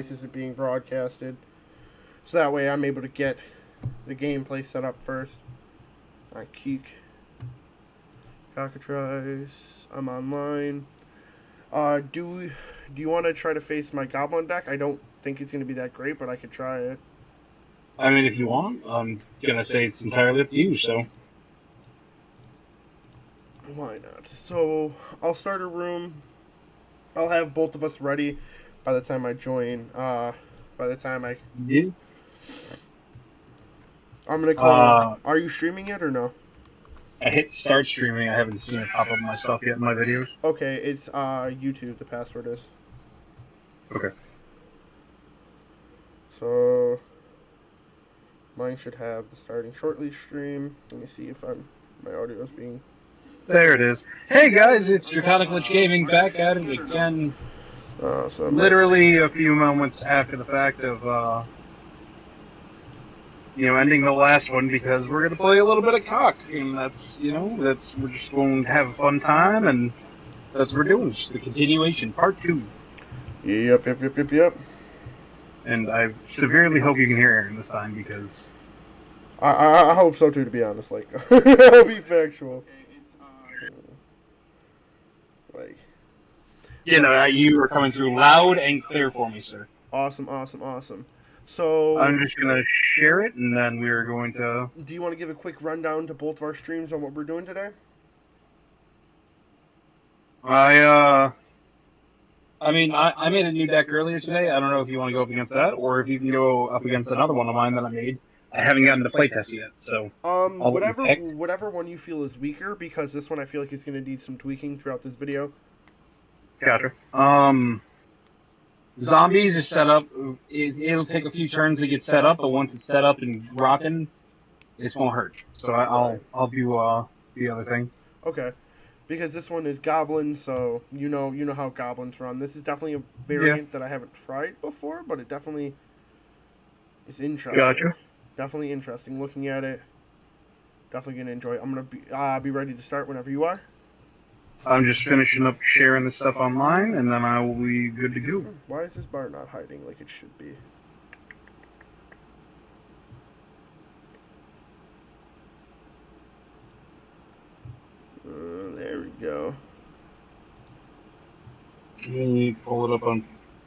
Is it being broadcasted? So that way I'm able to get the gameplay set up first. I keek. Cockatrice. I'm online. Do you want to try to face my goblin deck? I don't think it's going to be that great, but I could try it. I mean, if you want, I'm gonna say it's entirely up to you. So Why not? So I'll start a room. I'll have both of us ready by the time I join. By the time yeah. I'm gonna call. Are you streaming it or no? I hit start streaming. I haven't seen it pop up in my stuff yet in my videos. Okay, it's YouTube. The password is. Okay. So mine should have the starting shortly stream. Let me see if my audio is being. There it is. Hey guys, it's Cockatrice Gaming back at it again. Literally a few moments after the fact of ending the last one because we're gonna play a little bit of cock, and we're just going to have a fun time, and that's what we're doing. Just the continuation, part 2. Yep. And I severely hope you can hear Aaron this time because I hope so too. To be honest, like I'll be factual. Like you were coming through loud and clear for me, sir. Awesome. So I'm just gonna share it, and then we're going to. Do you want to give a quick rundown to both of our streams on what we're doing today? I made a new deck earlier today. I don't know if you want to go up against that, or if you can go up against another one of mine that I made. I haven't gotten to playtest yet, so. Whatever one you feel is weaker, because this one I feel like is going to need some tweaking throughout this video. Gotcha. Zombies is set up. It'll take a few turns to get set up, but once it's set up and rocking, it's gonna hurt. So I'll do the other thing. Okay. Because this one is goblin, so you know how goblins run. This is definitely a variant that I haven't tried before, but it definitely is interesting. Gotcha. Definitely interesting. Looking at it, definitely gonna enjoy it. I'm gonna be ready to start whenever you are. I'm just finishing up sharing this stuff online, and then I will be good to go. Why is this bar not hiding like it should be? There we go. Let me pull it up on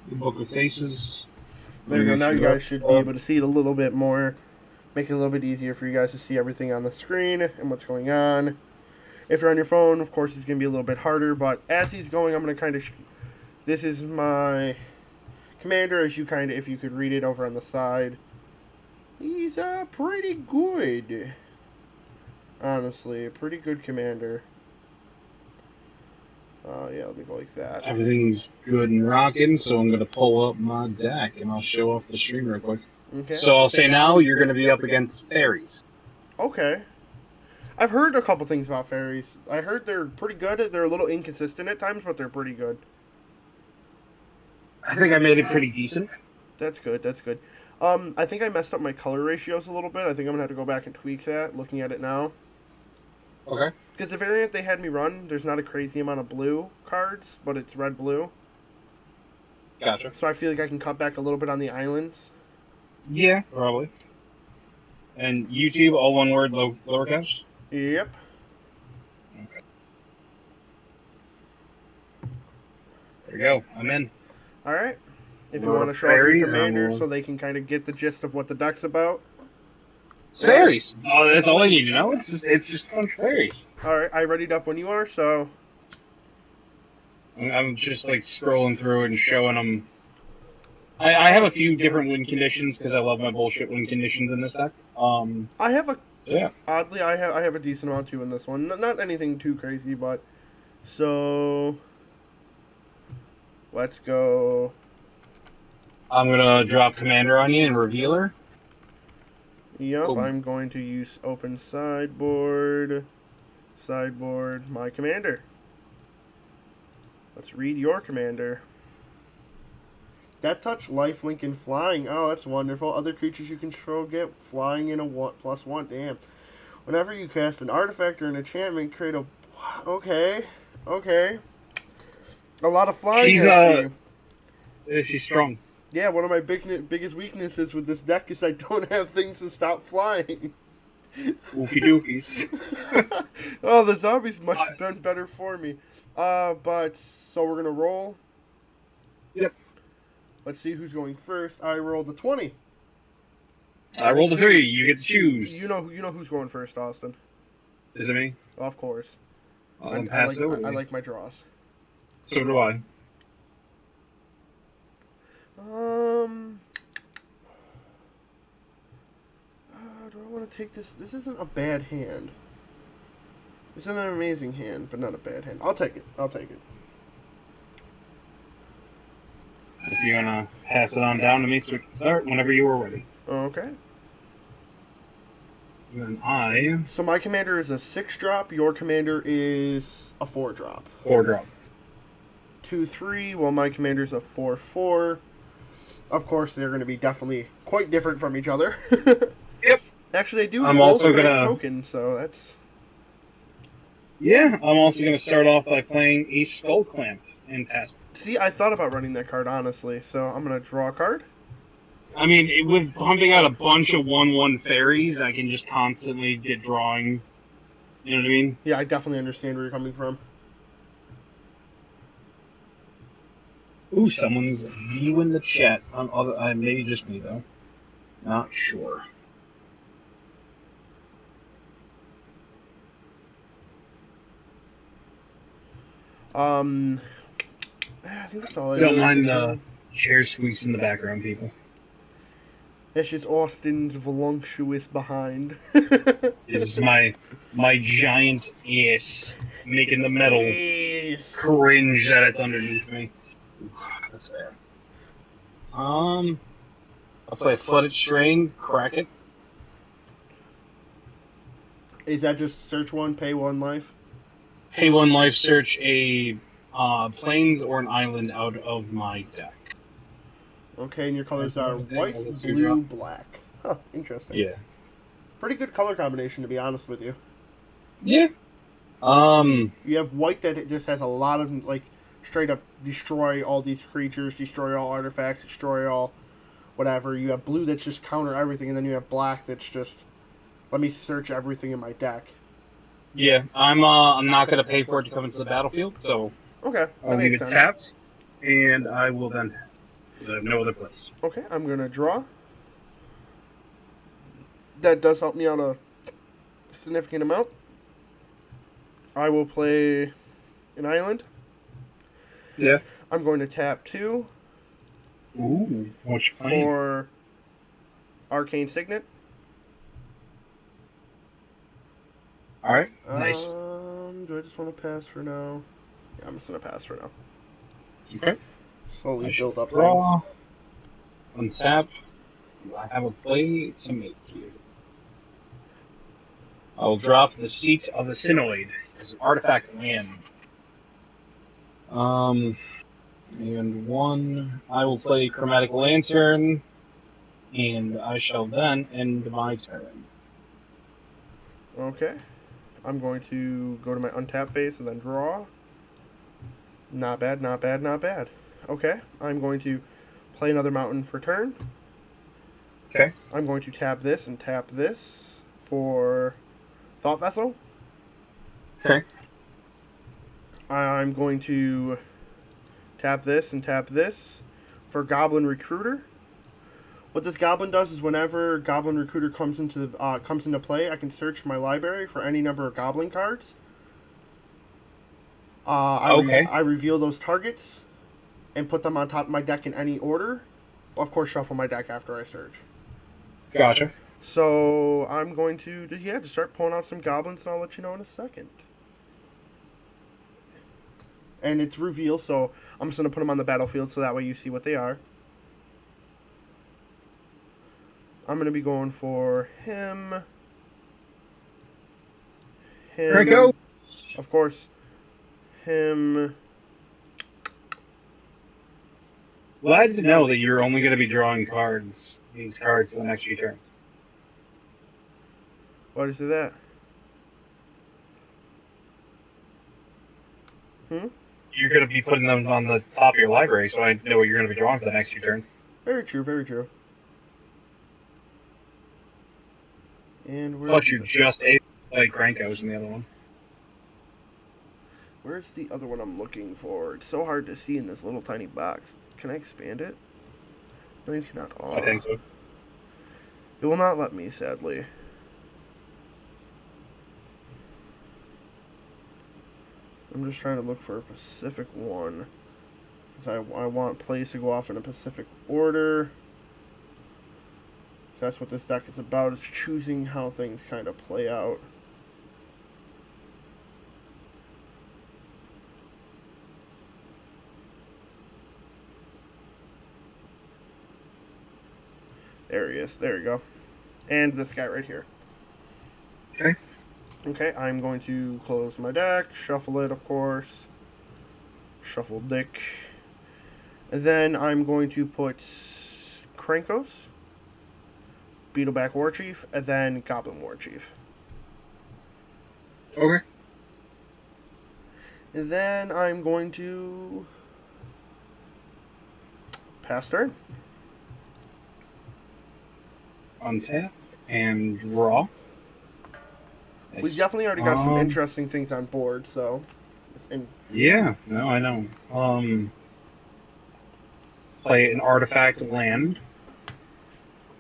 the Book of Faces. There you go. Now you guys should be able to see it a little bit more. Make it a little bit easier for you guys to see everything on the screen and what's going on. If you're on your phone, of course, it's going to be a little bit harder. But as he's going, I'm going to kind of... This is my commander, as if you could read it over on the side. He's pretty good. Honestly, a pretty good commander. Yeah, let me go like that. Everything's good and rocking, so I'm going to pull up my deck, and I'll show off the stream real quick. Okay. So I'll say now you're going to be up against fairies. Okay. I've heard a couple things about fairies. I heard they're pretty good. They're a little inconsistent at times, but they're pretty good. I think I made it pretty decent. That's good. I think I messed up my color ratios a little bit. I think I'm going to have to go back and tweak that, looking at it now. Okay. Because the variant they had me run, there's not a crazy amount of blue cards, but it's red-blue. Gotcha. So I feel like I can cut back a little bit on the islands. Yeah, probably. And YouTube, all one word, lowercase? Yep. Okay. There we go. I'm in. All right. If you want to show off your commander so they can kind of get the gist of what the deck's about. Fairies. Oh, that's all I need to know. It's just a bunch of fairies. All right. I readied up when you are, so. I'm just like scrolling through and showing them. I have a few different win conditions because I love my bullshit win conditions in this deck. I have a. So yeah. Oddly, I have a decent amount too in this one. Not anything too crazy, but so. Let's go. I'm gonna drop commander on you and revealer. Yep, cool. I'm going to use open sideboard. Sideboard, my commander. Let's read your commander. That touch, lifelink, and flying. Oh, that's wonderful. Other creatures you control get flying in a +1. Damn. Whenever you cast an artifact or an enchantment, create a... Okay. A lot of flying. She's strong. Yeah, one of my biggest weaknesses with this deck is I don't have things to stop flying. Oofy doofies. Oh, the zombies might have been better for me. But so we're gonna roll. Yep. Let's see who's going first. I rolled a 20. I rolled a 3. You get to choose. You know who's going first, Austin. Is it me? Of course. I'll pass it over. I like my draws. So do I. Do I want to take this? This isn't a bad hand. It's an amazing hand, but not a bad hand. I'll take it. I'll take it. If you wanna pass it on down to me, so we can start whenever you are ready. Okay. And then So my commander is a 6-drop. Your commander is a 4-drop. 4-drop. 2/3. While my commander's a 4/4. Of course, they're going to be definitely quite different from each other. Yep. Actually, they do. I'm both also create gonna token, so that's. Yeah, I'm also gonna start off by playing a Skull Clamp and pass. See, I thought about running that card honestly, so I'm gonna draw a card. I mean, with pumping out a bunch of 1/1 fairies, I can just constantly get drawing. You know what I mean? Yeah, I definitely understand where you're coming from. Ooh, someone's viewing the chat. Maybe just me though. Not sure. I think that's all. Don't mind the chair squeaks in the background, people. That's just Austin's voluptuous behind. This is my giant ass making the metal Yes. cringe that it's underneath me. Ooh, that's bad. I'll play Flooded Strain, crack it. Is that just search 1, pay 1 life? Pay 1 life, search a plains or an island out of my deck. Okay, and your colors are white, That's blue, black. Huh, interesting. Yeah. Pretty good color combination, to be honest with you. Yeah. You have white that it just has a lot of, like, straight up destroy all these creatures, destroy all artifacts, destroy all whatever. You have blue that's just counter everything, and then you have black that's just, let me search everything in my deck. Yeah, I'm not gonna pay for it to come into the battlefield, so Okay, I'll leave it tapped, and I will then pass, because I have no other place. Okay, I'm gonna draw. That does help me out a significant amount. I will play an island. Yeah. I'm going to tap 2 Ooh, what you playing? for Arcane Signet. Alright, nice. Do I just want to pass for now? Yeah, I'm just gonna pass for now. Okay. Slowly build up draw. things. Untap. I have a play to make here. I'll drop the Seat of the Sinoid as an artifact land. And 1, I will play Chromatic Lantern, and I shall then end my turn. Okay. I'm going to go to my untap phase and then draw. Not bad, not bad, not bad. Okay, I'm going to play another mountain for turn. Okay. I'm going to tap this and tap this for Thought Vessel. Okay. I'm going to tap this and tap this for Goblin Recruiter. What this goblin does is whenever Goblin Recruiter comes into play, I can search my library for any number of goblin cards. I reveal those targets and put them on top of my deck in any order. Of course, shuffle my deck after I search. Gotcha. So I'm going to just start pulling out some goblins, and I'll let you know in a second. And it's reveal, so I'm just going to put them on the battlefield so that way you see what they are. I'm going to be going for him. Here I go. Of course. Him. Glad to know that you're only going to be drawing these cards for the next few turns. Why did you say that? You're going to be putting them on the top of your library, so I know what you're going to be drawing for the next few turns. Very true, very true. And Plus, you're just able to play Krankos in the other one. where's the other one I'm looking for? It's so hard to see in this little tiny box. Can I expand it? No, you cannot. Oh. I think so. It will not let me, sadly. I'm just trying to look for a Pacific one. Because I want plays to go off in a Pacific order. That's what this deck is about, is choosing how things kind of play out. There he is. There you go. And this guy right here. Okay. Okay, I'm going to close my deck, shuffle it, of course. Shuffle Dick. And then I'm going to put Krankos, Beetleback Warchief, and then Goblin Warchief. Okay. And then I'm going to pass turn. Untap and draw. We definitely already got some interesting things on board, so. Yeah, no, I know. Play an artifact land.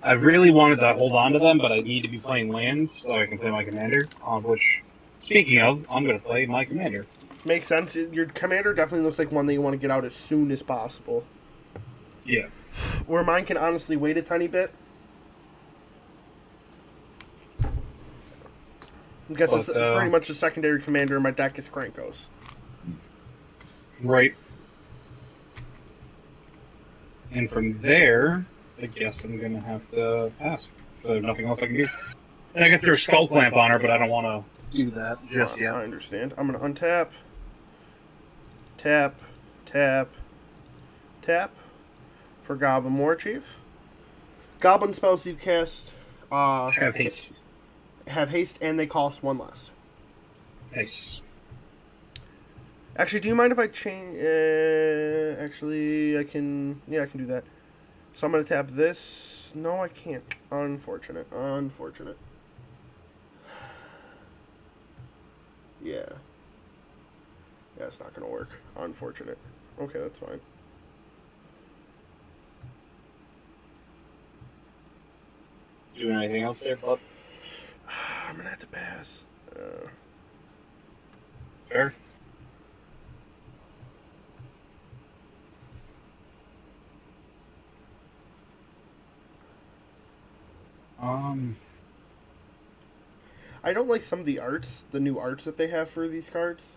I really wanted to hold on to them, but I need to be playing land so I can play my commander. Which, speaking of, I'm going to play my commander. Makes sense. Your commander definitely looks like one that you want to get out as soon as possible. Yeah. Where mine can honestly wait a tiny bit. I guess it's pretty much the secondary commander in my deck is Krankos. Right. And from there, I guess I'm going to have to pass. So there's nothing else I can do. And I can throw Skull Clamp on her, but I don't want to do that just yet. I understand. I'm going to untap. Tap. Tap. Tap. For Goblin Warchief. Goblin spells you cast... have haste. Have haste, and they cost one less. Nice. Actually, do you mind if I change... actually, I can... Yeah, I can do that. So I'm going to tap this. No, I can't. Unfortunate. Unfortunate. Yeah. Yeah, it's not going to work. Unfortunate. Okay, that's fine. Doing anything else there, bud? I'm going to have to pass. Fair. I don't like some of the arts, the new arts that they have for these cards.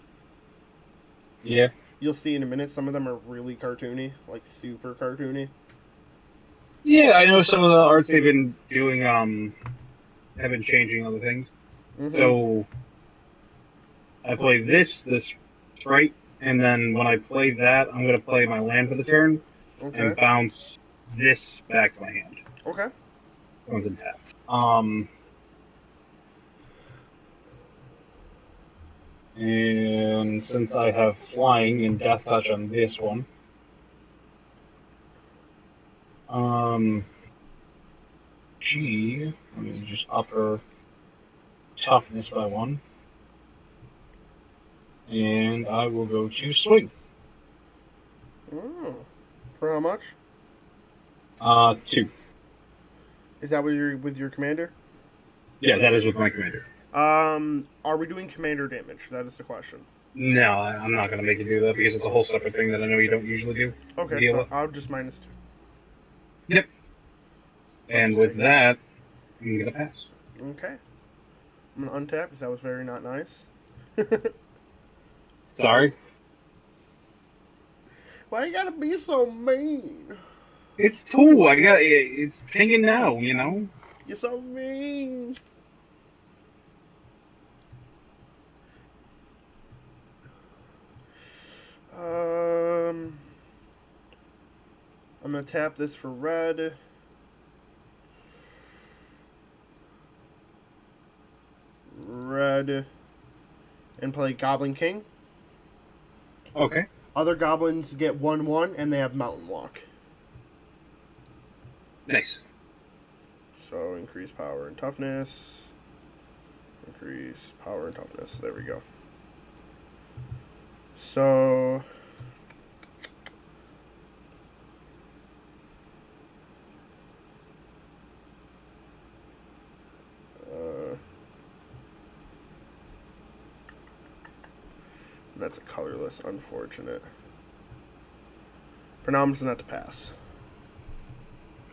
Yeah. You'll see in a minute, some of them are really cartoony, like super cartoony. Yeah, I know some of the arts they've been doing, have been changing other things. Mm-hmm. So, I play this right, and then when I play that, I'm going to play my land for the turn, and bounce this back to my hand. Okay. One's in tap. And since I have flying and death touch on this one, let me just up her toughness by 1. And I will go to swing. Oh. For how much? 2. Is that with your commander? Yeah, that is with my commander. Are we doing commander damage? That is the question. No, I'm not going to make you do that because it's a whole separate thing that I know you don't usually do. Okay, so I'll just -2. Yep. And with that, I'm going to pass. Okay. I'm going to untap because that was very not nice. Sorry. Why you gotta be so mean? It's 2. It's pinging now, you know? You're so mean. I'm gonna tap this for red. Red. And play Goblin King. Okay. Other goblins get 1/1 and they have Mountain Walk. Nice. So increase power and toughness. Increase power and toughness. There we go. So that's a colorless, unfortunate. Pronounce not to pass.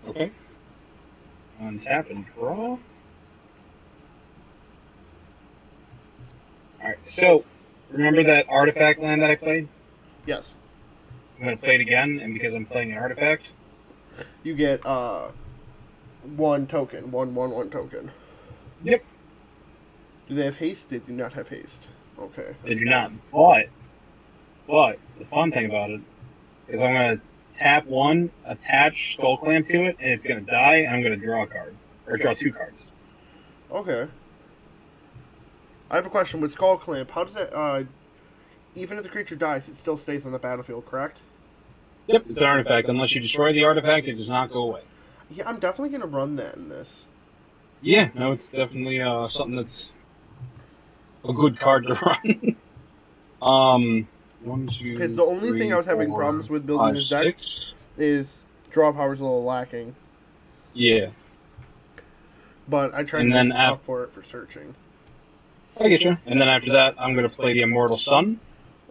Okay. Untap and draw. Alright, so remember that artifact land that I played? Yes. I'm going to play it again, and because I'm playing an artifact, You get one token. One token. Yep. Do they have haste? They do not have haste. Okay. They do not. But the fun thing about it is I'm going to tap one, attach Skull Clamp to it, and it's going to die, and I'm going to draw a card. Or draw 2 cards. Okay. I have a question. With Skull Clamp, how does that, even if the creature dies, it still stays on the battlefield, correct? Yep, it's an artifact. Unless you destroy the artifact, it does not go away. Yeah, I'm definitely going to run that in this. Yeah, no, it's definitely something that's a good card to run. 1, 2, Because the only thing I was having problems with building this deck is draw power's a little lacking. Yeah. But I tried to make up for it for searching. I get you. And then after that, I'm going to play the Immortal Sun.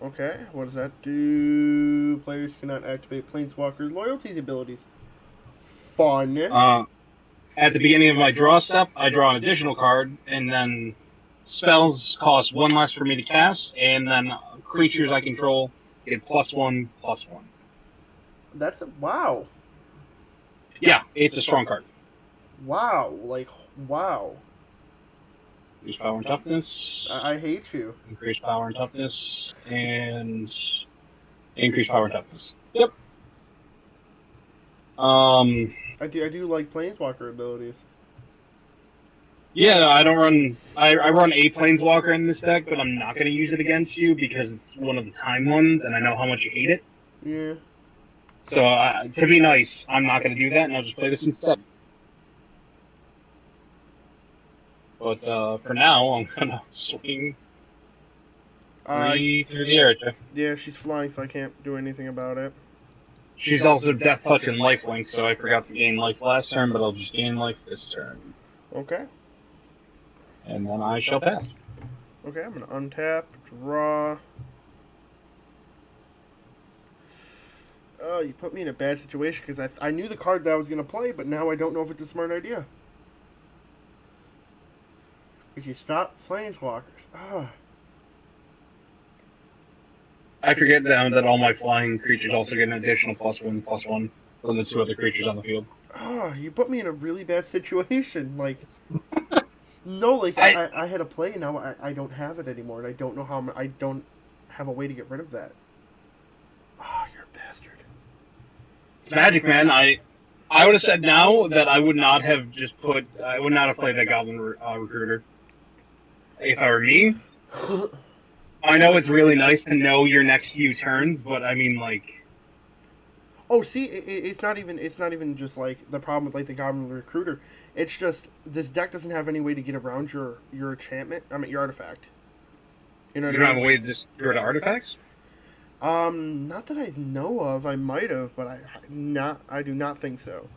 Okay, what does that do? Players cannot activate Planeswalker's loyalties abilities. Fun. At the beginning of my draw step, I draw an additional card, and then spells cost 1 less for me to cast, and then creatures I control get +1/+1. That's wow. Yeah, it's a strong card. Wow, like wow. Increase power and toughness. I hate you. Increase power and toughness, and increase power and toughness. Yep. I do like Planeswalker abilities. Yeah, I don't run. I run a Planeswalker in this deck, but I'm not going to use it against you because it's one of the time ones, and I know how much you hate it. Yeah. So to be nice, I'm not going to do that, and I'll just play this instead. But for now, I'm gonna swing 3 through the air. Yeah, she's flying, so I can't do anything about it. She's also Death Touch and Lifelink, so I forgot to gain life last turn, but I'll just gain life this turn. Okay. And then I shall pass. Okay, I'm gonna untap, draw. Oh, you put me in a bad situation because I knew the card that I was gonna play, but now I don't know if it's a smart idea. If you stop Planeswalkers. Ah. I forget that all my flying creatures also get an additional +1/+1 from the 2 other creatures on the field. Oh, you put me in a really bad situation. Like, no, like I had a play, now I don't have it anymore, and I don't know how I don't have a way to get rid of that. Oh, you're a bastard. It's magic, man. I would have said now that I would not have played that Goblin Recruiter. If I were me, I know it's really nice to know your next few turns, but I mean, like. Oh, see, it's not even just like the problem with like the Goblin Recruiter. It's just this deck doesn't have any way to get around your enchantment. I mean, your artifact. You know what I mean? You don't have a way to just get rid of artifacts? Not that I know of. I might have, but I do not think so.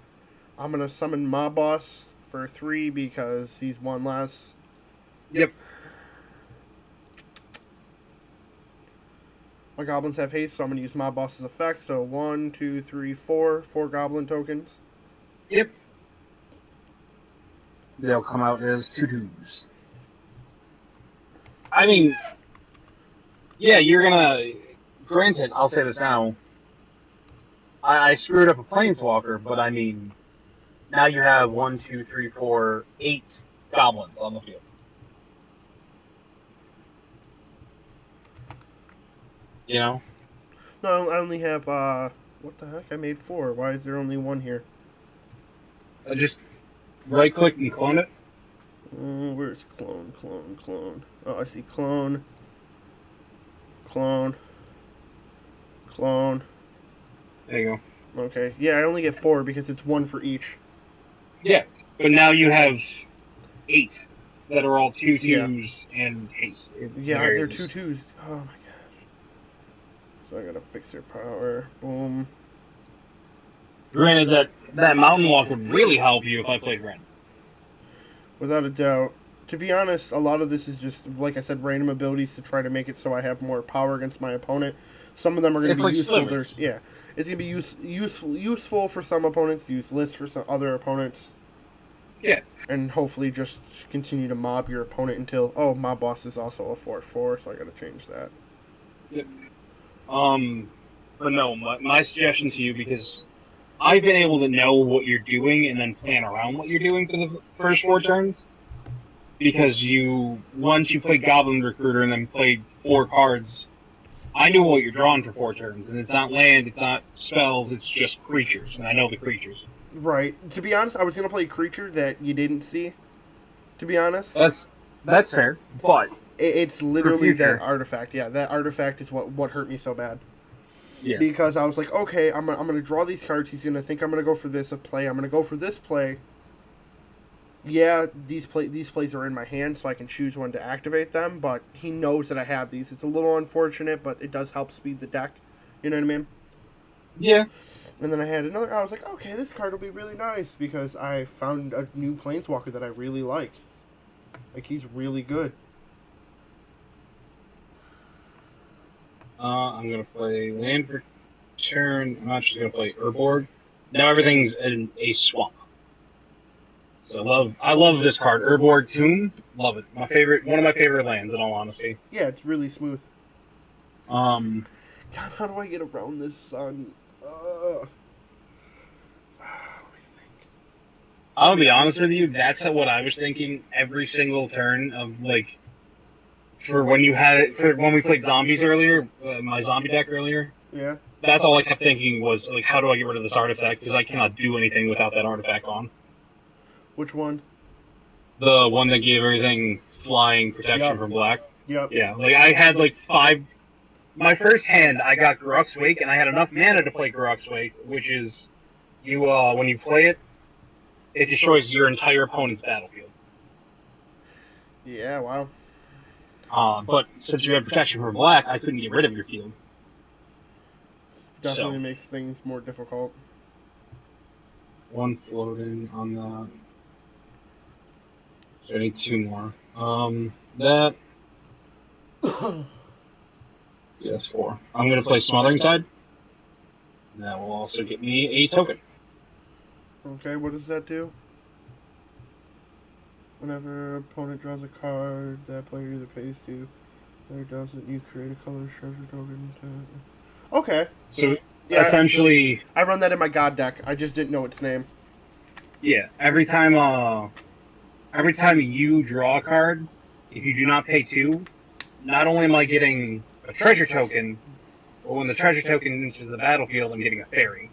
I'm gonna summon Mob Boss for 3 because he's 1 less. Yep. My goblins have haste, so I'm going to use Mob Boss's effect. So 1, 2, 3, 4. 4 goblin tokens. Yep. They'll come out as 2/2s. I mean, yeah, you're going to... Granted, I'll say this now. I screwed up a Planeswalker, but I mean, now you have 1, 2, 3, 4, 8 goblins on the field. You know? No, I only have, what the heck? I made 4. Why is there only 1 here? Just right-click and clone it. Where's clone? Oh, I see clone. Clone. There you go. Okay. Yeah, I only get 4 because it's 1 for each. Yeah, but now you have 8 that are all 2 Yeah. 2s and haste. Yeah, they're 2/2s. Oh my gosh. So I gotta fix their power. Boom. Granted, that Mountain Walk would really help you if I played Ren. Without a doubt. To be honest, a lot of this is just, like I said, random abilities to try to make it so I have more power against my opponent. Some of them are going to It's be like useful. slivers. Yeah, it's going to be useful for some opponents, useless for some other opponents, Yeah. and hopefully just continue to mob your opponent until, oh, my boss is also a 4/4, so I got to change that. Yep. But no, my suggestion to you, because I've been able to know what you're doing and then plan around what you're doing for the first 4 turns, because once you played Goblin Recruiter and then played 4 cards, I knew what you're drawing for 4 turns, and it's not land, it's not spells, it's just creatures, and I know the creatures. Right. To be honest, I was going to play a creature that you didn't see, to be honest. That's fair, but It's for literally that future, artifact. Yeah, that artifact is what hurt me so bad. yeah, Because I was like, okay, I'm gonna draw these cards. He's gonna think I'm gonna go for this play. I'm gonna go for this play. Yeah, these plays are in my hand, so I can choose when to activate them. But he knows that I have these. It's a little unfortunate, but it does help speed the deck. You know what I mean? yeah, And then I had another. I was like, okay, this card will be really nice because I found a new planeswalker that I really like. Like he's really good. I'm gonna play land for turn. I'm actually gonna play Urborg. Now everything's in a swamp. So I love this card, Urborg Tomb. Love it. One of my favorite lands, in all honesty. Yeah, it's really smooth. Um, God, how do I get around this sun? What do I think? I'll be honest with you. That's what I was thinking every single turn of like for when we played zombies earlier, my zombie deck earlier. Yeah. That's all I kept thinking was like, how do I get rid of this artifact? Because I cannot do anything without that artifact on. Which one? The one that gave everything flying protection from black. Yep. Yeah, like I had like 5. My first hand, I got Garruk's Wake, and I had enough mana to play Garruk's Wake, which is when you play it, it destroys your entire opponent's battlefield. Yeah, wow. But since you had protection from black, I couldn't get rid of your field. Definitely So, makes things more difficult. one floating on that. So I need 2 more. That. Yeah, that's 4. I'm going to play Smothering Tide. That will also get me a token. Okay, what does that do? Whenever opponent draws a card, that player either pays to or doesn't, you create a color treasure token to... Okay. So, yeah, essentially... I run that in my god deck. I just didn't know its name. Yeah, every time you draw a card, if you do not pay 2, not only am I getting a treasure token, but when the treasure token enters the battlefield, I'm getting a fairy.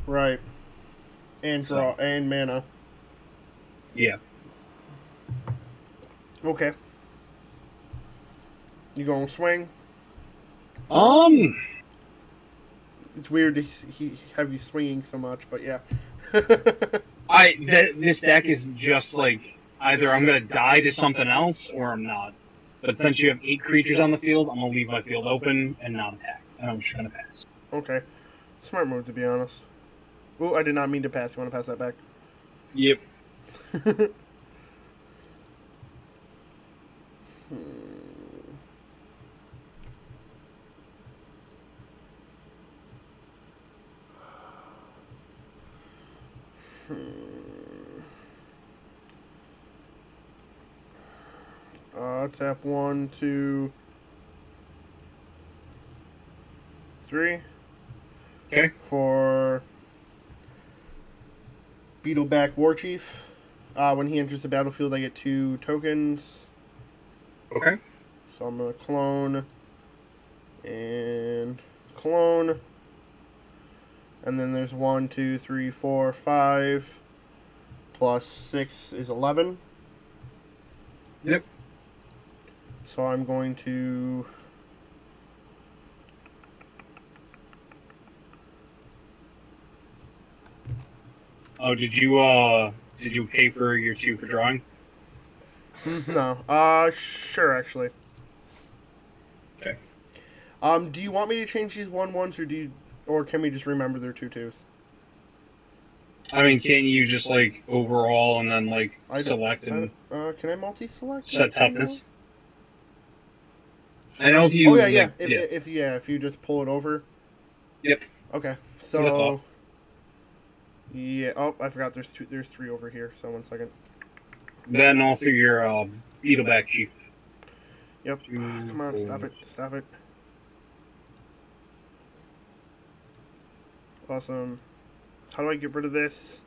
Right. And draw and mana. Yeah. Okay. You going swing? It's weird to have you swinging so much, but yeah. This deck is just like either I'm gonna die to something else or I'm not. But since you have 8 creatures on the field, I'm gonna leave my field open and not attack, and I'm just gonna pass. Okay. Smart move, to be honest. Ooh, I did not mean to pass. You want to pass that back? Yep. Tap 1, 2, 3. Okay. For Beetleback Warchief. When he enters the battlefield, I get 2 tokens. Okay. So I'm going to clone and clone. And then there's 1, 2, 3, 4, 5. Plus 6 is 11. Yep. So I'm going to... Oh, did you Did you pay for your 2 for drawing? No. Sure, actually. Okay. Do you want me to change these 1-1s, or can we just remember they're 2-2s? I mean, can't you just like overall and then like select and Can I multi-select? set Anymore? toughness? I know if Oh you yeah, yeah. like, If you just pull it over. Yep. Okay. That's what I thought. So. Yeah. Oh, I forgot. There's 2. There's 3 over here. So 1 second. Then also your Beetleback Chief. Yep. Come on, stop it. Stop it. Awesome. How do I get rid of this?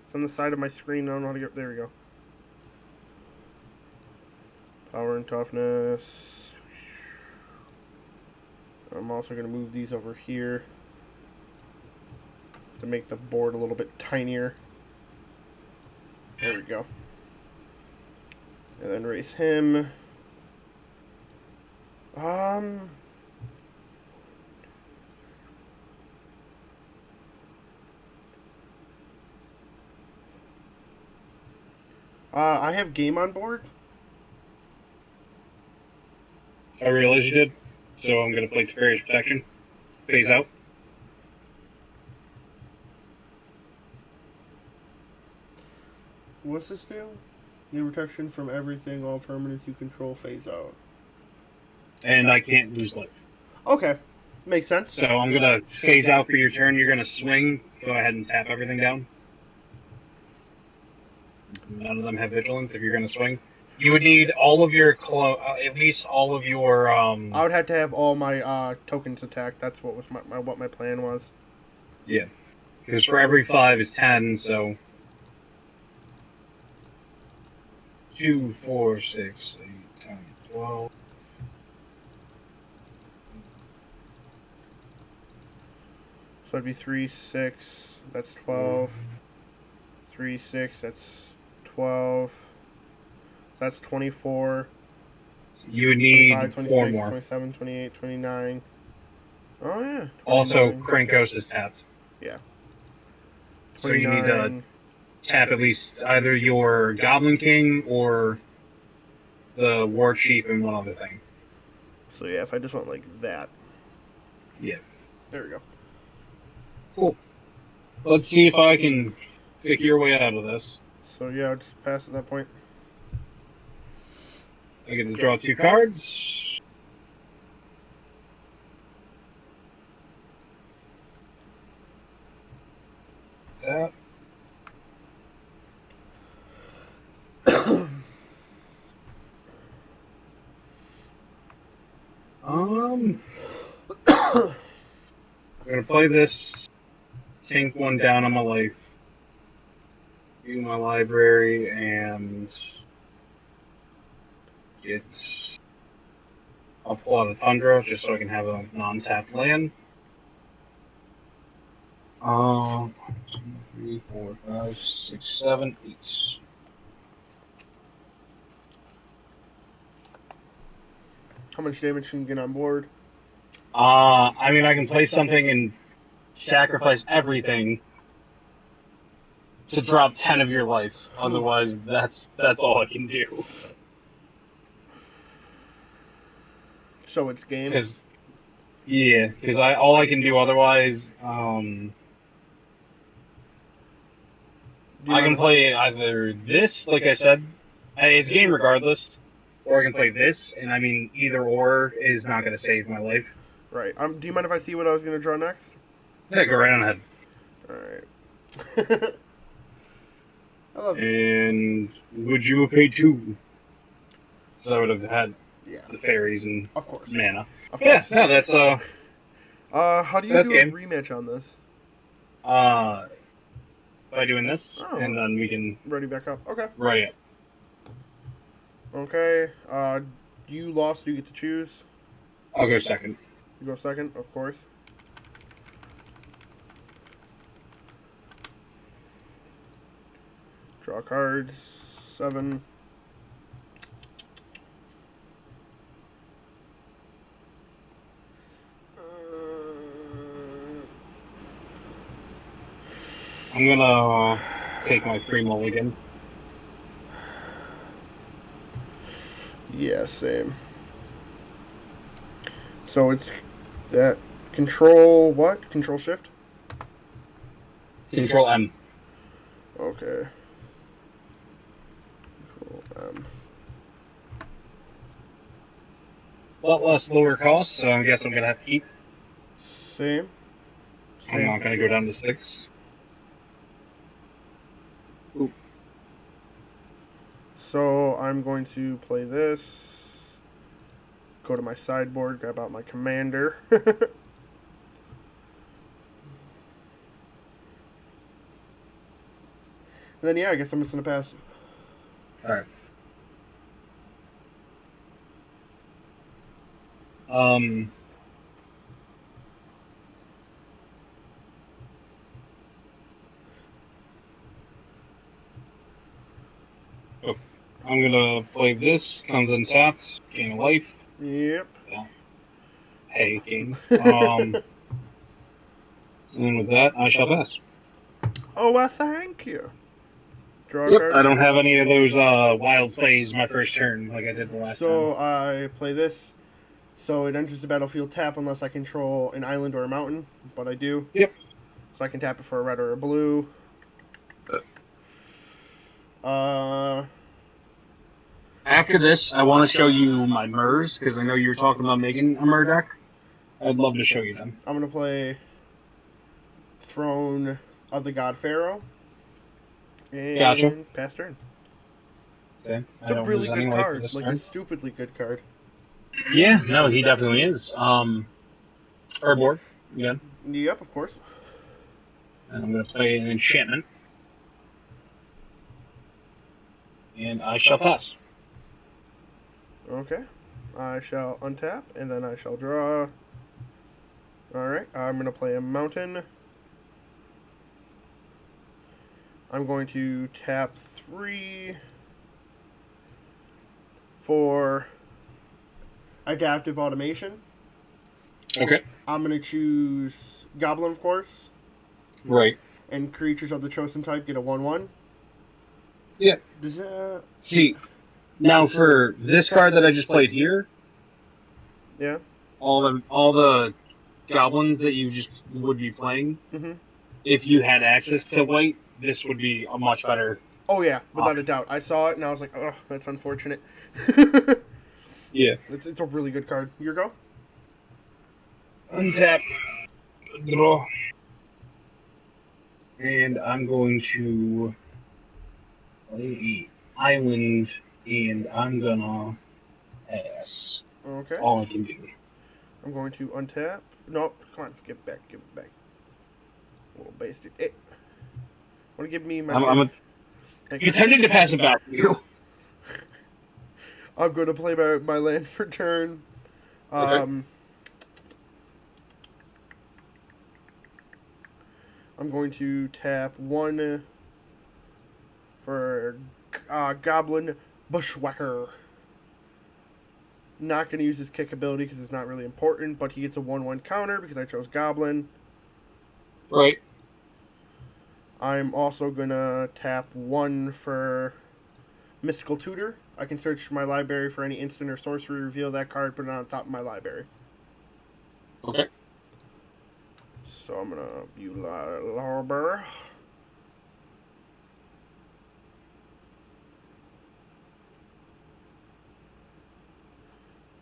It's on the side of my screen. I don't know how to get. There we go. Power and toughness. I'm also going to move these over here to make the board a little bit tinier. There we go. And then raise him. I have game on board. I realized you did. So I'm going to play Teferi's Protection. Phase out. What's this do? New protection from everything, all permanents you control phase out. And I can't lose life. Okay. Makes sense. So I'm going to phase out for your turn. You're going to swing. Go ahead and tap everything down. None of them have vigilance if you're going to swing. You would need all of your at least all of your I would have to have all my tokens attacked. That's what was what my plan was. Yeah. Because for every 5 is 10, so 2, 4, 6, 8, 10, 12. So that'd be 3, 6. That's 12. 3, 6. That's 12. So that's 24. You would need 25, 26, 4 more. 27, 28, 29. Oh, yeah. 29. Also, Krankos is tapped. Yeah. 29. So you need to tap at least either your Goblin King or the War Chief and one other thing. So yeah, if I just went like that. Yeah. There we go. Cool. Let's see if I can pick your way out of this. So yeah, I'll just pass at that point. I get to draw 2 cards. That. I'm gonna play this, sink 1 down on my life, view my library, and I'll pull out a Tundra just so I can have a non-tapped land. 1, 2, 3, 4, 5, 6, 7, 8. How much damage can you get on board? I mean, I can play something and sacrifice everything to drop 10 of your life. Otherwise, that's all I can do. So it's game. Because all I can do otherwise, I can play either this, like I said, it's game regardless, or I can play this, and I mean, either or is not going to save my life. Right. Do you mind if I see what I was going to draw next? Yeah, go right on ahead. Alright. I love you. And would you have paid 2? Because I would have had the fairies and of course. mana. Of Yeah, course. no, that's how do you do a rematch on this? By doing this, and then we can ready back up. Okay. Right. Okay. You lost. You get to choose. I'll go second. You go second, of course. Draw cards. 7. I'm gonna take my free mulligan. Yeah, same. So it's that control what? Control shift? Control M. Okay. Control M. A lot less lower cost, so I guess I'm gonna have to keep. Same. I'm not gonna go down to 6. Ooh. So I'm going to play this. Go to my sideboard, grab out my commander. And then, yeah, I guess I'm just going to pass. Alright. Oh, I'm gonna play this. Comes untapped. Gain a life. Yep. Yeah. Hey, game. And with that, I shall pass. Oh, well, thank you. Draw a Yep, card. I don't have any of those wild plays my first turn like I did the last time. So I play this. So it enters the battlefield tap unless I control an island or a mountain, but I do. Yep. So I can tap it for a red or a blue. After this, I want to show you my Murs, because I know you were talking about making a Mur deck. I'd love to show you them. I'm going to play Throne of the God Pharaoh. And Gotcha. pass turn. Okay. It's a really good card. Like, a stupidly good card. Yeah, no, he definitely is. Board, again. Yep, of course. And I'm going to play an enchantment. And I shall pass. Okay. I shall untap, and then I shall draw. Alright, I'm going to play a mountain. I'm going to tap 3 for adaptive automation. Okay. I'm going to choose Goblin, of course. Right. And creatures of the chosen type get a 1/1. Yeah. Does that... See, now for this card that I just played here, yeah, all the goblins that you just would be playing, if you had access to white, this would be a much better. Oh yeah, without a doubt. I saw it and I was like, oh, that's unfortunate. Yeah. It's a really good card. Your go? Untap. Draw. And I'm going to play island, and I'm gonna pass. Okay. That's all I can do. I'm going to untap. No, come on, give it back, give it back. A little basted. Hey. Want to give me my... You're tempting to pass it back to you. I'm going to play my land for turn. Okay. I'm going to tap 1 for Goblin Bushwhacker. Not going to use his kick ability because it's not really important, but he gets a 1/1 counter because I chose Goblin. Right. I'm also going to tap 1 for Mystical Tutor. I can search my library for any instant or sorcery, reveal that card, put it on top of my library. Okay. So I'm going to view library.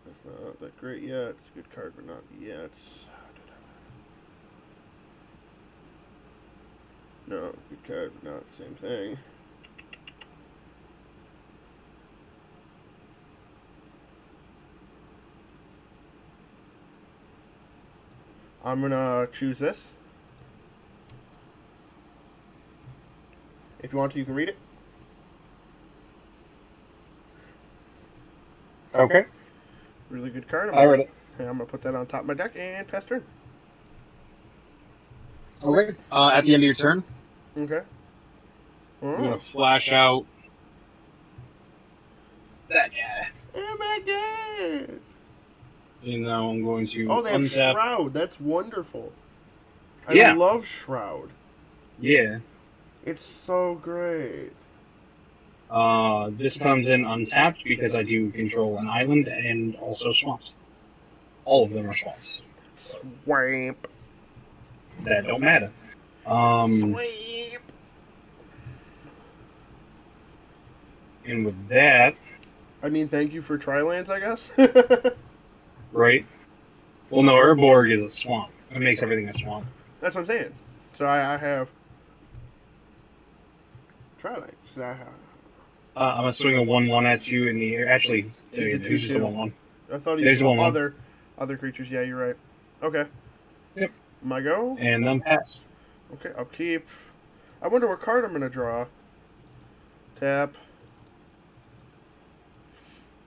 That's not that great yet. It's a good card, but not yet. No, good card, but not the same thing. I'm gonna choose this. If you want to, you can read it. Okay. Really good card. I read it. And I'm gonna put that on top of my deck and pass turn. Okay. At the end of your turn, Okay. I'm gonna flash out that guy. Oh my god! And now I'm going to Oh, they have untap. Shroud. That's wonderful. I Yeah. love Shroud. Yeah. It's so great. This comes in untapped because I do control an island and also swamps. All of them are swamps. Swamp. That don't matter. Swamp. And with that, I mean, thank you for Trilands, I guess. right? Well, no, Urborg is a swamp. It makes everything a swamp. That's what I'm saying. So I have Trilands. I'm gonna swing a 1/1 at you in the air. Actually, He's a there's just a 2/2. 1/1. I thought he There's was a 1/1. other creatures. Yeah, you're right. Okay. Yep. My go? And then pass. Okay, upkeep. I wonder what card I'm going to draw. Tap.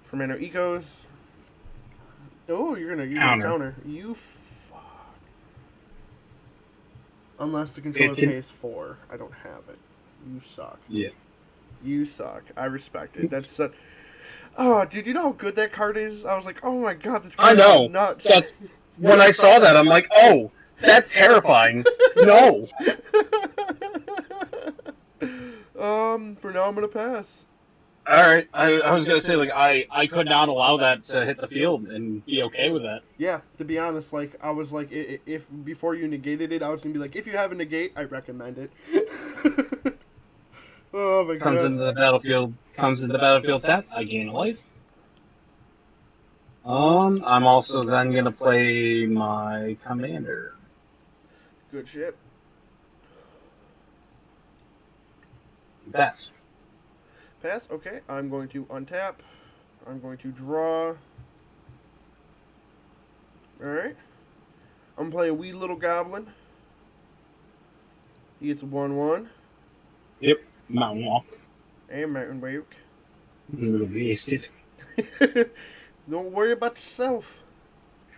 For mana ecos. Oh, you're gonna counter. You fuck. Unless the controller pays 4. I don't have it. You suck. Yeah. You suck. I respect it. That's such... Oh, dude, you know how good that card is? I was like, oh my god, this card is nuts. That's... When I saw that, I'm like, oh, that's terrifying. No. For now, I'm gonna pass. Alright, I was gonna say, like, I could not allow that to hit the field and be okay with that. Yeah, to be honest, like, I was like, if before you negated it, I was gonna be like, if you have a negate, I recommend it. Oh my god. Comes into the battlefield tapped, I gain a life. I'm also then gonna play my commander. Good shit. Pass. Pass, okay. I'm going to untap. I'm going to draw. Alright. I'm going to play a wee little goblin. He gets a 1/1. Yep, Mountain Walk. And Mountain Walk. A little wasted. Don't worry about yourself.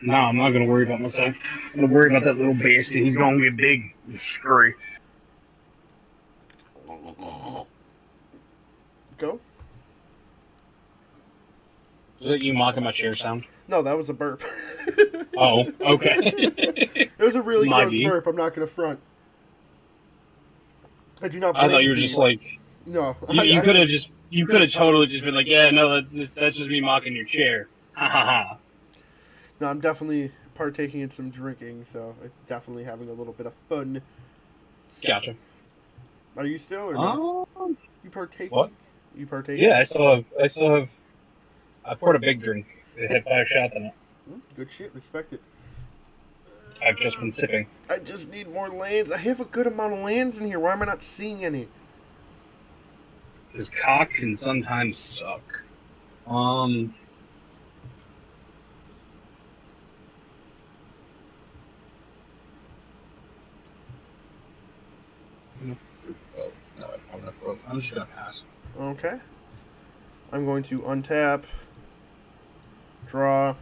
No, I'm not gonna worry about myself. I'm gonna worry about that little bastard. He's gonna get big and scurry. Go. Was that you mocking my chair sound? No, that was a burp. Oh, okay. It was a really gross burp. I'm not gonna front. I do not. I thought you were just like. No. You could have just. You could have totally just been like, yeah, no, that's just me mocking your chair. Ha ha ha. No, I'm definitely partaking in some drinking, so it's definitely having a little bit of fun. Gotcha. Are you still or not? You partaking? What? You partaking? Yeah, I still have. I poured a big drink. It had 5 shots in it. Good shit. Respect it. I've just been sipping. I just need more lands. I have a good amount of lands in here. Why am I not seeing any? This cock can sometimes suck. I'm just gonna pass. Okay. I'm going to untap. Draw.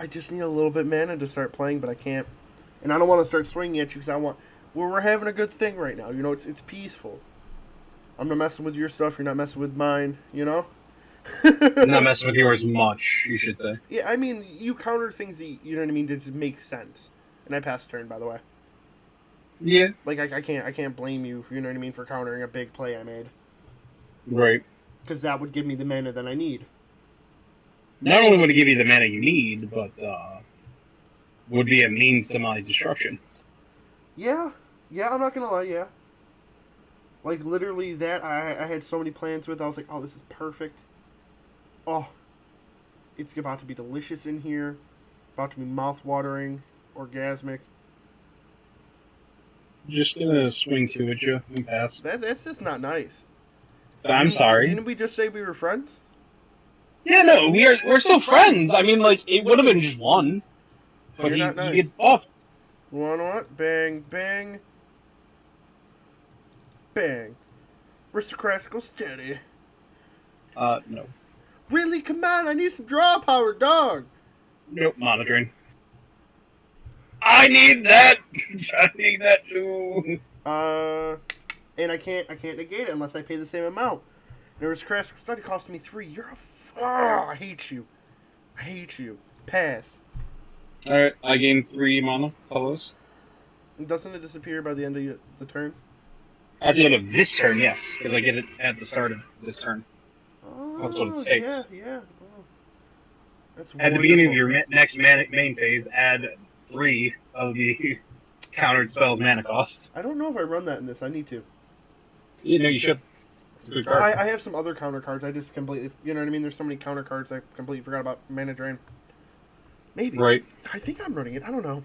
I just need a little bit mana to start playing, but I can't. And I don't want to start swinging at you because I want... We're having a good thing right now. You know, it's peaceful. I'm not messing with your stuff. You're not messing with mine, you know? I'm not messing with yours much, you should say. Yeah, I mean, you counter things that, you know what I mean, that make sense. And I passed turn, by the way. Yeah. Like, I can't blame you, you know what I mean, for countering a big play I made. Right. Because that would give me the mana that I need. Not only would it give you the mana you need, but would be a means to my destruction. Yeah, I'm not gonna lie, yeah. Like, literally that, I had so many plans with, I was like, oh, this is perfect. Oh, it's about to be delicious in here. About to be mouth-watering, orgasmic. Just gonna swing 2 at you and pass. That's just not nice. I'm sorry. Didn't we just say we were friends? Yeah, no, we're still friends. I mean, like, it would have been just 1. But You're not nice. he gets buffed. One what? Bang, bang. Bang. Aristocratical steady. No. Really? Come on, I need some draw power, dog. Nope, monitoring. Ah! I need that. I need that too. And I can't negate it unless I pay the same amount. There was Crash Study costing me 3. You're a I hate you. I hate you. Pass. Alright, I gained 3 mana. Colors. Doesn't it disappear by the end of the turn? At the end of this turn, yes, because I get it at the start of this turn. Oh, That's what it states. yeah. Oh. That's At the beginning of your next main phase, add 3 of the countered spells mana cost. I don't know if I run that in this. I need to. You know, you should. It's a good card. I have some other counter cards. I just completely, you know what I mean? There's so many counter cards I completely forgot about Mana Drain. Maybe. Right. I think I'm running it. I don't know.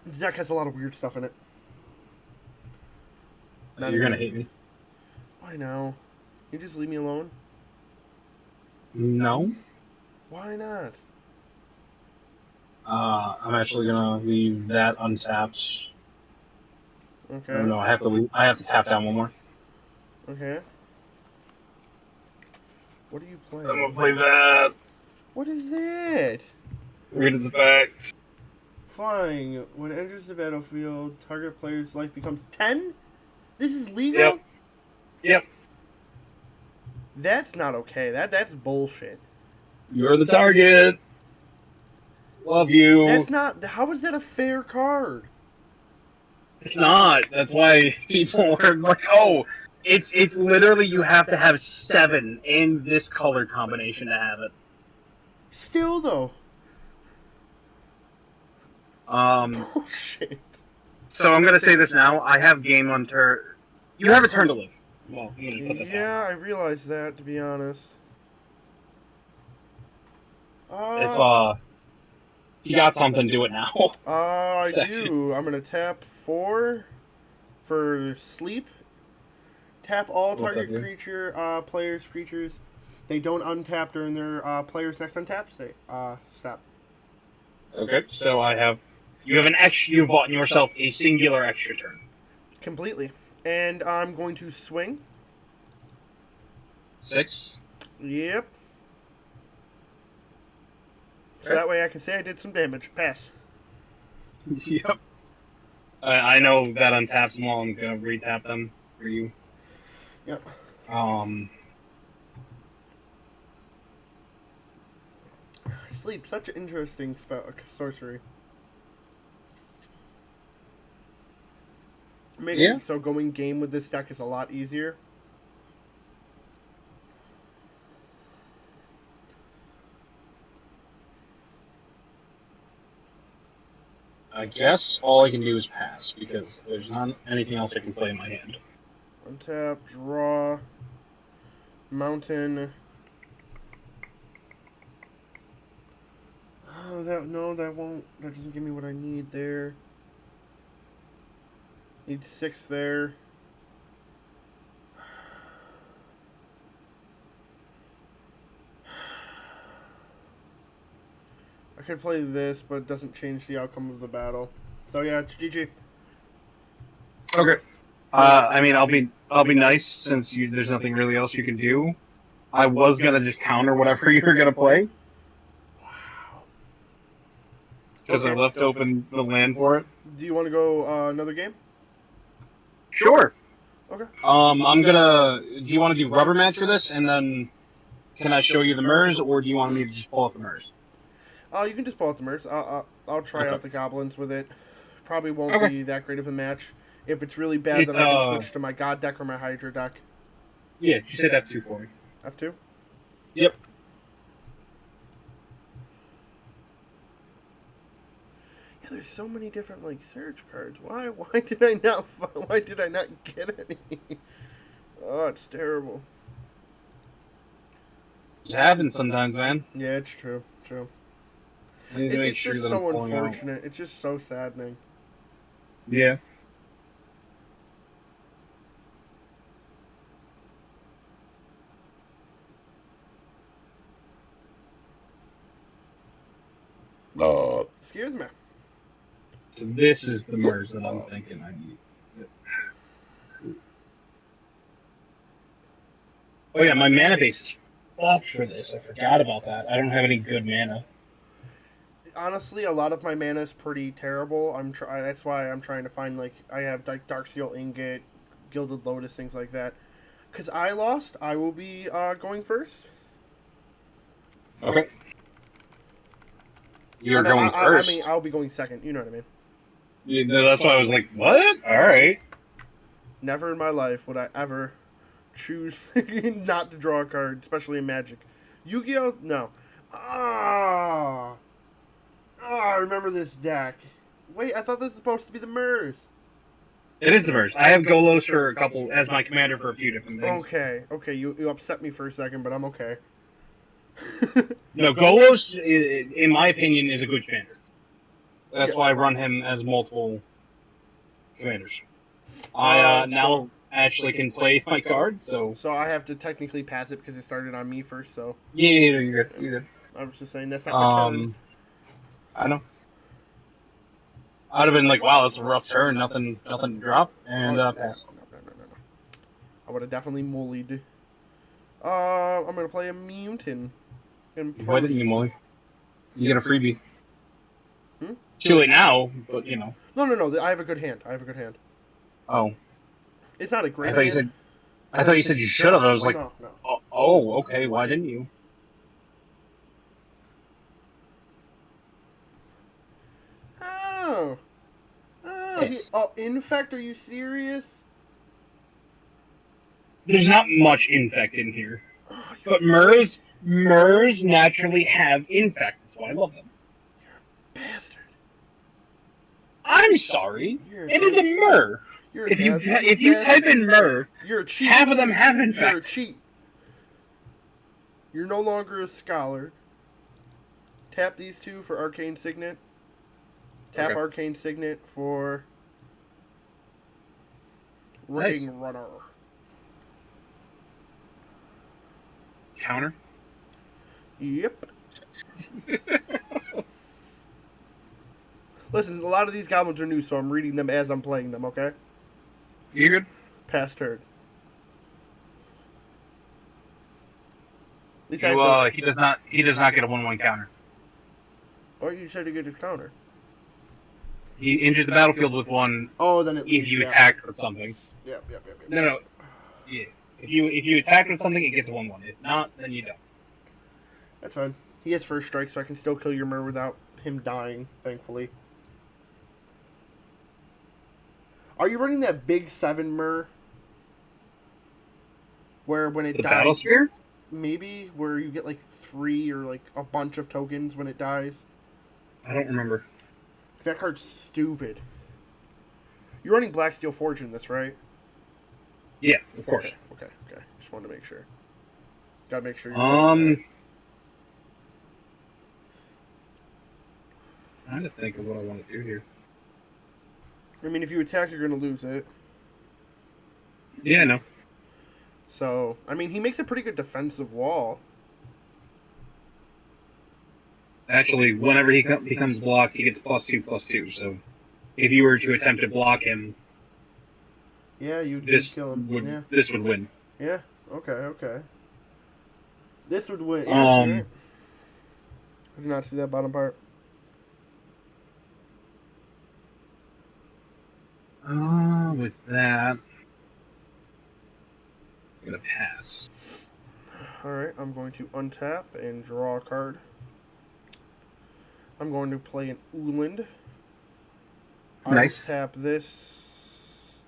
This deck has a lot of weird stuff in it. You're gonna hate me. Why now? You just leave me alone? No. Why not? I'm actually gonna leave that untapped. Okay. No, I have to tap down one more. Okay. What are you playing? I'm gonna play that. What is that? Read its effect. Flying. When it enters the battlefield, target player's life becomes 10? This is legal? Yep. That's not okay. That's bullshit. You're the target. Love you. That's not... How is that a fair card? It's not. That's why people are like, oh, it's literally you have to have 7 in this color combination to have it. Still, though. Bullshit. So I'm gonna say this now. I have game on turn. You have a turn to live. Well, you just put that Yeah, I realize that, to be honest. If you got something, do it now. I do. I'm gonna tap 4 for sleep. Tap all target creature, players, creatures. They don't untap during their player's next untap state. Stop. Okay, so you have an extra. You've bought yourself a singular extra turn. Completely. And I'm going to swing. 6. Yep. So that way I can say I did some damage. Pass. Yep. I know that untaps them all. I'm gonna retap them for you. Yep. Sleep, such an interesting spell, sorcery. Makes it so going game with this deck is a lot easier. I guess all I can do is pass because there's not anything else I can play in my hand. Untap, draw, mountain. Oh, that won't. That doesn't give me what I need there. Need 6 there. I could play this, but it doesn't change the outcome of the battle. So yeah, it's GG. Okay. I mean, I'll be nice since there's nothing really else you can do. I was gonna just counter whatever you're gonna play. Wow. Because I left open the land for it. Do you want to go another game? Sure. Okay. I'm gonna. Do you want to do rubber match for this, and then can I show you the MERS, or do you want me to just pull up the MERS? You can just pull out the MERS. I'll try out the goblins with it. Probably won't be that great of a match. If it's really bad, then I can switch to my God deck or my Hydra deck. Yeah, you said F2 for me. F2? Yep. Yeah, there's so many different search cards. Why did I not get any? Oh, it's terrible. It happens sometimes, man. Yeah, it's true. True. It's just so unfortunate. It's just so saddening. Yeah. Excuse me. So this is the MERS that I'm thinking I need. Oh yeah, my mana base is fucked for this. I forgot about that. I don't have any good mana. honestly, a lot of my mana is pretty terrible. That's why I'm trying to find like I have like Darksteel Ingot, Gilded Lotus, things like that. Because I lost, I will be going first. Okay. You're going I mean, first. I'll be going second. You know what I mean. Yeah, that's why I was like, what? All right. Never in my life would I ever choose not to draw a card, especially in Magic. Yu-Gi-Oh? No. Ah, I remember this deck. Wait, I thought this was supposed to be the Murs. It is the verse. I have Golos for a couple as my commander for a few different things. Okay, you upset me for a second, but I'm okay. No, Golos, in my opinion, is a good commander. That's Yeah. why I run him as multiple commanders. Oh, I now actually can play my cards, so So I have to technically pass it because it started on me first, so yeah, you're good. You're good. I was just saying that's not my turn. I know. I'd have been like, wow, that's a rough turn. Nothing to drop, and pass. No. I would have definitely mullied. I'm gonna play a mutant. Why didn't you, Molly? You get a freebie. Hmm? Too late now, but you know. No. I have a good hand. Oh, It's not a I great thought you hand. said. I thought you said you should have. I was like, No. oh, okay. Why didn't you? Oh. Yes. Infect? Are you serious? There's not much infect in here, Oh, but Murs naturally have infect. That's why I love them. bastard. I'm sorry. You're It is a Mur. You're an If you type in Mur, you're a cheat. half of them have You're a infect. cheat. You're no longer a scholar. Tap these two for Arcane Signet. Tap Okay. Arcane Signet for Nice. Ring Runner. Counter. Yep. Listen, a lot of these goblins are new, so I'm reading them as I'm playing them, okay? You good? Pass turn. At least He does not. He does not get a 1/1 counter. Or you said to get a counter. He enters the battlefield with one Oh, then it if leaves, you yeah. attacked with something. Yep. No. Yeah. If you attacked with something, it gets a 1/1. If not, then you don't. That's fine. He has first strike, so I can still kill your Mer without him dying, thankfully. Are you running that big 7 Mer? Where when it The dies... Battlesphere? Maybe, where you get like 3 or like a bunch of tokens when it dies. I don't remember. That card's stupid. You're running Blacksteel Forge in this, right? Yeah, of course. Okay. Just wanted to make sure. Gotta make sure. I'm trying to think of what I want to do here. I mean, if you attack, you're gonna lose it. Yeah, no. So, I mean, he makes a pretty good defensive wall. Actually, whenever he becomes blocked, he gets +2/+2. So, if you were to attempt to block him, Yeah, you'd kill him. this would win. Yeah. Okay. This would win. Yeah, you're right. I did not see that bottom part. With that, I'm gonna pass. Alright, I'm going to untap and draw a card. I'm going to play an Uland. Nice. I'll tap this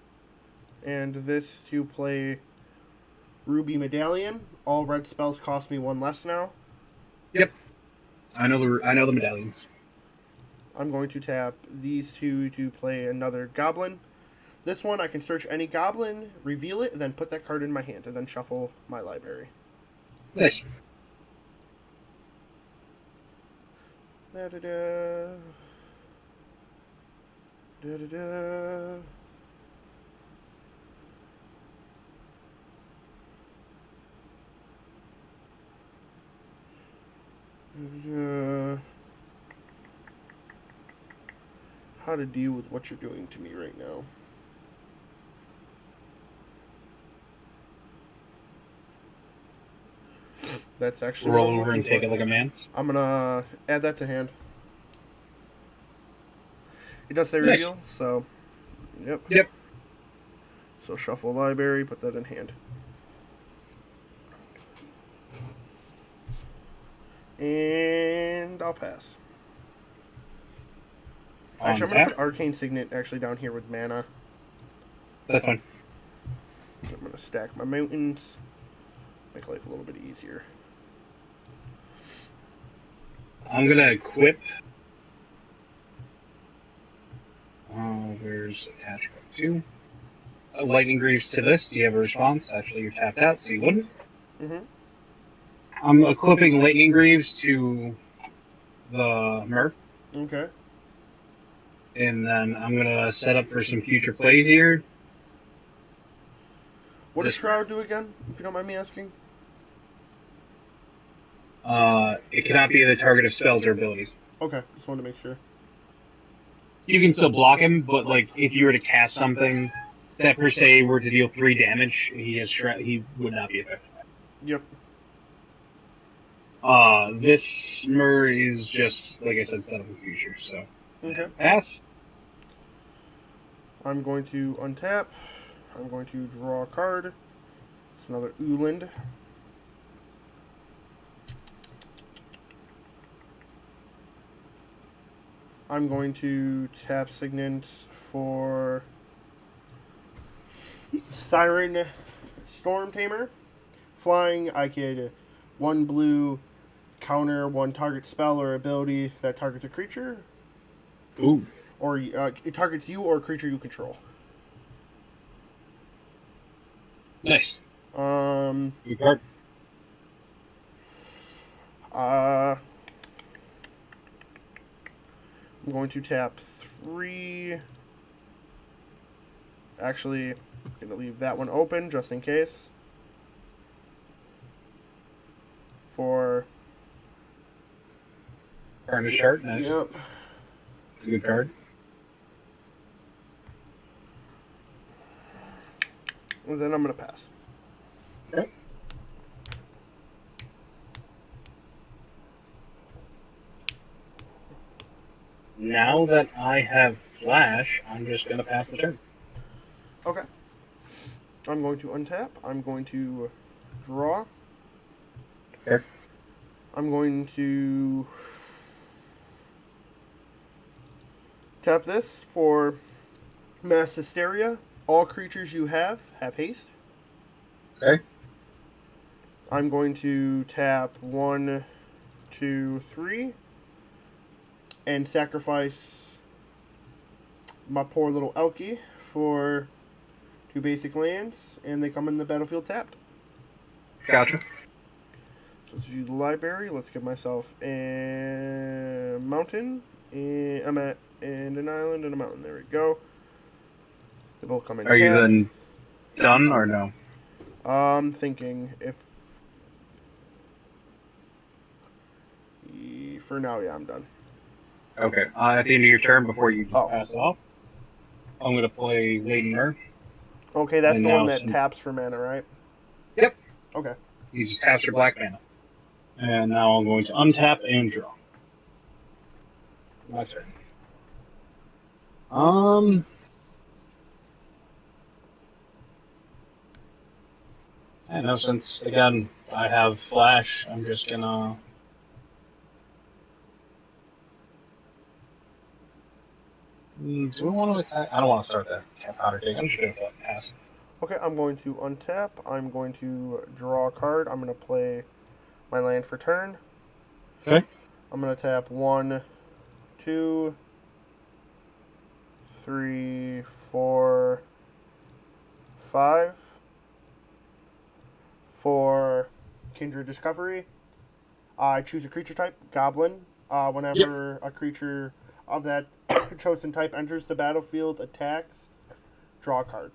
and this to play Ruby Medallion. All red spells cost me 1 less now. Yep. I know the medallions. I'm going to tap these two to play another Goblin. This one, I can search any Goblin, reveal it, and then put that card in my hand, and then shuffle my library. Nice. Da-da-da. Da-da-da. Da-da-da. How to deal with what you're doing to me right now. That's actually Roll over and take it like a man. I'm gonna add that to hand. It does say Nice. reveal, so yep. Yep. So shuffle library, put that in hand. And I'll pass. Actually, I'm going to put Arcane Signet actually down here with mana. That's fine. I'm going to stack my mountains. Make life a little bit easier. I'm going to equip... there's attachment 2. Lightning Greaves to this. Do you have a response? Actually, you're tapped out, so you wouldn't. Mm-hmm. I'm equipping Lightning Greaves to the Mer. Okay. And then I'm going to set up for some future plays here. What does Shroud do again, if you don't mind me asking? It cannot be the target of spells or abilities. Okay, just wanted to make sure. You can still block him, but like if you were to cast something that per se were to deal 3 damage, he would not be effective. Yep. This Mer is just, like I said, set up in future, so. Okay. Pass. I'm going to untap. I'm going to draw a card. It's another Uland. I'm going to tap Signet for Siren Storm Tamer. Flying, I could 1 blue, counter 1 target spell or ability that targets a creature. Ooh. Or it targets you or a creature you control. Nice. Good card. I'm going to tap 3. Actually, I'm going to leave that one open just in case. For... Carnage Shard, nice. Yep. It's a good card. And then I'm going to pass. Okay. Now that I have Flash, I'm just going to pass the turn. Okay. I'm going to untap. I'm going to draw. Okay. I'm going to tap this for Mass Hysteria. All creatures you have haste. Okay. I'm going to tap 1, 2, 3, and sacrifice my poor little Elky for 2 basic lands, and they come in the battlefield tapped. Gotcha. So let's view the library. Let's give myself a mountain, and an island and a mountain. There we go. They both come in. Are you then done or no? I'm thinking if. For now, yeah, I'm done. Okay. At the end of your turn, before you just pass it off, I'm going to play Laden Mer. Okay, that's the one that taps for mana, right? Yep. Okay. You just taps your black mana. And now I'm going to untap and draw. My turn. I know, since, again, I have Flash, I'm just gonna... do we want to attack? I don't want to start that powder cake. I'm just gonna pass. Okay, I'm going to untap. I'm going to draw a card. I'm going to play my land for turn. Okay. I'm going to tap 1, 2, 3, 4, 5 for Kindred Discovery. I choose a creature type, Goblin. Whenever a creature of that chosen type enters the battlefield, attacks, draw a card.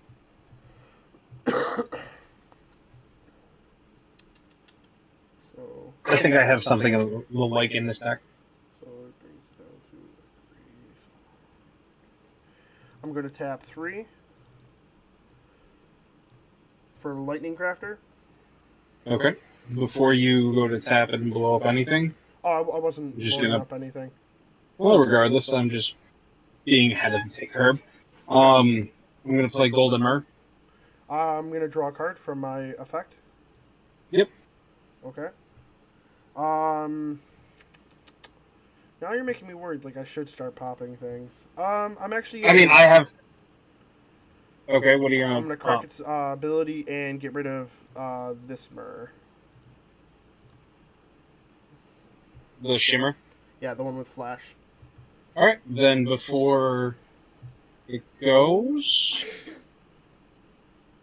So I think I have something a little like in this deck. So it brings it down to 3. I'm going to tap 3 for Lightning Crafter. Okay. Before you go to tap and blow up anything? Oh, I wasn't just blowing up anything. Well, regardless, I'm just being ahead of the take herb. I'm gonna play Golden Mer. I'm gonna draw a card from my effect. Yep. Okay. Now you're making me worried. Like I should start popping things. I'm actually. I mean, I have. Okay, what are you I'm gonna gonna crack pop? its ability and get rid of this Mer. The Shimmer. Yeah, the one with flash. All right. Then before it goes,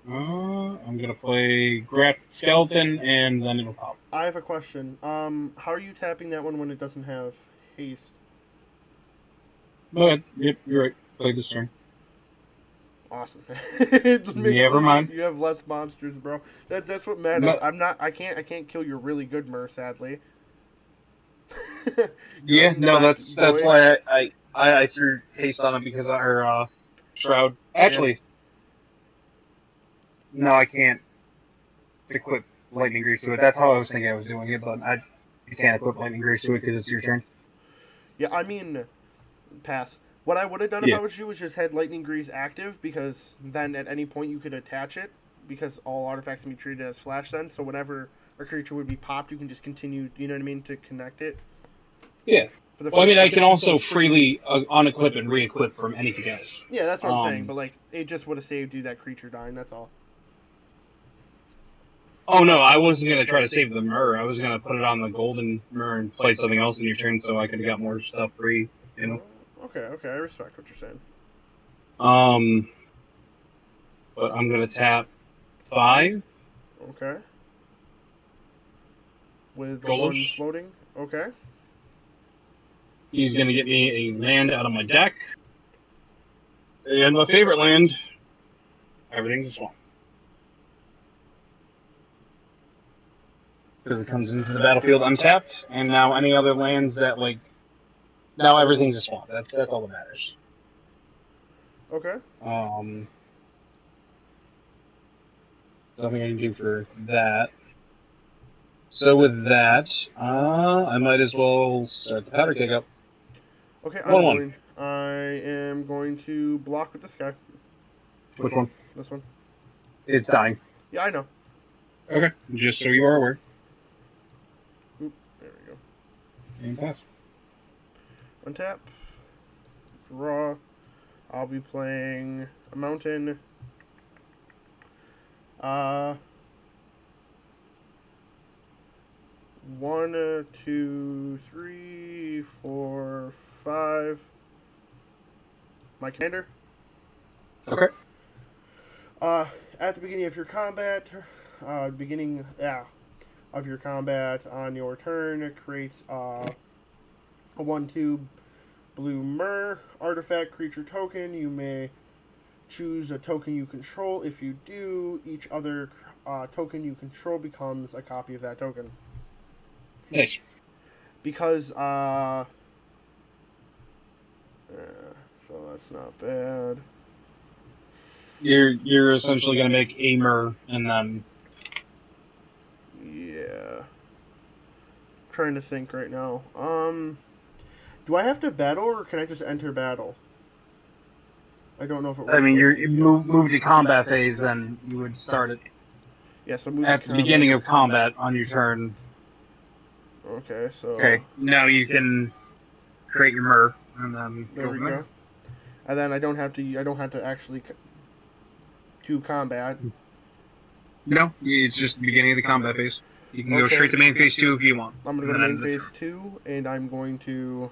I'm gonna play Graft Skeleton, and then it'll pop. I have a question. How are you tapping that one when it doesn't have haste? Go ahead. Yep, you're right. Play this turn. Awesome. It makes Never mind. you have less monsters, bro. That's what matters. No, I can't kill your really good Mer, sadly. yeah, no, that's boy. why I threw haste on it because of her shroud. Actually, no, I can't equip lightning grease to it. That's how I was thinking I was doing it, but you can't equip lightning grease to it because it's your turn. Yeah, I mean, pass. What I would have done if I was you was just had lightning grease active, because then at any point you could attach it, because all artifacts can be treated as flash then. So whenever a creature would be popped, you can just continue. You know what I mean, to connect it. Yeah. Well, I mean, I can also freely unequip and re-equip from anything else. Yeah, that's what I'm saying. But like, it just would have saved you that creature dying. That's all. Oh no, I wasn't gonna try to save the Mer. I was gonna put it on the Golden Mer and play something else in your turn, so I could have got more stuff free. You know. Okay, I respect what you're saying. But I'm gonna tap 5. Okay. With Golos. one floating. Okay. He's gonna get me a land out of my deck, and my favorite land. Everything's a swamp. Because it comes into the battlefield untapped, and now any other lands that now everything's a swamp. That's all that matters. Okay. Nothing I can do for that. So with that, I might as well start the powder kick up. Okay, I am going to block with this guy. Which one? This one. It's dying. Yeah, I know. Okay, just so you are aware. Oop, there we go. And pass. Untap. Draw. I'll be playing a mountain. 1, 2, 3, 4, 5. My commander. Okay. At the beginning of your combat, on your turn, create a 1/2 blue Mer artifact creature token. You may choose a token you control. If you do, each other token you control becomes a copy of that token. Nice. Because so that's not bad. You're essentially gonna make a Mer and then. Yeah. Trying to think right now. Do I have to battle or can I just enter battle? I don't know if it works. I mean, you move to combat phase, then you would start it. Yeah, so move at the beginning of combat on your turn. Okay, so. Okay, now you can create your Mer and then There we go. And then I don't have to actually to combat. No, it's just the beginning of the combat phase. You can go straight to main phase 2 if you want. I'm going to go to main phase 2, and I'm going to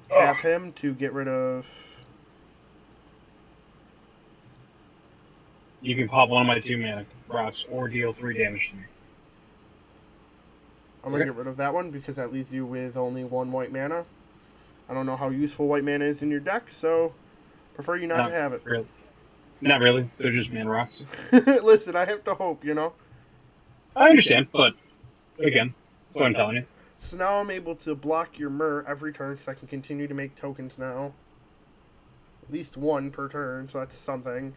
tap him to get rid of... You can pop one of my 2 mana rocks or deal 3 damage to me. I'm going to get rid of that one because that leaves you with only 1 white mana. I don't know how useful white mana is in your deck, so prefer you not to have it. Really. Not really. They're just mana rocks. Listen, I have to hope, you know? I understand, but again, that's what I'm telling you. So now I'm able to block your Mer every turn because I can continue to make tokens now. At least 1 per turn, so that's something.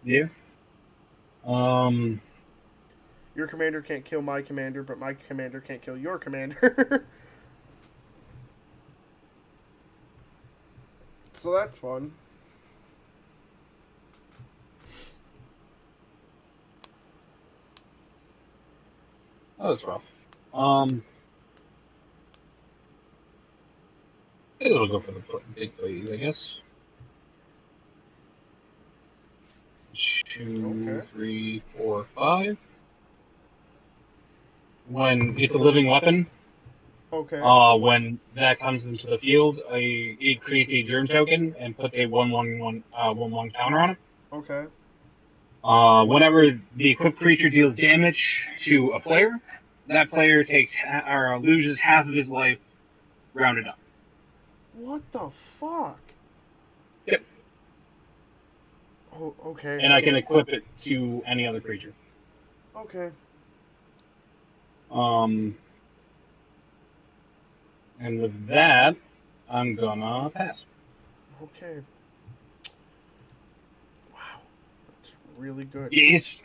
Yeah. Your commander can't kill my commander, but my commander can't kill your commander. So that's fun. That was rough. May as well go for the big plays, I guess. 2, Okay. 3, 4, 5. When it's a living weapon, Okay. when that comes into the field, it creates a germ token and puts a 1/1 counter on it. Okay. Whenever the equipped creature deals damage to a player, that player or loses half of his life, rounded up. What the fuck? Yep. Oh, okay. And I can equip it to any other creature. Okay. And with that, I'm gonna pass. Okay. Wow. That's really good. It is.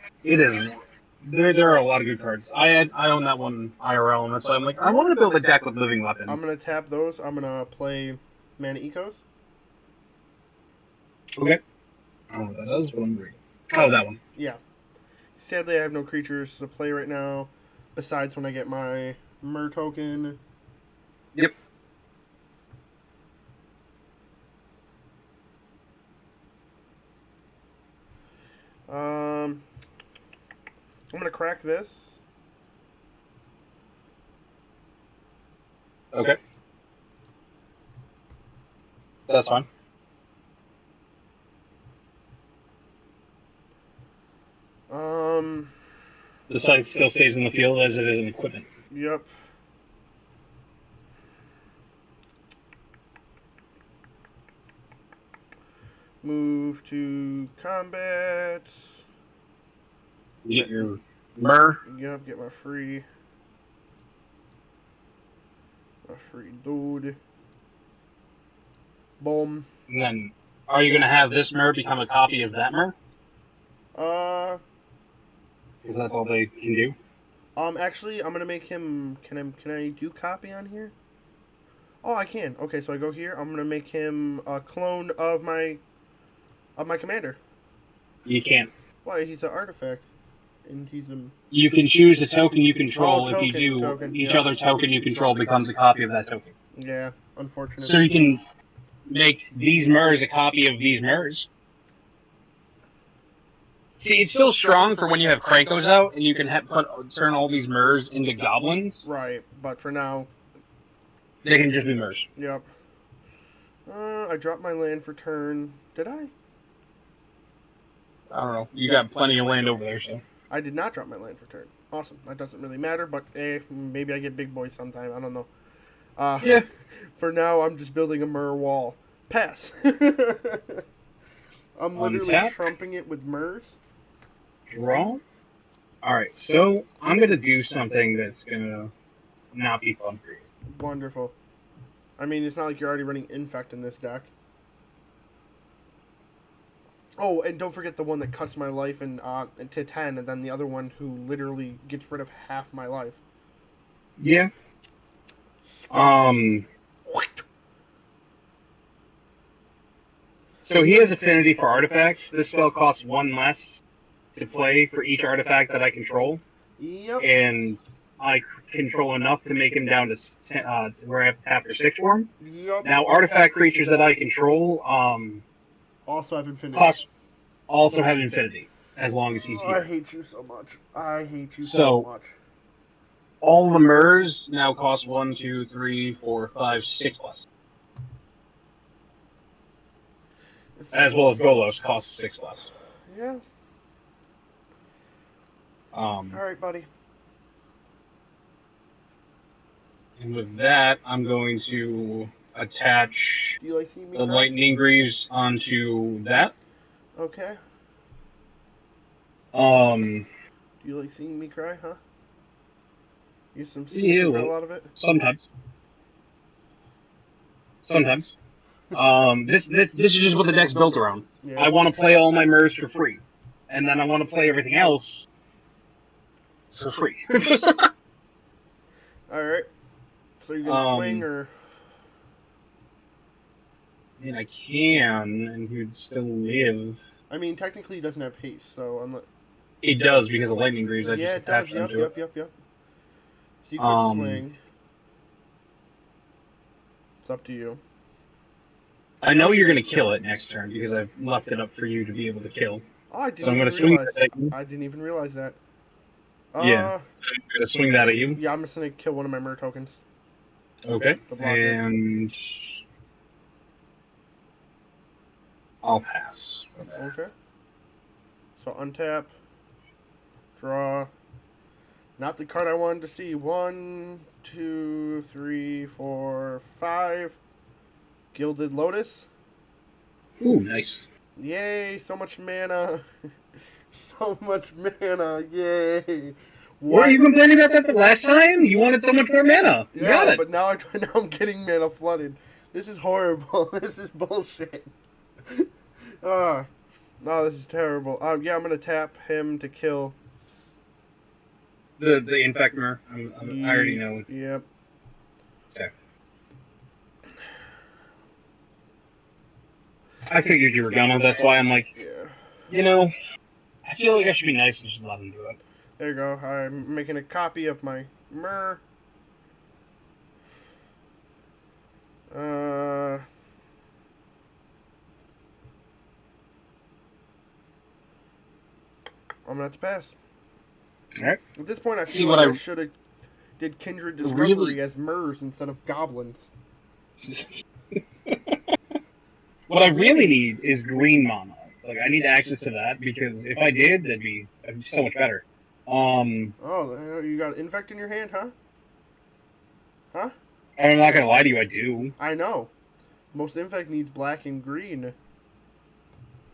There are a lot of good cards. I own that one IRL, and that's why I'm like, I wanted to build a deck with living weapons. I'm gonna tap those. I'm gonna play Mana Ecos. Okay. I don't know what that does, but I'm reading. Oh, that one. Yeah. Sadly, I have no creatures to play right now, besides when I get my Mer token. Yep. I'm gonna crack this. Okay. That's fine. The site still stays in the field as it is in equipment. Yep. Move to combat. You get your Mer. Yep, get my free dude. Boom. And then, are you going to have this Mer become a copy of that Mer? Because that's all they can do. Actually, I'm gonna make him. Can I do copy on here? Oh, I can. Okay, so I go here. I'm gonna make him a clone of my commander. You can't. Why? He's an artifact, and he's a. You can choose a token you control. Oh, If you do, token, each yeah. other token you control becomes a copy of that token. Yeah, unfortunate. So you can make these Mers a copy of these Mers. See, it's still strong for when you have Krankos out and you can turn all these Mers into goblins. Right, but for now, they can just be Mers. Yep. I dropped my land for turn. Did I? I don't know. You got plenty of land over there, so. I did not drop my land for turn. Awesome. That doesn't really matter, but maybe I get big boys sometime. I don't know. Yeah. For now, I'm just building a Mer wall. Pass. I'm literally trumping it with Mers. Draw. Alright, so I'm going to do something that's going to not be fun for you. Wonderful. I mean, it's not like you're already running Infect in this deck. Oh, and don't forget the one that cuts my life into 10, and then the other one who literally gets rid of half my life. Yeah. So he has affinity for artifacts. This spell costs 1 less to play for each artifact that I control. Yep. And I control enough to make him down to where I have to tap for 6 for him. Yep. Now, artifact creatures that I control also have infinity. Also have infinity, as long as he's here. I hate you so much. I hate you so much. All the Mers now cost 1, 2, 3, 4, 5, 6 less. As well as Golos costs 6 less. Yeah. Alright, buddy. And with that, I'm going to attach the Lightning Greaves onto that. Okay. Do you like seeing me cry, huh? Use some spell out of it? Sometimes. This is just what the deck's built around. Yeah. I want to play all my Mers for free. And then I want to play everything else for free. Alright. So you're going to swing, or...? mean, I can, and he would still live. I mean, technically he doesn't have haste, so unless... It does, because of lightning greaves. I Yeah, just it does. attached them to it. Yep. So you could swing. It's up to you. I know you're going to kill it next turn, because I've left it up for you to be able to kill. Oh, I didn't so I'm even going to swing realize. that at you. I didn't even realize that. Yeah. So I'm going to swing that at you. Yeah, I'm just going to kill one of my Mer tokens. Okay. And... I'll pass. Okay. So untap. Draw. Not the card I wanted to see. 1, 2, 3, 4, 5. Gilded Lotus. Ooh, nice. Yay, so much mana. So much mana, yay. Were you complaining about that the last time? You wanted so much more mana. You got it. But now I'm getting mana flooded. This is horrible. This is bullshit. No, this is terrible. Yeah, I'm going to tap him to kill. The Infectmer. I already know. Yep. Okay. I figured you were gonna. That's why I'm like, you know, I feel like I should be nice and just let him do it. There you go. I'm making a copy of my Mer. I'm gonna have to pass. Alright. At this point, I feel like I should have did Kindred Discovery as Mers instead of goblins. What I really need is green mana. Like, I need access to that, because if I did, that'd be so much better. Oh, you got Infect in your hand, huh? Huh? I'm not gonna lie to you, I do. I know. Most Infect needs black and green.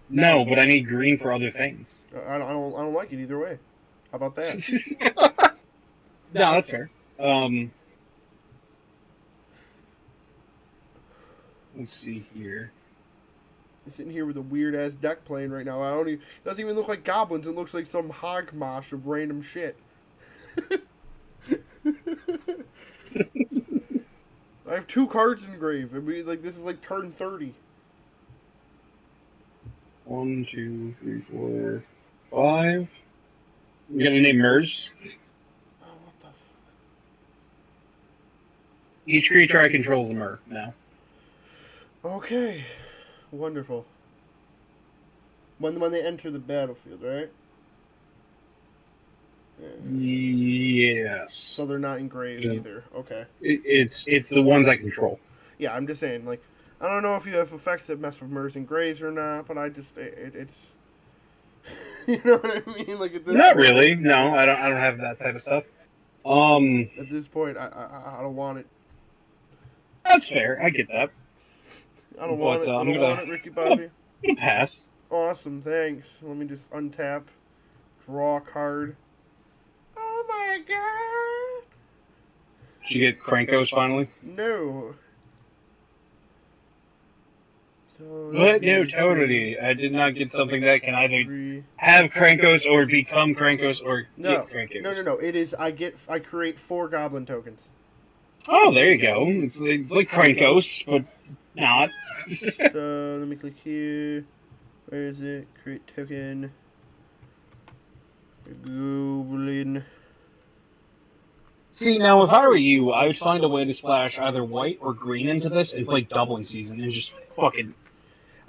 No, but I need green for other things. I don't like it either way. How about that? No, that's fair. Let's see here. I'm sitting here with a weird ass deck playing right now. It doesn't even look like goblins. It looks like some hogmosh of random shit. I have 2 cards engraved. I mean, like, this is like turn 30. 1, 2, 3, 4, 5. You got any Mers? Oh, what the f... Each creature I control is a Mer now. Okay. Wonderful. When they enter the battlefield, right? Yes. So they're not engraved either. Okay. It's the ones I control. Yeah, I'm just saying, like, I don't know if you have effects that mess with Mers and Grays or not, but I just it's you know what I mean? Like, at this not point, really. No, I don't have that type of stuff. At this point, I don't want it. That's fair. I get that. I don't want it. I don't want it, Ricky Bobby. Pass. Awesome, thanks. Let me just untap, draw a card. Oh my god! Did you get Krankos finally? No. What? No, totally. I did not get something that can either have Krankos or become Krankos or get Krankos. No. It is I create 4 goblin tokens. Oh, there you go. It's like Krankos, but not. So let me click here. Where is it? Create token. Goblin. See, now if I were you, I would find a way to splash either white or green into this and play doubling season and just fucking.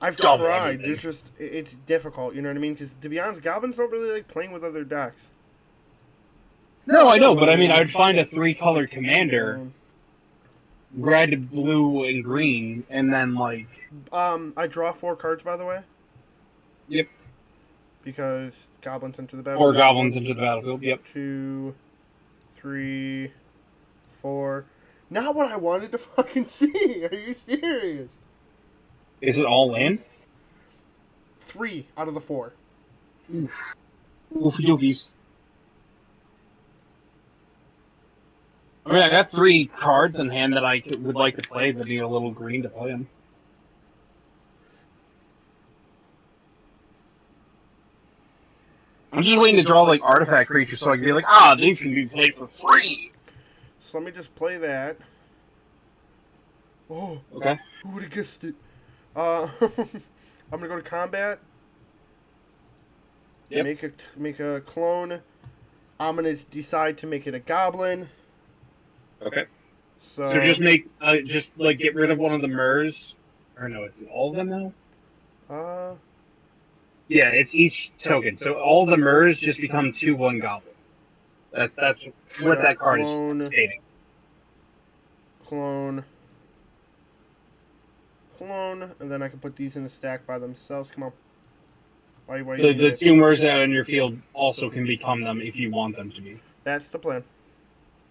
I've tried. There's just it's difficult. You know what I mean? Because to be honest, goblins don't really like playing with other decks. No, I know, but I mean, I would find a 3-colored commander, red, blue, and green, and then like. I draw 4 cards, by the way. Yep. Because goblins enter the battlefield. 4 goblins into the battlefield. Yep. 2, 3, 4. Not what I wanted to fucking see. Are you serious? Is it all in? 3 out of the 4. Oof. Oofy doofies. I mean, I got 3 cards in hand that I would like to play, but need a little green to play them. I'm just waiting to draw, like, artifact creatures so I can be like, these can be played for free! So let me just play that. Oh. Okay. Who would have guessed it? I'm gonna go to combat. Yep. Make a clone. I'm gonna decide to make it a goblin. Okay. So So just like get rid of one of the MERS. Or no, is it all of them now? uh Yeah, it's each token. So all the MERS just become 2/1 goblin. That's what yep, that card is clone, stating. clone, clone, and then I can put these in the stack by themselves. Come on. Why are you being a The bitch? two MERS out in your field also can become them if you want them to be. That's the plan.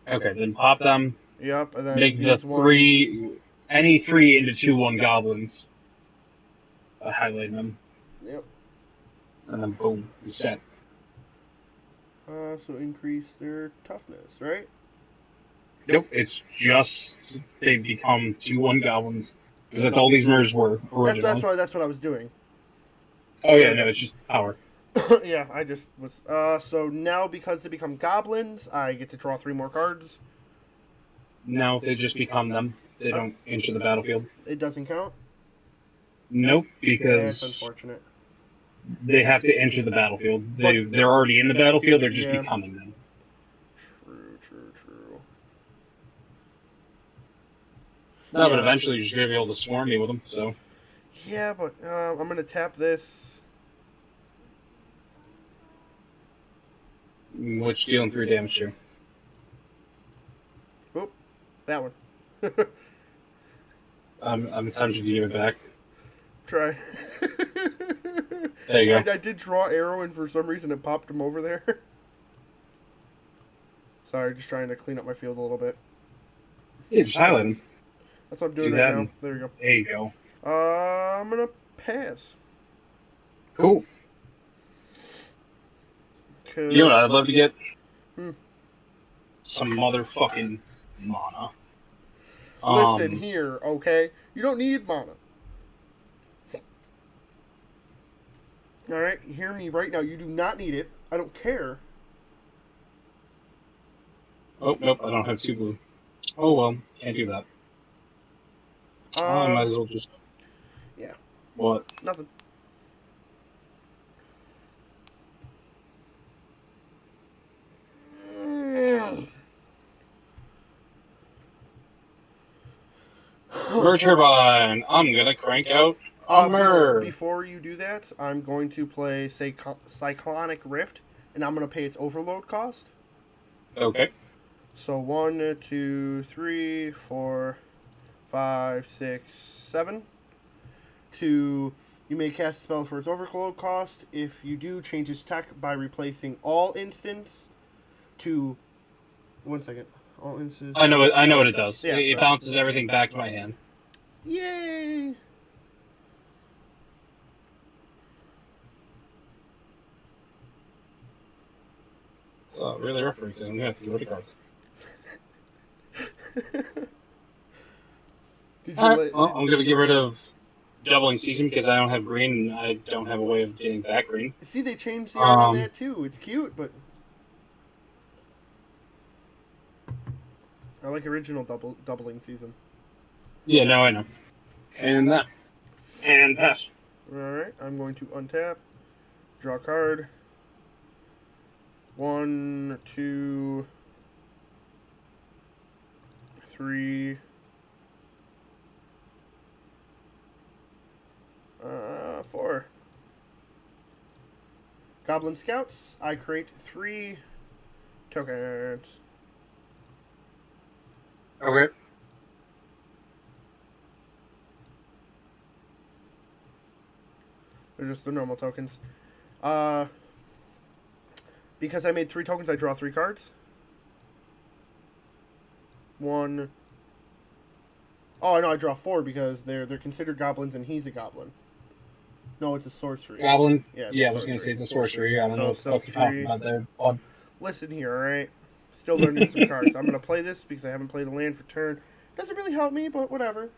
Okay, then pop them. Yep, and then Make the these ones. any three into 2/1 goblins. Highlight them, Yep. and then boom, you set. So increase their toughness, right? Nope, it's just they become 2/1 goblins because that's all these MERS were originally. That's what I was doing. Oh There yeah, we no, go. it's just power. Yeah, I just was. So now because they become goblins, I get to draw 3 more cards. Now if they just become them, they Uh, don't enter the battlefield. it doesn't count. Nope, That's because unfortunate. they have to enter the battlefield. But They're already in the battlefield. They're just yeah, becoming them. true. No, but Yeah, eventually you're just gonna be able to swarm me with them. So yeah, but I'm gonna tap this. which dealing 3 damage to? Oop, that one. I'm attempting to give it back. Try. There you go. I did draw arrow, and for some reason it popped him over there. Sorry, just trying to clean up my field a little bit. Yeah, just highlight them. That's what I'm doing Do right that, now. and There you there you go. go. I'm gonna pass. Cool. You know what I'd love to get? Hmm. Some motherfucking mana. Listen here, okay? You don't need mana. Alright, hear me right now. You do not need it. I don't care. Oh, nope, I don't have 2 blue. Oh well, can't do that. I might as well just. Yeah. What? Nothing. Mer Turbine! I'm gonna crank out a Mer! Before you do that, I'm going to play, say, Cyclonic Rift, and I'm going to pay its overload cost. Okay. So 1, 2, 3, 4, 5, 6, 7. You may cast a spell for its overload cost. If you do, change its tech by replacing all instants to. 1 second. All instants. I know what it does. Yeah, It bounces everything back to my hand. Yay! It's really rough for me because I'm gonna have to get rid of cards. Alright, well, I'm gonna get rid of doubling season because I don't have green and I don't have a way of getting back green. See, they changed the art on that too. It's cute, but I like original doubling season. Yeah, no, I know. And that. And pass. Alright, I'm going to untap, draw a card. 1, 2, 3. 4. Goblin Scouts. I create 3 tokens. Okay. They're just the normal tokens. Because I made 3 tokens, I draw 3 cards. 1. Oh no, I draw 4 because they're considered goblins and he's a goblin. No, it's a sorcery. Goblin? Yeah, I was gonna say it's a sorcery. I don't know what the fuck you're 3. talking about there, bud. Listen here, alright? Still learning some cards. I'm gonna play this because I haven't played a land for turn. Doesn't really help me, but whatever.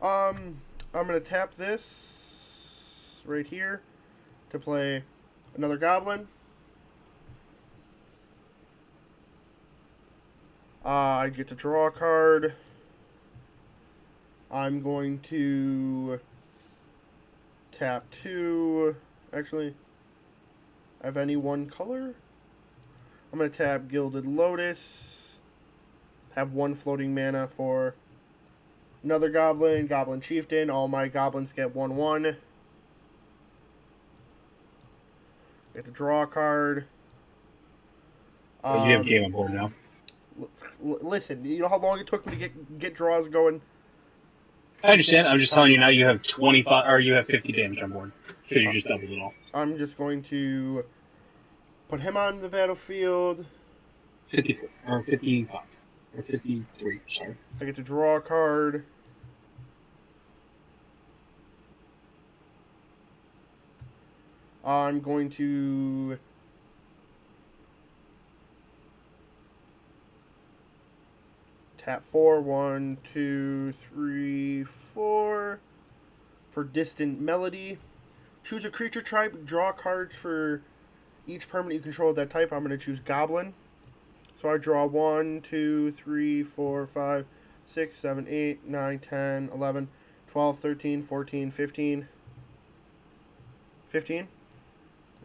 I'm gonna tap this right here to play another goblin. I get to draw a card. I'm going to Tap 2. Actually, I have any one color. I'm going to tap Gilded Lotus. Have 1 floating mana for another goblin. Goblin Chieftain. All my goblins get 1/1. Get to draw a card. But you have game on board now. Listen, you know how long it took me to get draws going? I understand. I'm just telling you now you have 25, or you have 50 damage on board. Because you just doubled it all. I'm just going to put him on the battlefield. 54, or 55, or 53, sorry. I get to draw a card. I'm going to tap 4. 1, 2, 3, 4 for Distant Melody. Choose a creature type. Draw cards for each permanent you control of that type. I'm going to choose Goblin. So I draw 1, 2, 3, 4, 5, 6, 7, 8, 9, 10, 11, 12, 13, 14, 15. 15.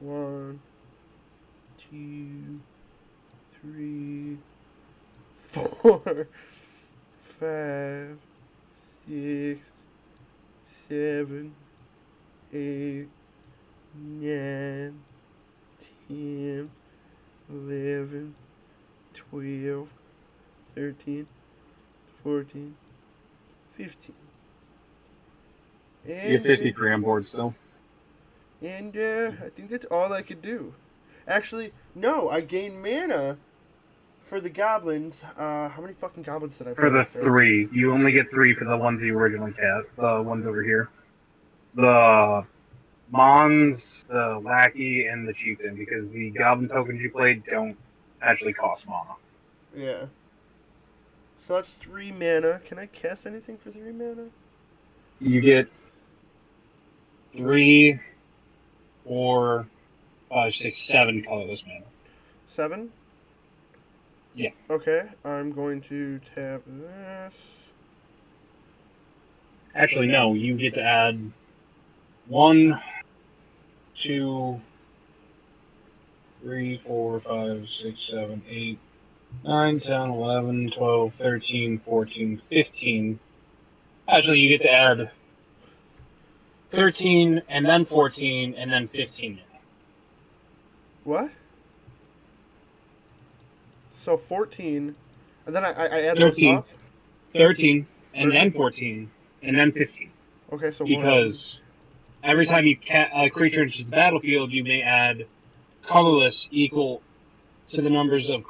1, 2, 3, 4, 5, 6, 7, 8, 9, 10, 11, 12, 13, 14, 15. You have 53 on board still. And I think that's all I could do. Actually, no, I gained mana for the goblins. How many fucking goblins did I play? For the 3. You only get 3 for the ones you originally had. The ones over here. The Mons, the Lackey, and the Chieftain. Because the Goblin tokens you played don't actually cost mana. Yeah. So that's 3 mana. Can I cast anything for 3 mana? You get 3, 4, 5, 6, 7 colorless mana. 7? Yeah. Okay, I'm going to tap this. Actually, no. You get to add 1, 2, 3, 4, 5, 6, 7, 8, 9, 10, 11, 12, 13, 14, 15. Actually, you get to add 13, and then 14, and then 15. What? So 14, and then I add 13, those up? 13, and then 14, and then 15. Okay, so Because every time you a creature enters the battlefield, you may add colorless equal to the numbers of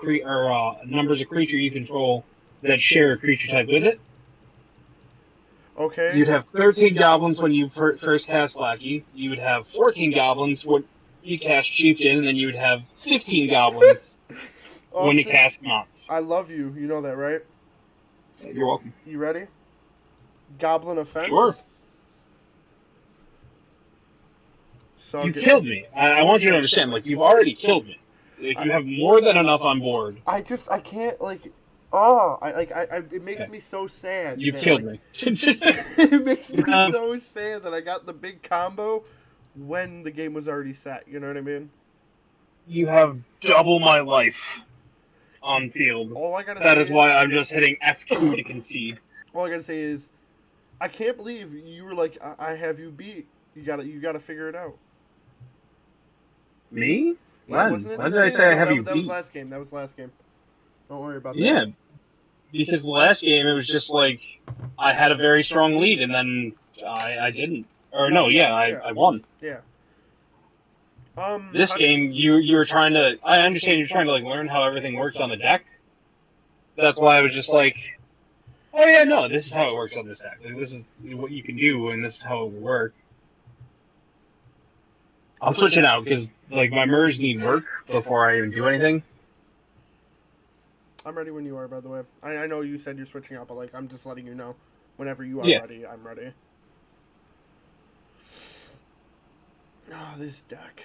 numbers of creature you control that share a creature type with it. Okay. You'd have 13 goblins when you first cast Lackey. You would have 14 goblins when you cast Chieftain, and then you would have 15 goblins when you cast Mons. I love you. You know that, right? You're welcome. You ready? Goblin Offense? Sure. So you killed me. I want you to understand, like, you've already killed me. Like, you have more than enough on board. I can't, like... Oh, it makes me so sad. You've killed me. It makes me so sad that I got the big combo when the game was already set. You know what I mean? You have double my life on field. That is why I'm just hitting F2 to concede. All I gotta say is, I can't believe you were like, I have you beat. You gotta figure it out. Me? Yeah, when? When did I say I have you beat? That was last game. That was last game. Don't worry about that. Yeah, because the last game it was just like I had a very strong lead and then I didn't. Or no, I won. Yeah. This game you were trying to. I understand you're trying to like learn how everything works on the deck. That's why I was just like, oh yeah, no, this is how it works on this deck. Like, this is what you can do, and this is how it will work. I'm switching out because like my merge need work before I even do anything. I'm ready when you are, by the way. I know you said you're switching out, but like I'm just letting you know. Whenever you are ready, I'm ready. Oh, this deck.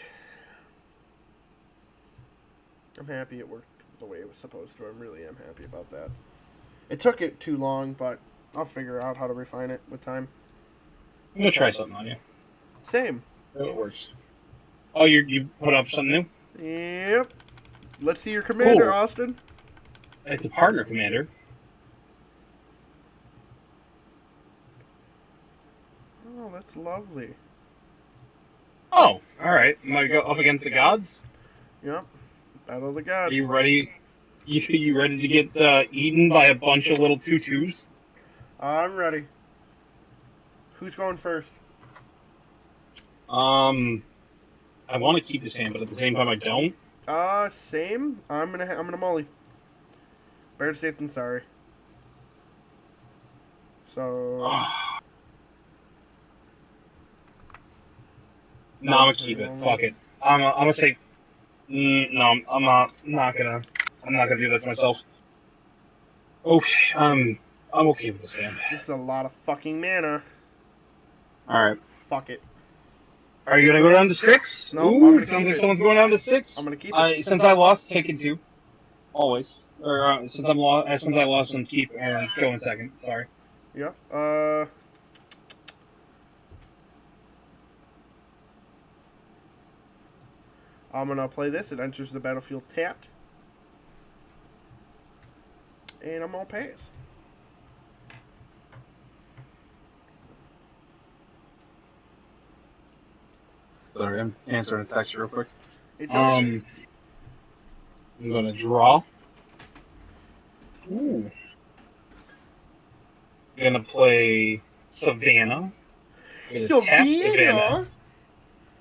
I'm happy it worked the way it was supposed to. I really am happy about that. It took it too long, but I'll figure out how to refine it with time. I'm gonna try something on you. Same. It works. Oh, you put up something new? Yep. Let's see your commander, Cool. Austin. It's a partner commander. Oh, that's lovely. Oh, alright. I'm gonna go up against the gods. Yep. Battle of the Are gods. you ready? You ready to get eaten by a bunch of little tutus? I'm ready. Who's going first? I want to keep this hand, but at the same time I don't. Same. I'm gonna molly. Better safe than sorry. So. No, I'm gonna keep it. Fuck it. I'm gonna say. No, I'm not gonna. I'm not gonna do that to myself. Okay, I'm okay with this hand. This is a lot of fucking mana. All right. Fuck it. Are you gonna go down to 6? No, Ooh, I'm gonna sounds keep like it. someone's going down to 6. I'm gonna keep it. Since I lost, take it 2. Always. Or since I lost, and keep go in second. Sorry. Yep. I'm gonna play this. It enters the battlefield tapped. And I'm gonna pass. Sorry, I'm answering a text real quick. It's okay. I'm gonna draw. Ooh. I'm gonna play Savannah. Savannah?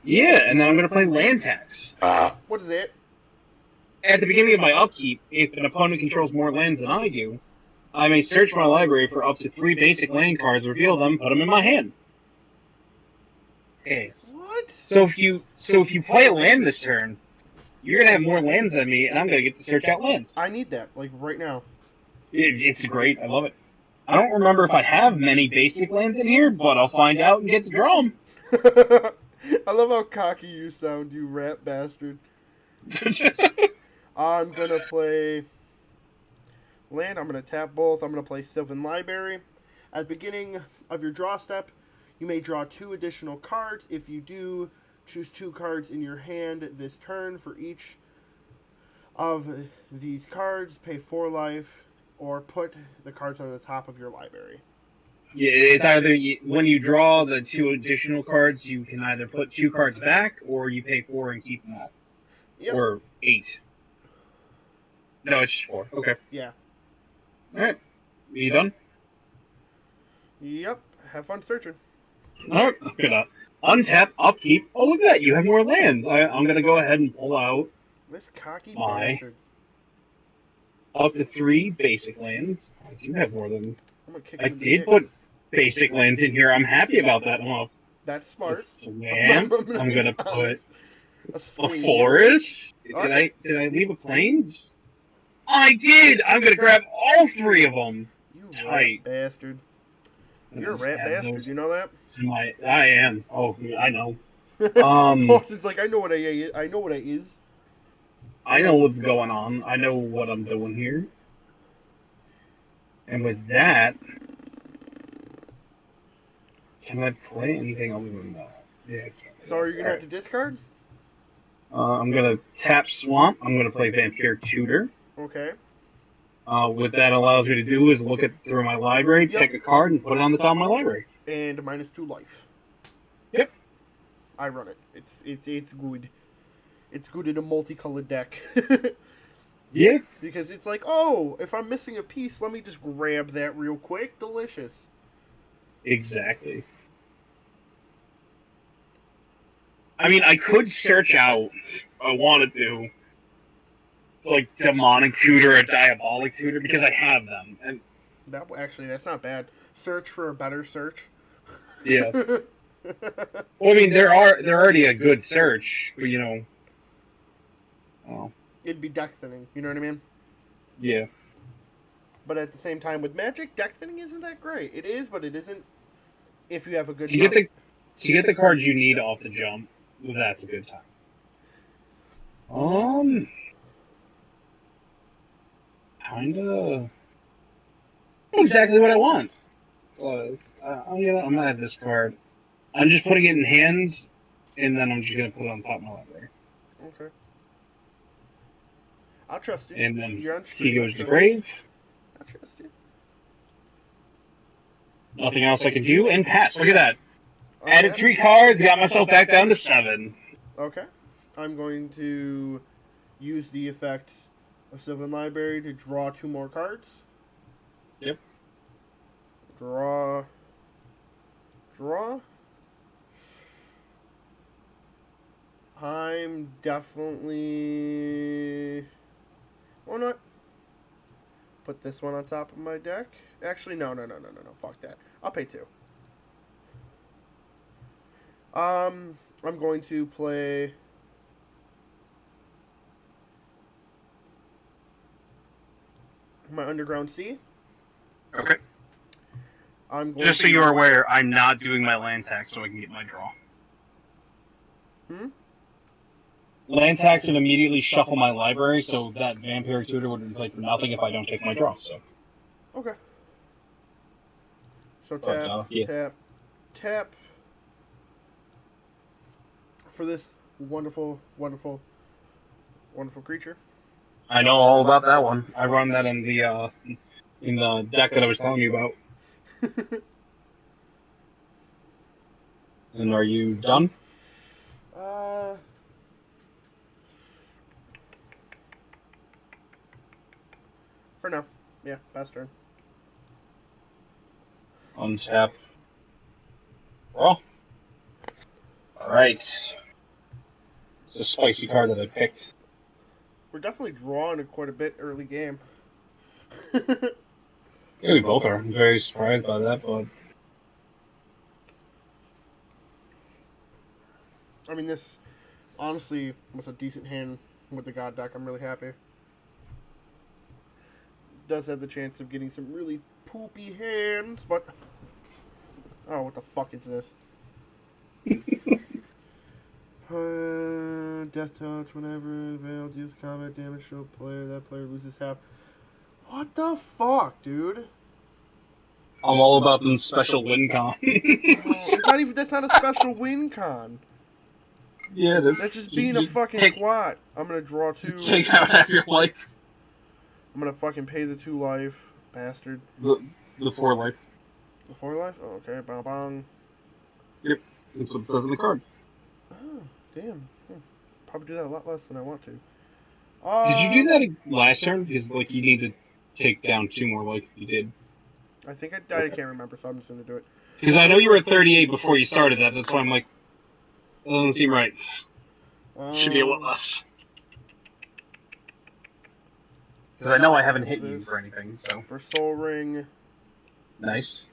Yeah, and then I'm gonna play land tax. What is it? At the beginning of my upkeep, if an opponent controls more lands than I do, I may search my library for up to 3 basic land cards, reveal them, put them in my hand. Yes. What? So if you play a land this turn, you're gonna have more lands than me, and I'm gonna get to search out lands. I need that, like right now. It's great. I love it. I don't remember if I have many basic lands in here, but I'll find out and get to draw them. I love how cocky you sound, you rat bastard. I'm gonna play land. I'm gonna tap both. I'm gonna play Sylvan Library. At the beginning of your draw step, you may draw 2 additional cards. If you do, choose 2 cards in your hand this turn. For each of these cards, pay 4 life, or put the cards on the top of your library. Yeah, it's either when you draw the 2 additional cards, you can either put 2 cards back, or you pay 4 and keep them all. Yep. Or 8. No, it's just 4. Okay. Yeah. Alright. Are you done? Yep. Have fun searching. Alright, I'm gonna untap, upkeep. Oh, look at that, you have more lands. I'm gonna go ahead and pull out This cocky bastard. Up to 3 basic lands. I do have more than... I'm gonna kick I him in the did dick. put basic lands in here. I'm happy about that. That's smart. Swamp. I'm gonna put a forest. Did I leave a plains? I did! I'm gonna grab all 3 of them. You rat bastard. You're a rat bastard, you know that? I am. Oh, I know. Austin's like, I know what I is. I know what I is. I know what's going on. I know what I'm doing here. And with that, can I play anything other than that? Yeah, I can't. So are you going to have to discard? I'm going to tap Swamp. I'm going to play Vampire Tutor. Okay. What that allows me to do is look through my library, pick a card, and put it on the top of my library. And -2 life. Yep. I run it. It's good. It's good in a multicolored deck. Yeah. Because it's like, oh, if I'm missing a piece, let me just grab that real quick. Delicious. Exactly. I mean, I could search out, if I wanted to, like, Demonic Tutor or Diabolic Tutor, because I have them. And that's not bad. Search for a better search. Yeah. Well, I mean, they're already a good search, but, you know... Oh. It'd be deck thinning, you know what I mean? Yeah. But at the same time, with Magic, deck thinning isn't that great. It is, but it isn't if you have a good... To get the cards you need off the jump, that's a good time. Kinda... Exactly what I want. So, I'm gonna have this card. I'm just putting it in hand, and then I'm just gonna put it on top of my library. Okay. I'll trust you. And then You're on he stream. goes to grave. I trust you. Nothing else I can do, and pass. Look at that. Added Untap. 3 cards, got myself back down to 7. Okay. I'm going to use the effect of Sylvan Library to draw 2 more cards. Yep. Draw. I'm definitely... Why not? Put this one on top of my deck. Actually, no. Fuck that. I'll pay 2. I'm going to play... my Underground Sea. Okay. I'm going Just so you're aware, I'm not doing my land tax so I can get my draw. Land tax would immediately shuffle my library, so that Vampiric Tutor would be played for nothing if I don't take my draw. So. Okay. So But, tap, yeah. tap for this wonderful creature. I know all about that one. I run that in the deck that I was telling you about. And are you done? For now. Yeah, pass turn. Untap. Well. Alright. It's a spicy card that I picked. We're definitely drawing quite a bit early game. Yeah, we both are. I'm very surprised by that, but... I mean, this honestly was a decent hand with the God deck. I'm really happy. Does have the chance of getting some really poopy hands, but... Oh, what the fuck is this? Death touch whenever Veil deals combat damage to a player. That player loses half. What the fuck, dude? I'm all about them special win con. That's not a special win con. Yeah, That's just being a fucking twat. I'm gonna draw 2. Take out half your life. I'm gonna fucking pay the 2 life, bastard. The 4 life. The 4 life? Oh, okay, bong bong. Yep, that's what it says in the card. Oh, damn. Probably do that a lot less than I want to. Did you do that last turn? Because like you need to take down 2 more like you did. I think I died. I can't remember, so I'm just gonna do it. Because I know you were at 38 before you started that. That's why I'm like, that doesn't seem right. Should be a lot less. Because I know I haven't hit you for anything, so. For Soul Ring. Nice.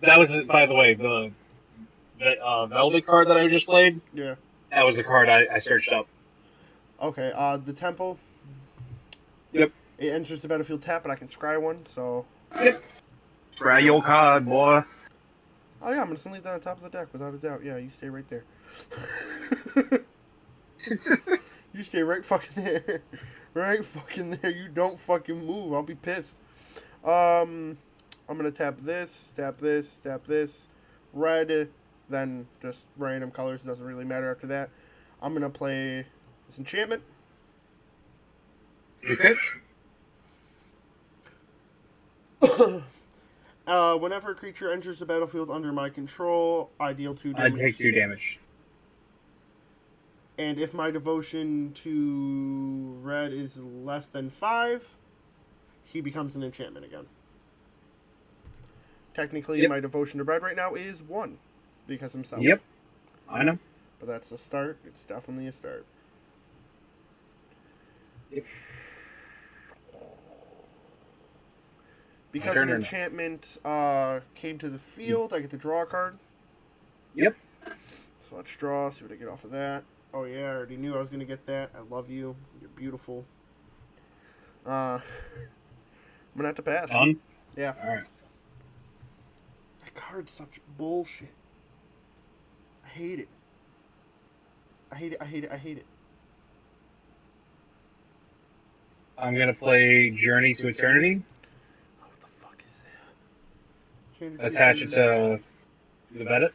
That was, by the way, the Velvet card that I just played. Yeah. That was the card I searched up. Okay, the Temple. Yep. It enters the battlefield tap, but I can scry one, so... Yep. Scry your card, boy. Oh yeah, I'm just gonna leave that on top of the deck, without a doubt. Yeah, you stay right there. You stay right fucking there. Right fucking there. You don't fucking move. I'll be pissed. I'm gonna tap this, red, then just random colors. Doesn't really matter after that. I'm gonna play this enchantment. Okay. Whenever a creature enters the battlefield under my control, I deal 2 damage. I take 2 damage. And if my devotion to red is less than 5, he becomes an enchantment again. Technically, my devotion to red right now is 1, because himself. Yep, I know. But that's a start. It's definitely a start. Yep. Because an enchantment came to the field, I get to draw a card. Yep. So let's draw, see what I get off of that. Oh yeah, I already knew I was going to get that. I love you. You're beautiful. I'm going to have to pass. Done? Yeah. Alright. That card's such bullshit. I hate it. I hate it. I'm gonna play Journey to Eternity. Oh, what the fuck is that? Attach it to the Vedit.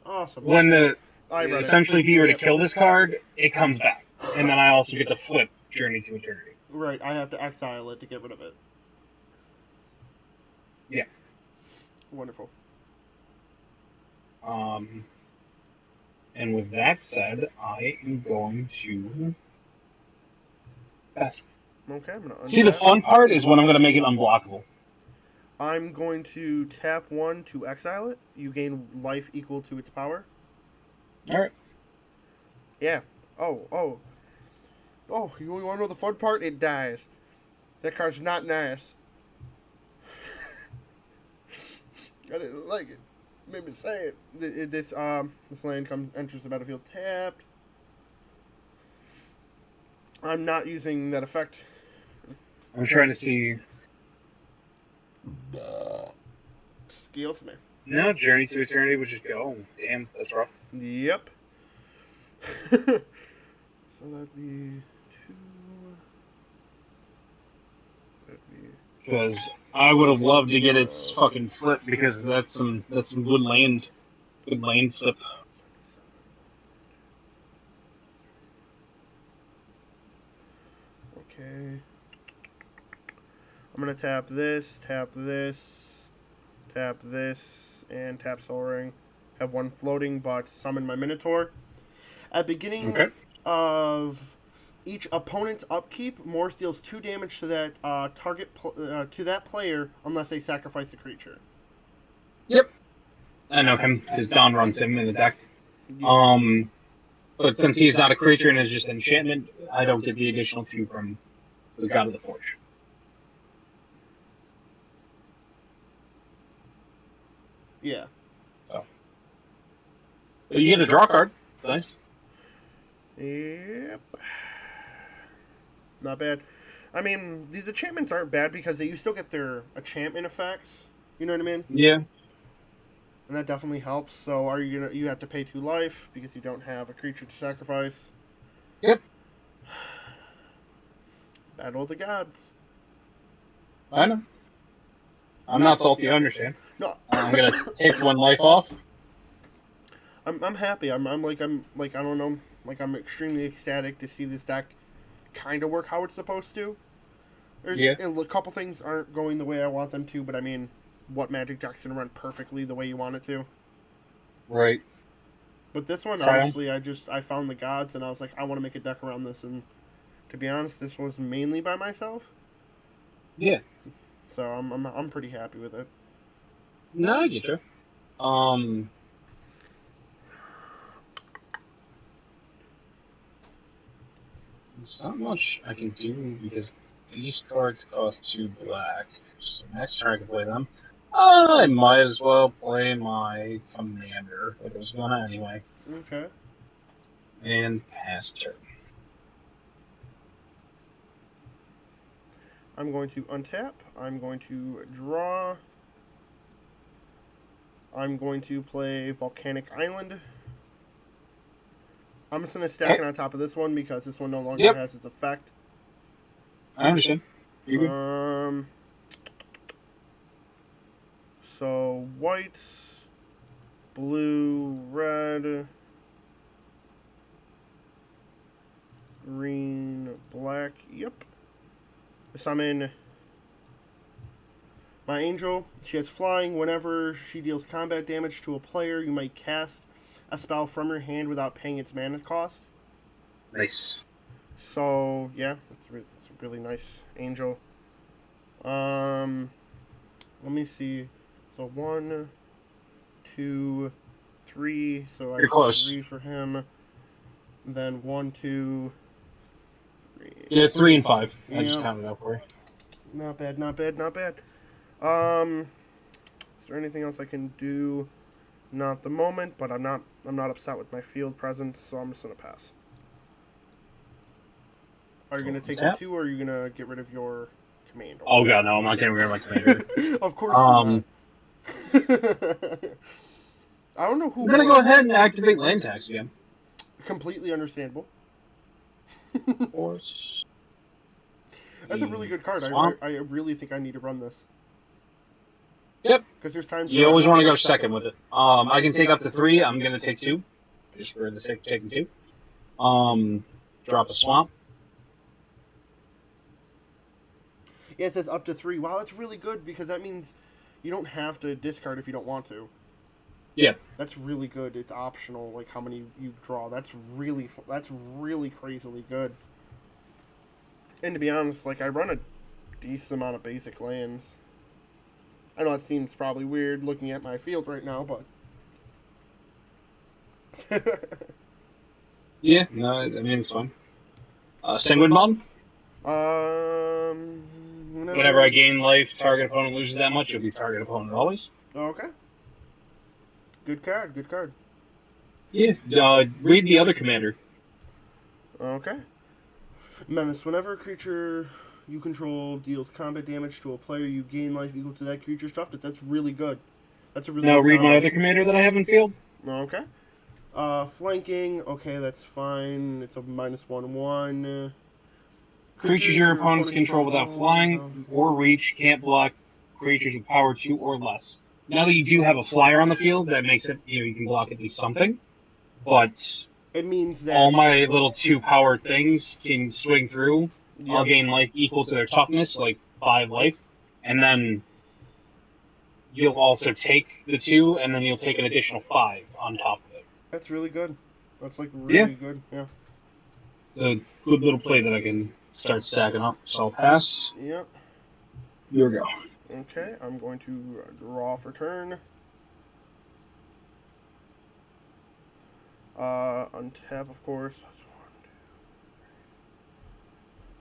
Awesome. When I read it. essentially, if you were to kill this card, it comes back, and then I also get to flip Journey to Eternity. Right, I have to exile it to get rid of it. Yeah. Wonderful. And with that said, I am going to pass. Okay, I'm gonna See, the untap. fun part is when I'm gonna make it unblockable. I'm going to tap 1 to exile it. You gain life equal to its power. Alright. Yeah. Oh, you want to know the fun part? It dies. That card's not nice. I didn't like it. Made me say it. This land enters the battlefield tapped. I'm not using that effect. I'm trying to see. Excuse me. No, Journey to Eternity would just go. Damn, that's rough. Yep. So that'd be 2. That'd be. Because I would have loved to get its fucking flip, because that's some good land flip. Okay. I'm gonna tap this, and tap Soul Ring. Have 1 floating, but summon my Minotaur. At beginning of each opponent's upkeep, Morse deals 2 damage to that to that player unless they sacrifice a creature. Yep. I know him. His Dawn runs him in the deck. Yeah. But since he's not a creature and is just enchantment, I don't get the additional 2 from the God of the Forge. Yeah. So. But you get a draw card. It's nice. Yep. Not bad. I mean, these enchantments aren't bad because you still get their enchantment effects. You know what I mean? Yeah. And that definitely helps. So you have to pay 2 life because you don't have a creature to sacrifice. Yep. Battle of the Gods. I know. I'm not salty, I understand. No. I'm gonna take 1 life off. I'm happy. I'm I don't know. Like, I'm extremely ecstatic to see this deck kind of work how it's supposed to. There's a couple things aren't going the way I want them to, but I mean, what Magic deck's gonna run perfectly the way you want it to. Right. But this one, honestly, I found the gods and I was like, I want to make a deck around this, and to be honest, this was mainly by myself. Yeah. So I'm pretty happy with it. No, I get you. There's not much I can do because these cards cost 2 black. So next turn I can play them. I might as well play my commander, but I was gonna anyway. Okay. And pass turn. I'm going to untap. I'm going to draw. I'm going to play Volcanic Island. I'm just going to stack it on top of this one because this one no longer has its effect. I understand. You're good. So white, blue, red, green, black. Yep. Summon my angel. She has flying. Whenever she deals combat damage to a player, you may cast a spell from your hand without paying its mana cost. Nice. So yeah, it's a really nice angel. Let me see. So 1, 2, 3. So I have 3 for him. Then 1, 2, 3. Yeah, 3 and 5. Yeah. I just counted out for you. Not bad, not bad, not bad. Is there anything else I can do? Not at the moment, but I'm not upset with my field presence, so I'm just gonna pass. Are you gonna take the 2, or are you gonna get rid of your commander? Oh god, no, I'm not getting rid of my commander. Of course not. I don't know who. I'm gonna go ahead and activate land tax again. Completely understandable. Force. That's a really good card. I really think I need to run this. Yep. Because there's times you always want to go second with it. I can take up to 3. I'm going to take 2, just for the sake of taking 2. Drop a swamp. Yeah, it says up to 3. Wow, that's really good because that means you don't have to discard if you don't want to. Yeah. That's really good. It's optional, like how many you draw. That's really crazily good. And to be honest, like I run a decent amount of basic lands. I know it seems probably weird looking at my field right now, but Yeah, no, I mean, it's fine. Sanguine Bomb? Whenever I gain life, target opponent loses that much, you'll be target opponent always. Okay. Good card, good card. Yeah, read the other commander. Okay. Menace. Whenever a creature you control deals combat damage to a player, you gain life equal to that creature's toughness. That's really good. That's a really Now good read combo. my other commander that I have in field. Okay. Flanking. Okay, that's fine. It's a -1/1. Creatures your opponents control without flying or reach can't block creatures with power 2 or less. Now that you do have a flyer on the field, that makes it, you can block at least something. But it means that all my little 2 power things can swing through. Yep. I'll gain life equal to their toughness, like 5 life. And then you'll also take the 2, and then you'll take an additional 5 on top of it. That's really good. That's like really good. Yeah. It's a good little play that I can start stacking up. So I'll pass. Yep. Here we go. Okay, I'm going to draw for turn. Untap, of course.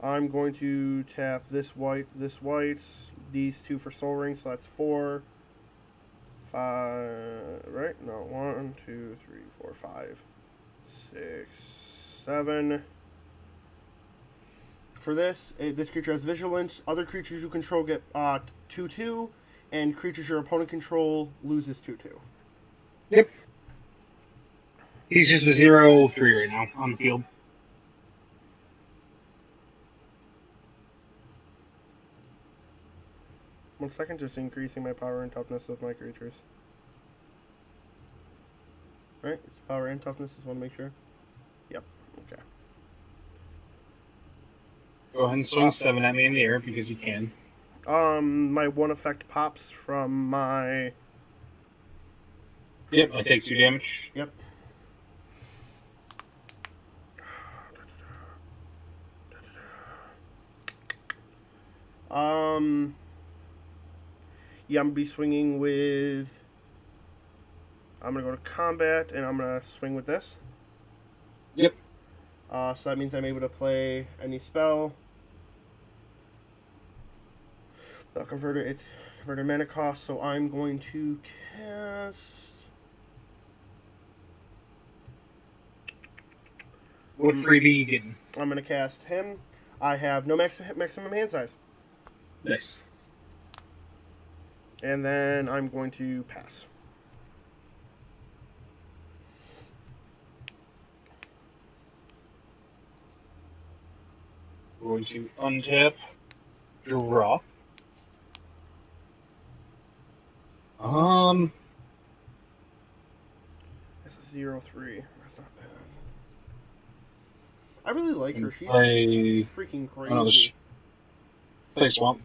I'm going to tap this white, these 2 for Soul Ring, so that's 4, 5, right? No, 1, 2, 3, 4, 5, 6, 7. For this, this creature has Vigilance. Other creatures you control get 2/2, and creatures your opponent control loses 2/2. Yep. He's just a 0/3 right now on the field. One second, just increasing my power and toughness of my creatures. Right? It's power and toughness, just want to make sure. Yep, okay. Go ahead and swing 7 at me in the air because you can. My 1 effect pops from my... Yep, I take 2 damage. Yep. Yeah, I'm going to be swinging with... I'm going to go to combat, and I'm going to swing with this. Yep. So that means I'm able to play any spell. It's converted mana cost, so I'm going to cast... What freebie you getting? I'm going to cast him. I have no maximum hand size. Nice. And then I'm going to pass. Going to untap, draw. That's a 0/3. That's not bad. I really like her. She's freaking crazy. Play swamp.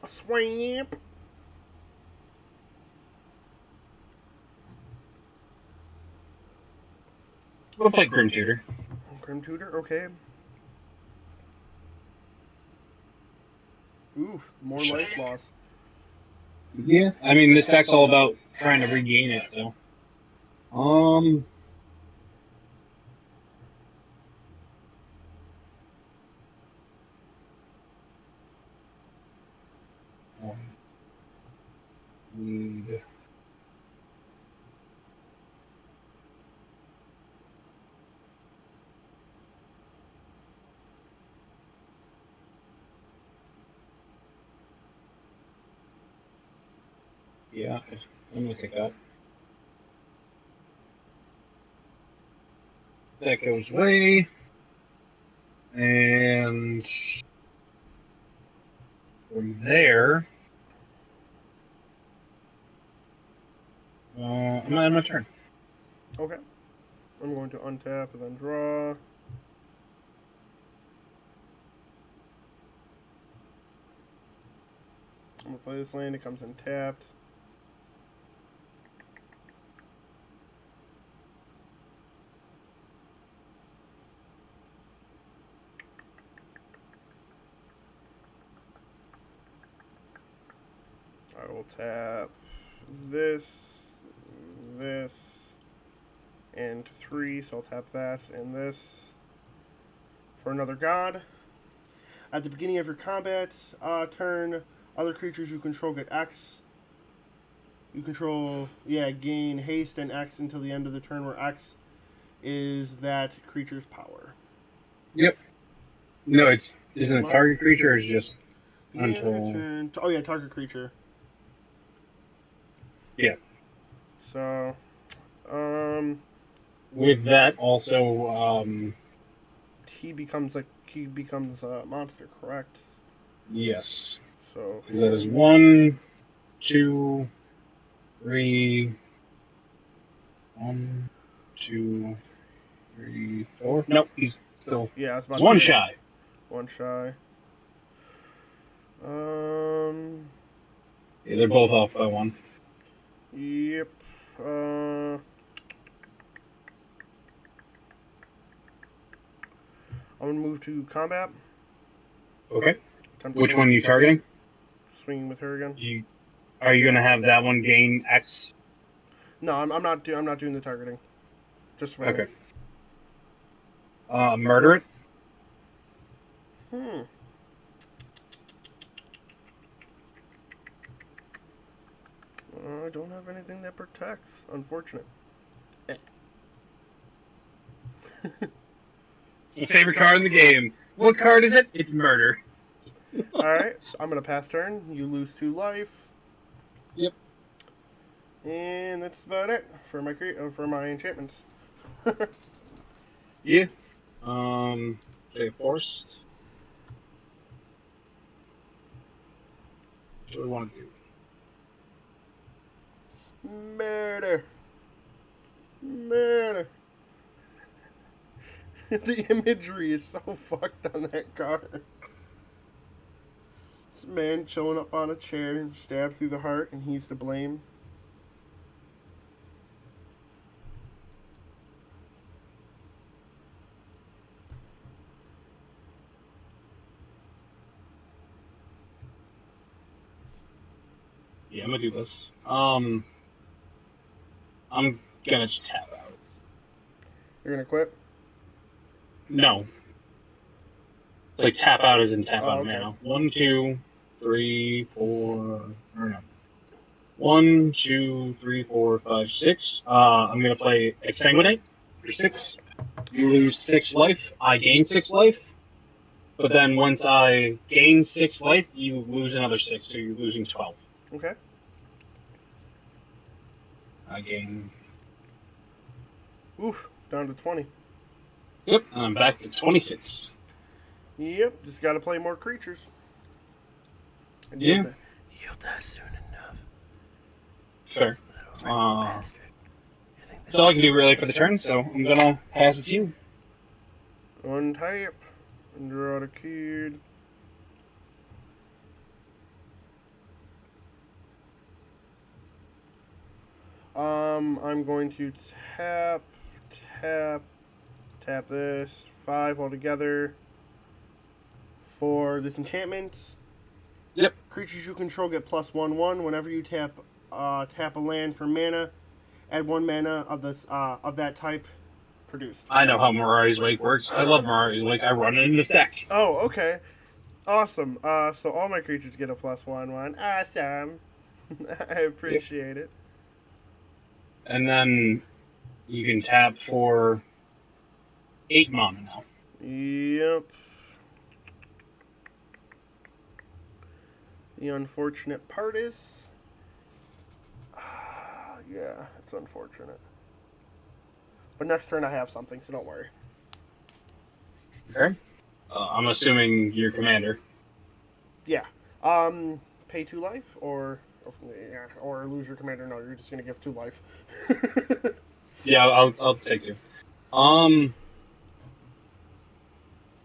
A swamp. We'll play Grim Tutor. Grim Tutor, okay. Oof, more life loss. Yeah, I mean, this deck's all about trying to regain it, so. Need... Yeah, I'm gonna take that. that goes away. And from there, I'm on my turn. Okay. I'm going to untap and then draw. I'm going to play this land. It comes in tapped. I will tap this, and 3, so I'll tap that and this for another god. At the beginning of your combat turn, other creatures you control get X. You control, gain haste and X until the end of the turn, where X is that creature's power. Yep. No, isn't it target creature or is it just until... Turn. Target creature. Yeah. So, with that also, he becomes a monster, correct? yes. So Because that is 1, 2, 3. 1, 2, 3, 4. Nope, he's still one shy. One shy. Yeah, they're both off by 1. Yep. I'm gonna move to combat. Okay. Which one are you targeting? Swinging with her again. Are you gonna have that one gain X? No, I'm not doing the targeting. Just swinging. Okay. Murder it. I don't have anything that protects. Unfortunate. It's my favorite card in the game. What card is it? It's murder. Alright, I'm going to pass turn. You lose 2 life. Yep. And that's about it for my enchantments. Yeah. Say forced. What do we want to do? Murder. The imagery is so fucked on that card. This man chilling up on a chair, stabbed through the heart, and he's to blame. Yeah, I'm gonna do this. I'm gonna just tap out. You're gonna quit? No. Like tap out is in tap out mana. 1, 2, 3, 4. Or no. 1, 2, 3, 4, 5, 6. I'm gonna play Exsanguinate for 6. You lose 6 life. I gain 6 life. But then once I gain 6 life, you lose another 6, so you're losing 12. Okay. I gain... Oof, down to 20. Yep, and I'm back to 26. Yep, just gotta play more creatures. And yeah. You'll die soon enough. Fair. That's all I can do really for the turn, so I'm gonna pass it to you. Untap. And draw the card. I'm going to tap this. 5 altogether. For this enchantment. Yep. Creatures you control get +1/1 whenever you tap a land for mana. Add 1 mana of that type produced. I know how Mirari's Wake works. I love Mirari's Wake. I run it in this deck. Oh, okay. Awesome. So all my creatures get a +1/1. Awesome. I appreciate it. And then you can tap for 8 mana now. Yep. The unfortunate part is... yeah, it's unfortunate. But next turn I have something, so don't worry. Okay. I'm assuming you're commander. Yeah. Pay 2 life, or lose your commander. No, you're just gonna give 2 life. Yeah, I'll take 2.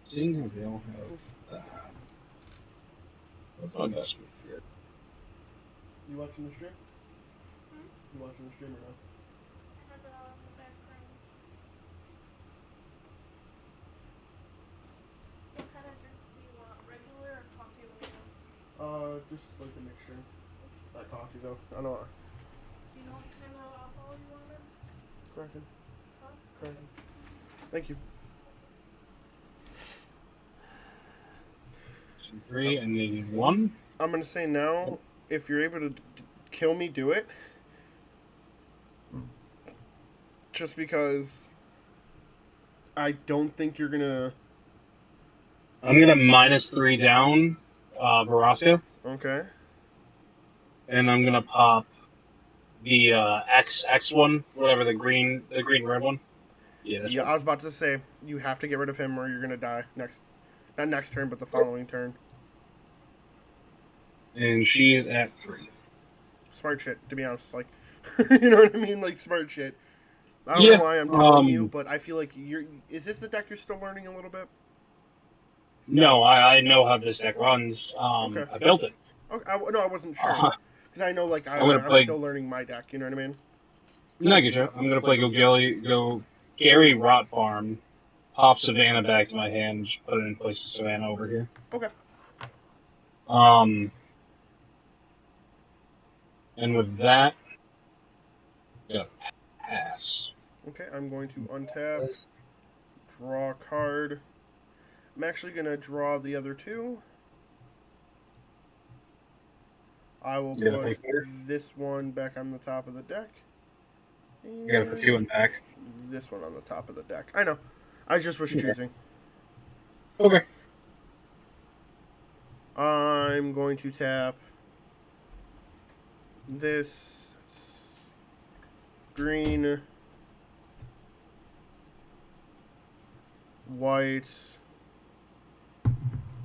Seeing as they all have that, what's my best move here? You watching the stream? You watching the stream or not? I have it on in the background. What kind of drink do you want? Regular or coffee later? Just like the mixture. Not coffee though. I don't know. Do you know what kind of alcohol you wanted? Kraken. Huh? Kraken. Thank you. 2, 3, and maybe 1. I'm gonna say now, if you're able to kill me, do it. Just because I don't think you're gonna. I'm gonna -3 down, Barasco, Okay. and I'm gonna pop the X one, whatever the green red one. Yeah, that's Yeah, one. I was about to say you have to get rid of him or you're gonna die next. Not next turn, but the following turn. And she's at 3. Smart shit, to be honest. Like, you know what I mean? Like smart shit. I don't Yeah. know why I'm telling you, but I feel like you're. Is this the deck you're still learning a little bit? No, I know how this deck runs. Okay. I built it. Okay. No, I wasn't sure because I know like I'm gonna I'm play. still learning my deck. You know what I mean? No, I get you. I'm gonna play go Gary Rot Farm, pop Savannah back to my hand, just put it in place of Savannah over here. Okay. And with that, yeah, pass. Okay, I'm going to untap, draw a card. I'm actually going to draw the other 2. I will put this one back on the top of the deck. You gotta put 2 in back. This one on the top of the deck. I know. I just was choosing. Okay. I'm going to tap this green, white,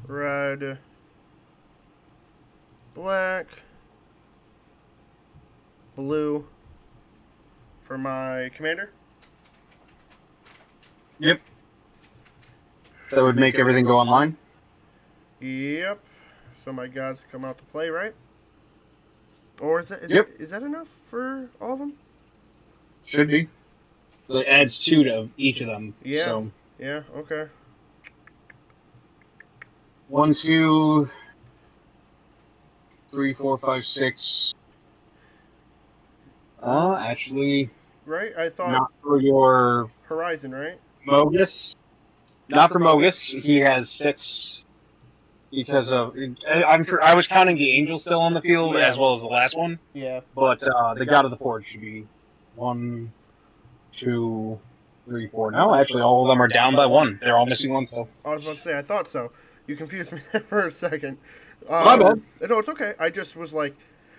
red, black, blue for my commander. Yep. That would make everything go online? Yep. So my gods come out to play, right? Or is that is that enough for all of them? Should be. It adds 2 to each of them. Yeah. So. Yeah. Okay. 1, 2, 3, 4, 5, 6. Actually. Right. I thought. Not for your Horizon, right? Mogus. Not for Mogus. He has 6 because of. I'm sure I was counting the Angel still on the field as well as the last one. Yeah. But the God of the Forge should be 1, 2, 3, 4. No, actually, all of them are down by 1. They're all missing 1. So I was about to say I thought so. You confused me there for a second. my bad. No, it's okay. I just was like,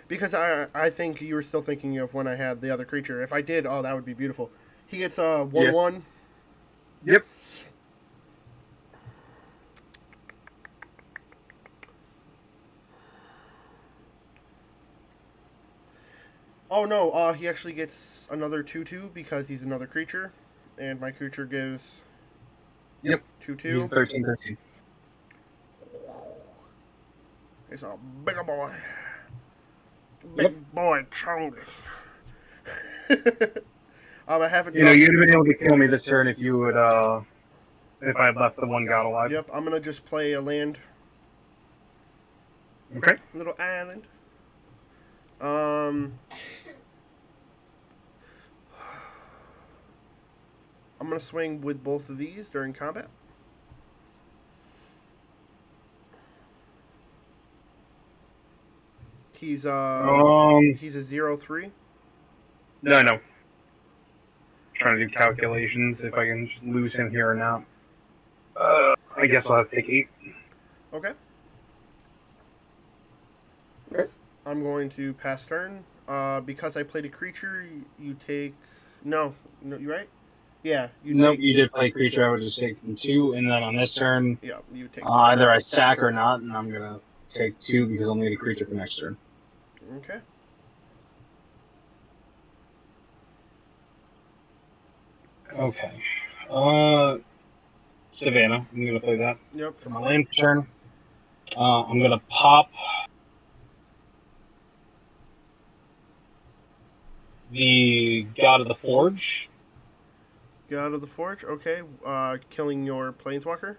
because I think you were still thinking of when I had the other creature. If I did, oh, that would be beautiful. He gets a 1/1. Yep. Oh no, he actually gets another 2/2 because he's another creature, and my creature gives. Yep. 2/2. He's 13/13. He's a bigger boy. Big boy Chungus. I haven't. You know, you'd have been able to kill me this turn if you would, if I had left the 1 god alive. Yep, I'm gonna just play a land. Okay. Little island. I'm gonna swing with both of these during combat. He's a 0/3. No. Trying to do calculations if I can just lose him here or not. I guess I'll have to take 8. Okay. Okay. I'm going to pass turn. Because I played a creature, you take. No, you're right. Yeah, you Nope, take. you did play creature. I would just take 2, and then on this turn, Yeah, you take. either I sack or not, and I'm gonna take 2 because I'll need a creature for next turn. Okay. Okay. Savannah. I'm gonna play that Yep. for my land turn. I'm gonna pop the God of the Forge. God of the Forge. Okay. Killing your planeswalker.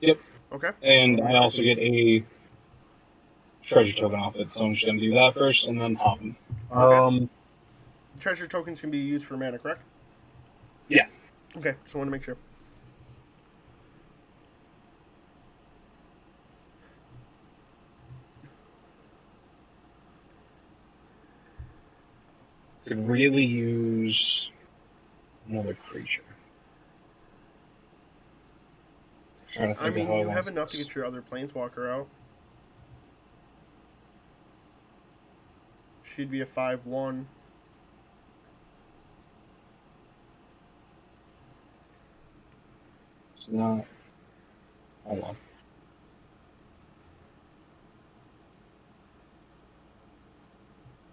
Yep. Okay. And I also get a treasure token off it, so I'm just gonna do that first and then pop him. Okay. Treasure tokens can be used for mana, correct? Yeah. Okay. Just want to make sure. Could really use another creature. Trying to I think of mean, how I you want have enough to this. get your other planeswalker out. She'd be a 5/1. It's not. Hold on.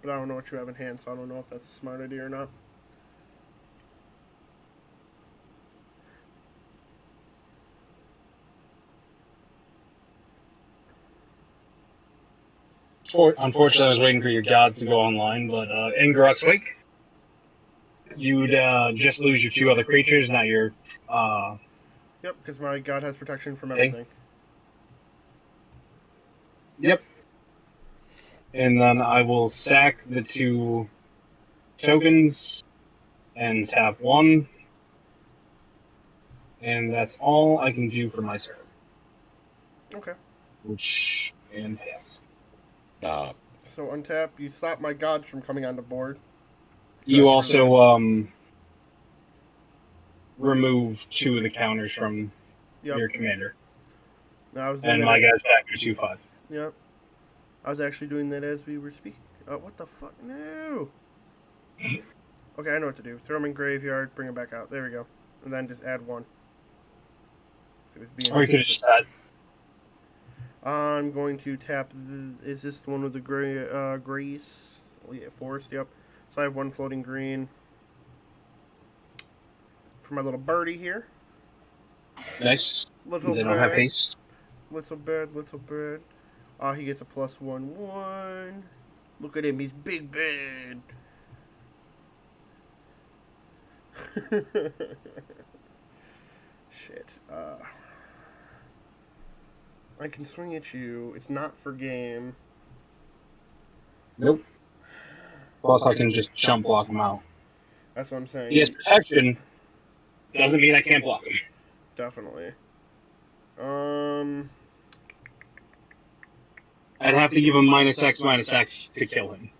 But I don't know what you have in hand, so I don't know if that's a smart idea or not. Unfortunately, I was waiting for your gods to go online, but in Garot's Wake, you'd just lose your 2 other creatures, not your Yep, because my god has protection from thing. everything. Yep. And then I will sack the 2 tokens and tap 1. And that's all I can do for my turn. Okay. And pass. So untap, you stop my gods from coming on the board. You That's really also remove 2 of the counters from your commander. No, I was doing And that. my guy's back for 2/5. Yep. I was actually doing that as we were speaking. What the fuck? No. Okay, I know what to do. Throw them in graveyard, bring them back out. There we go. And then just add 1. Or you could have just said, I'm going to tap. Is this the one with the grace? Oh, yeah, forest. Yep. So I have 1 floating green for my little birdie here. nice. Little They don't have bird. haste. Little bird. Little bird. He gets a +1/1. Look at him. He's big bird. Shit. I can swing at you. It's not for game. Nope. Plus, I can just jump block him out. That's what I'm saying. He has protection. Doesn't mean I can't block him. Definitely. I'd have to give him -X to kill him.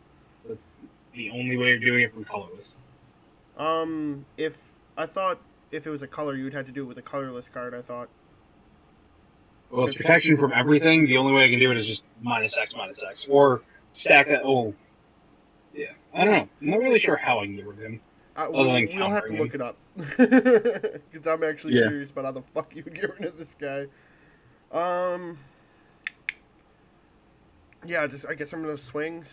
That's the only way of doing it from colorless. If I thought if it was a color, you'd have to do it with a colorless card. I thought. Well, it's protection from everything. The only way I can do it is just -X, or stack that. Oh, yeah. I don't know. I'm not really sure how I can get rid of him. We'll have to look it up because I'm actually curious about how the fuck you would get rid of this guy. Yeah, I guess I'm gonna swing.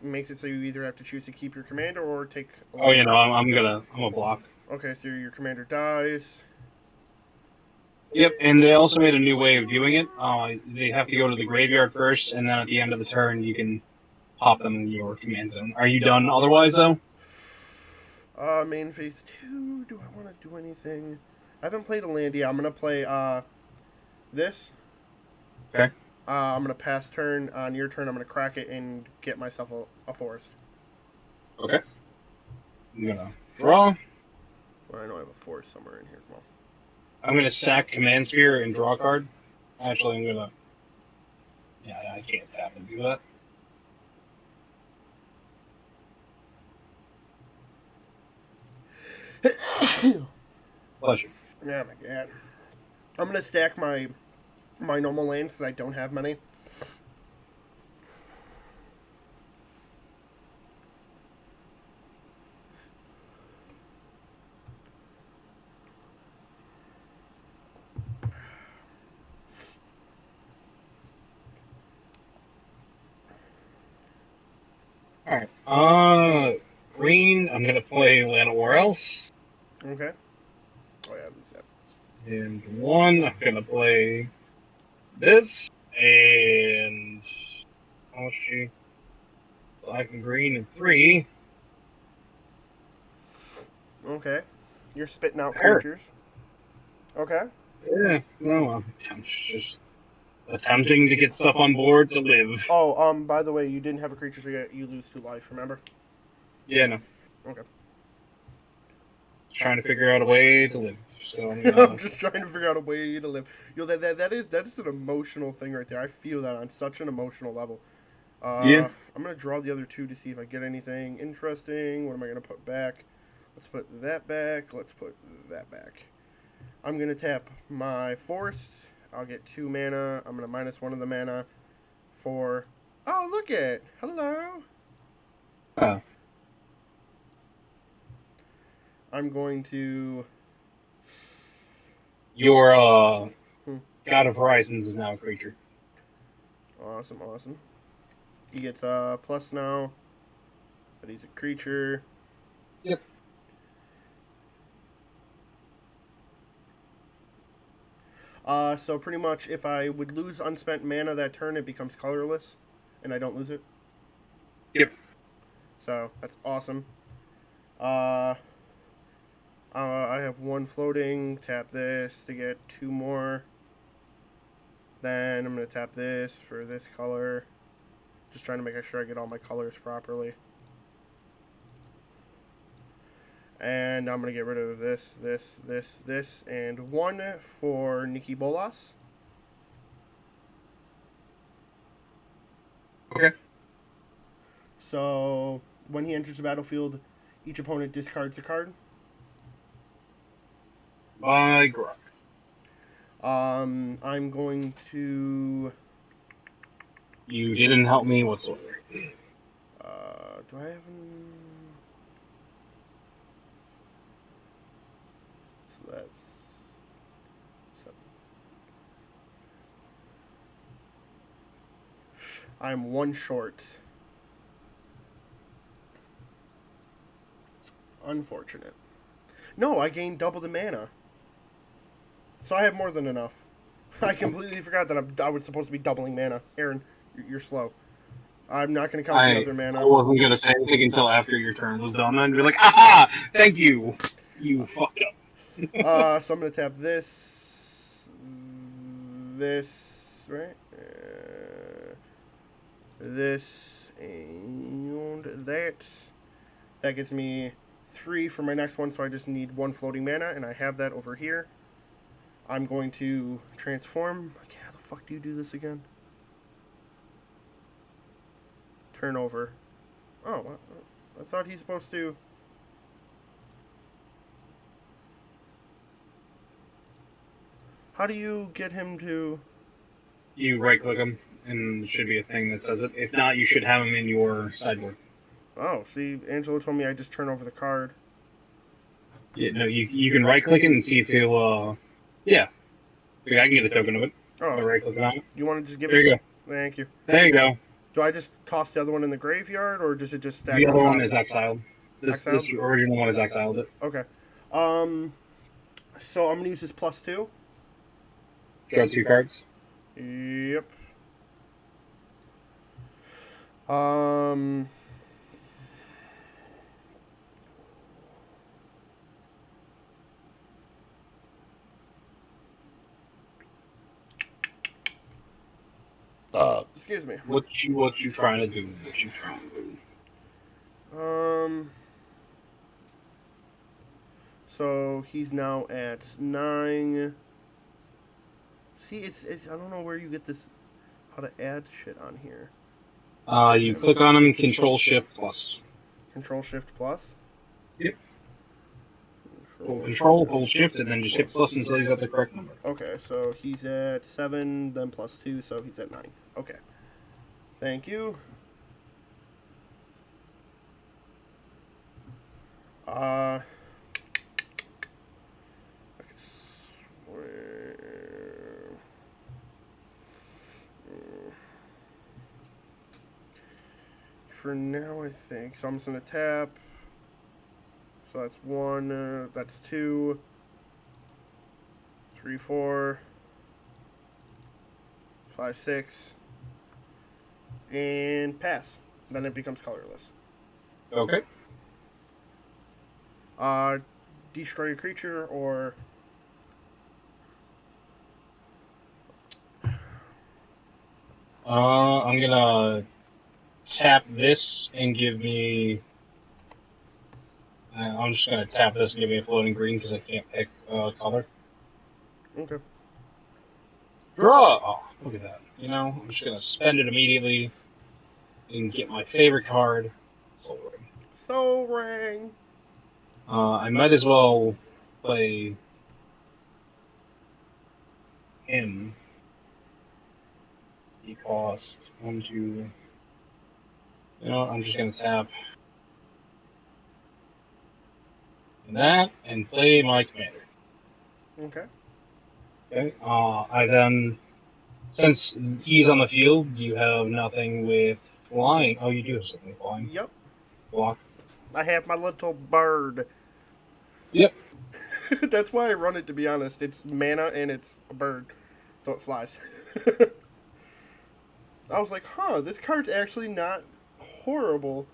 Makes it so you either have to choose to keep your commander or take. Oh, you know, I'm gonna block. Okay, so your commander dies. Yep, and they also made a new way of doing it. They have to go to the graveyard first, and then at the end of the turn, you can pop them in your command zone. Are you done otherwise, though? Main phase 2. Do I want to do anything? I haven't played a land yet. I'm gonna play this. Okay. I'm gonna pass turn. On your turn, I'm gonna crack it and get myself a forest. Okay. I'm gonna draw. Well, I know I have a forest somewhere in here. Well, I'm gonna sack Command Sphere and draw a card. Actually, I'm gonna. Yeah, I can't tap and do that. Pleasure. yeah, my god. I'm gonna stack my normal lands because I don't have many. Green, I'm gonna play Llanowar Else. Okay. Oh yeah, lose that. And 1, I'm gonna play this. And how much you? Black and green and 3. Okay. You're spitting out There. creatures. Okay. Yeah, no, I'm just attempting to get stuff on board to live. Oh, by the way, you didn't have a creature, so you lose 2 life, remember? Yeah, no. Okay. Just trying to figure out a way to live. So I'm I'm gonna. just trying to figure out a way to live. Yo, that is an emotional thing right there. I feel that on such an emotional level. Yeah. I'm gonna draw the other 2 to see if I get anything interesting. What am I gonna put back? Let's put that back. Let's put that back. I'm gonna tap my forest. I'll get 2 mana. I'm gonna minus 1 of the mana for. Oh, look it! Hello. Oh. I'm going to. Your Hmm. God of Horizons is now a creature. Awesome, awesome. He gets plus now, but he's a creature. Yep. So pretty much, if I would lose unspent mana that turn, it becomes colorless, and I don't lose it. Yep. So that's awesome. I have 1 floating. Tap this to get 2 more. Then I'm gonna tap this for this color. Just trying to make sure I get all my colors properly. And I'm gonna get rid of this, and 1 for Nikki Bolas. Okay. So when he enters the battlefield, each opponent discards a card. By Grok. I'm going to. You didn't help me whatsoever. Do I have? So that's 7. I'm 1 short. Unfortunate. No, I gained double the mana. So I have more than enough. I completely forgot that I was supposed to be doubling mana. Aaron, you're slow. I'm not going to count the other I mana. wasn't gonna say anything until after your turn was done, and be like, "Aha! Thank you. You fucked up." So I'm going to tap this, right? This, and that. That gives me 3 for my next one, so I just need 1 floating mana, and I have that over here. I'm going to transform. Okay, how the fuck do you do this again? Turn over. Oh, I thought he's supposed to. How do you get him to? You right click him, and there should be a thing that says it. If not, you should have him in your sideboard. Oh, see, Angelo told me I just turn over the card. Yeah, no, you can right click it and see if he'll. Yeah, I can get a token of it. Oh, By right clicking on it. you want to just give There it to you me? go. Thank you. There you go. Do I just toss the other one in the graveyard, or does it just stack The on other top? one is exiled. This Exiled? original one is exiled. It. Okay. So I'm gonna use this +2. Draw 2 cards. Yep. Um. Excuse me. What you trying to do? What you trying to do? So he's now at 9. See, it's I don't know where you get this, how to add shit on here. You click on him, Control Shift plus. Control Shift plus. Yep. Hold Shift, and then just hit plus until he's at the correct number. Okay, so he's at 7, then +2, so he's at 9. Okay. Thank you. I could swear. for now, I think. So I'm just going to tap. So that's 1, that's 2, 3, 4, 5, 6, and pass. Then it becomes colorless. Okay. Destroy a creature or... I'm gonna tap this and give me. I'm just gonna tap this and give me a floating green because I can't pick color. Okay. Draw! Oh, look at that. You know, I'm just gonna spend it immediately and get my favorite card, Soul Ring. Soul Ring! I might as well play him. He cost 1, 2. You know what? I'm just gonna tap that and play my commander. Okay. Okay. I then, since he's on the field, you have nothing with flying. Oh, you do have something with flying. Yep. Block. I have my little bird. Yep. That's why I run it, to be honest. It's mana and it's a bird. So it flies. I was like, huh, this card's actually not horrible.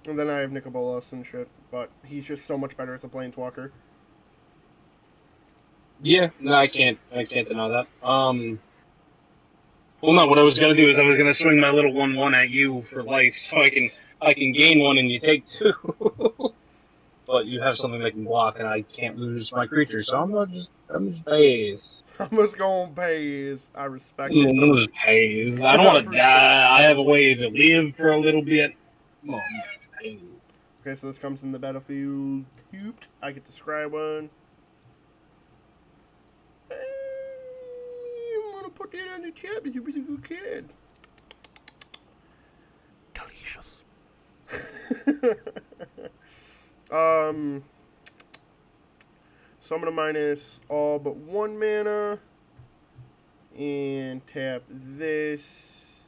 And then I have Nicobolas and shit, but he's just so much better as a planeswalker. Yeah. No, I can't deny that. Well, no. What I was gonna do is I was gonna swing my little 1/1 at you for life, so I can gain 1 and you take 2. But you have something that can block, and I can't lose my creature, so I'm just pays. I'm just going pays. I respect it. I'm just pays. I don't want to die. I have a way to live for a little bit. Come on, pays. Okay, so this comes in the battlefield. I get to scry one. Hey, I'm gonna put that on the tab. He's a really good kid. Delicious. So I'm gonna minus all but 1 mana and tap this.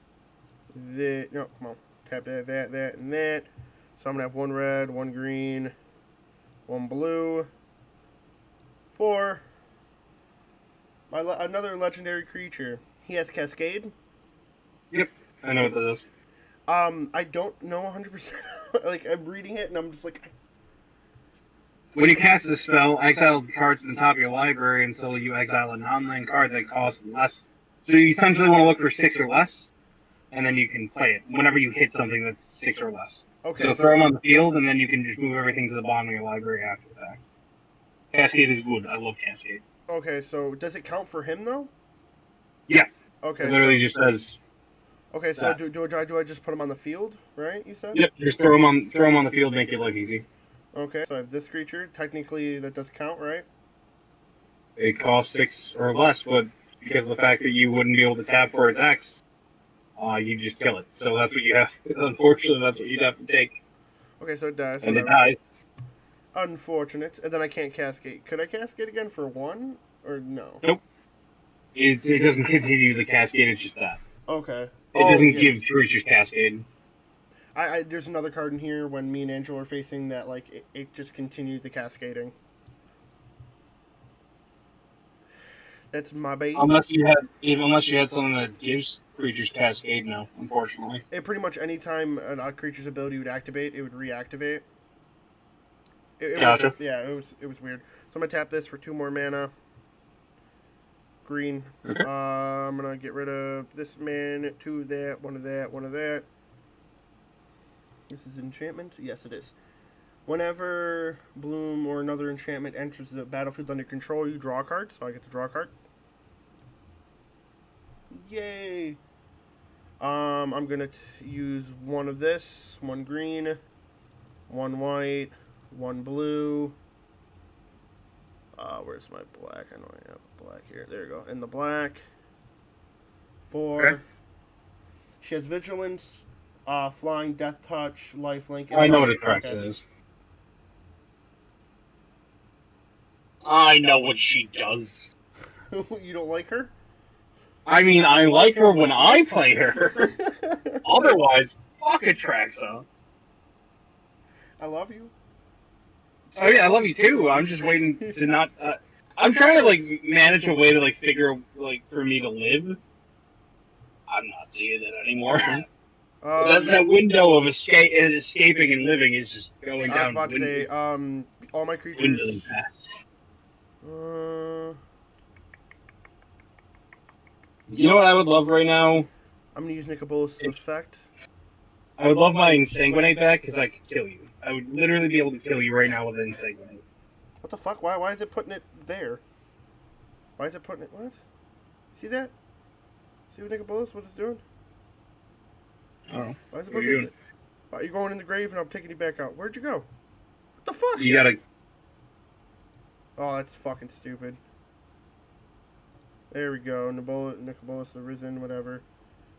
No, come on. Tap that, and that. So I'm gonna have 1 red, 1 green, 1 blue. 4. Another legendary creature. He has Cascade. Yep, I know what that is. I don't know 100%. Like, I'm reading it and I'm just like... When you cast this spell, exile the cards at the top of your library until you exile a non-land card that costs less. So you essentially want to look for 6 or less, and then you can play it whenever you hit something that's 6 or less. Okay, so throw them on the field, and then you can just move everything to the bottom of your library after that. Cascade is good. I love Cascade. Okay, so does it count for him, though? Yeah. Okay, it literally just says... Okay, so do I just put him on the field, right, you said? Yep, just throw him on the field, make it look easy. Okay, so I have this creature. Technically, that does count, right? It costs 6 or less, but because of the fact that you wouldn't be able to tap for its X, you just kill it. So that's what you have. Unfortunately, that's what you'd have to take. Okay, so it dies. And whatever. it dies. Unfortunate. And then I can't cascade. Could I cascade again for 1? Or no? Nope. It doesn't continue the cascade, it's just that. Okay. It doesn't give creatures cascade. There's another card in here when me and Angel are facing that, like, it just continued the cascading. That's my bait. Unless you had something that gives creatures cascade, no, unfortunately. It pretty much any time a creature's ability would activate, it would reactivate. Gotcha. It was weird. So I'm gonna tap this for 2 more mana. Green. Okay. I'm gonna get rid of this man, 2 of that, 1 of that, 1 of that. This is enchantment? Yes, it is. Whenever Bloom or another enchantment enters the battlefield under control, you draw a card. So I get to draw a card. Yay! I'm gonna use 1 of this, 1 green, 1 white, 1 blue. Where's my black? I know I have black here. There you go. And the black. 4. Okay. She has vigilance, flying, death touch, lifelink. I know what attraction is. I know what she does. You don't like her? I mean, I like her when I play her. Otherwise, Cockatrice. I love you. Oh yeah, I love you too. I'm just waiting to not. I'm trying to like manage a way to like figure like for me to live. I'm not seeing it anymore. That window of escaping and living is just going I was down. about to say, all my Dwindling creatures. fast. You know what I would love right now? I'm gonna use Nicobolas' effect. I would love my Insanguinate back because I could kill you. I would literally be able to kill you right now with an Insanguinate. What the fuck? Why is it putting it there? Why is it putting it? What? See that? See what Nicobolas, what it's doing? I don't know. Why is it What are putting you it doing? there? You're going in the grave and I'm taking you back out. Where'd you go? What the fuck? You gotta. Oh, that's fucking stupid. There we go. Nicobolas the Risen, whatever.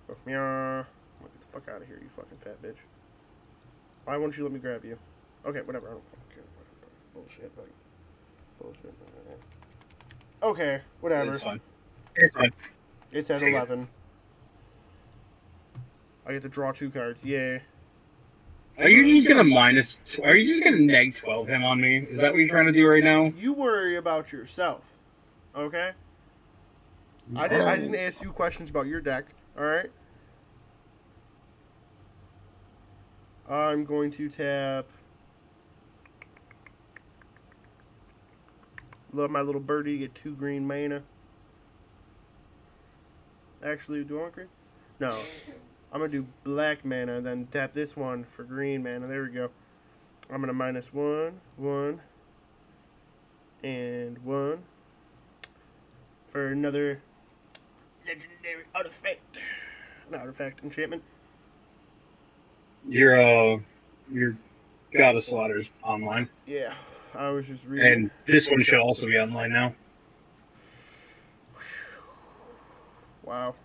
Oh, meow. Get the fuck out of here, you fucking fat bitch. Why won't you let me grab you? Okay, whatever. I don't fucking care. Bullshit, buddy. Bullshit. Okay, whatever. It's fine. It's fine. It's at 11. I get to draw 2 cards. Yay. Are you just gonna Are you just gonna neg 12 him on me? Is that what you're trying to do right now? You worry about yourself. Okay? I didn't ask you questions about your deck. Alright? I'm going to tap. Love my little birdie. Get 2 green mana. Actually, do I want green? No. I'm going to do black mana, then tap this one for green mana. There we go. I'm going to minus 1, 1, and 1 for another legendary artifact. Not artifact, enchantment. Your Goddess Slaughter's online. Yeah, I was just reading. And this one should also be online now. Wow.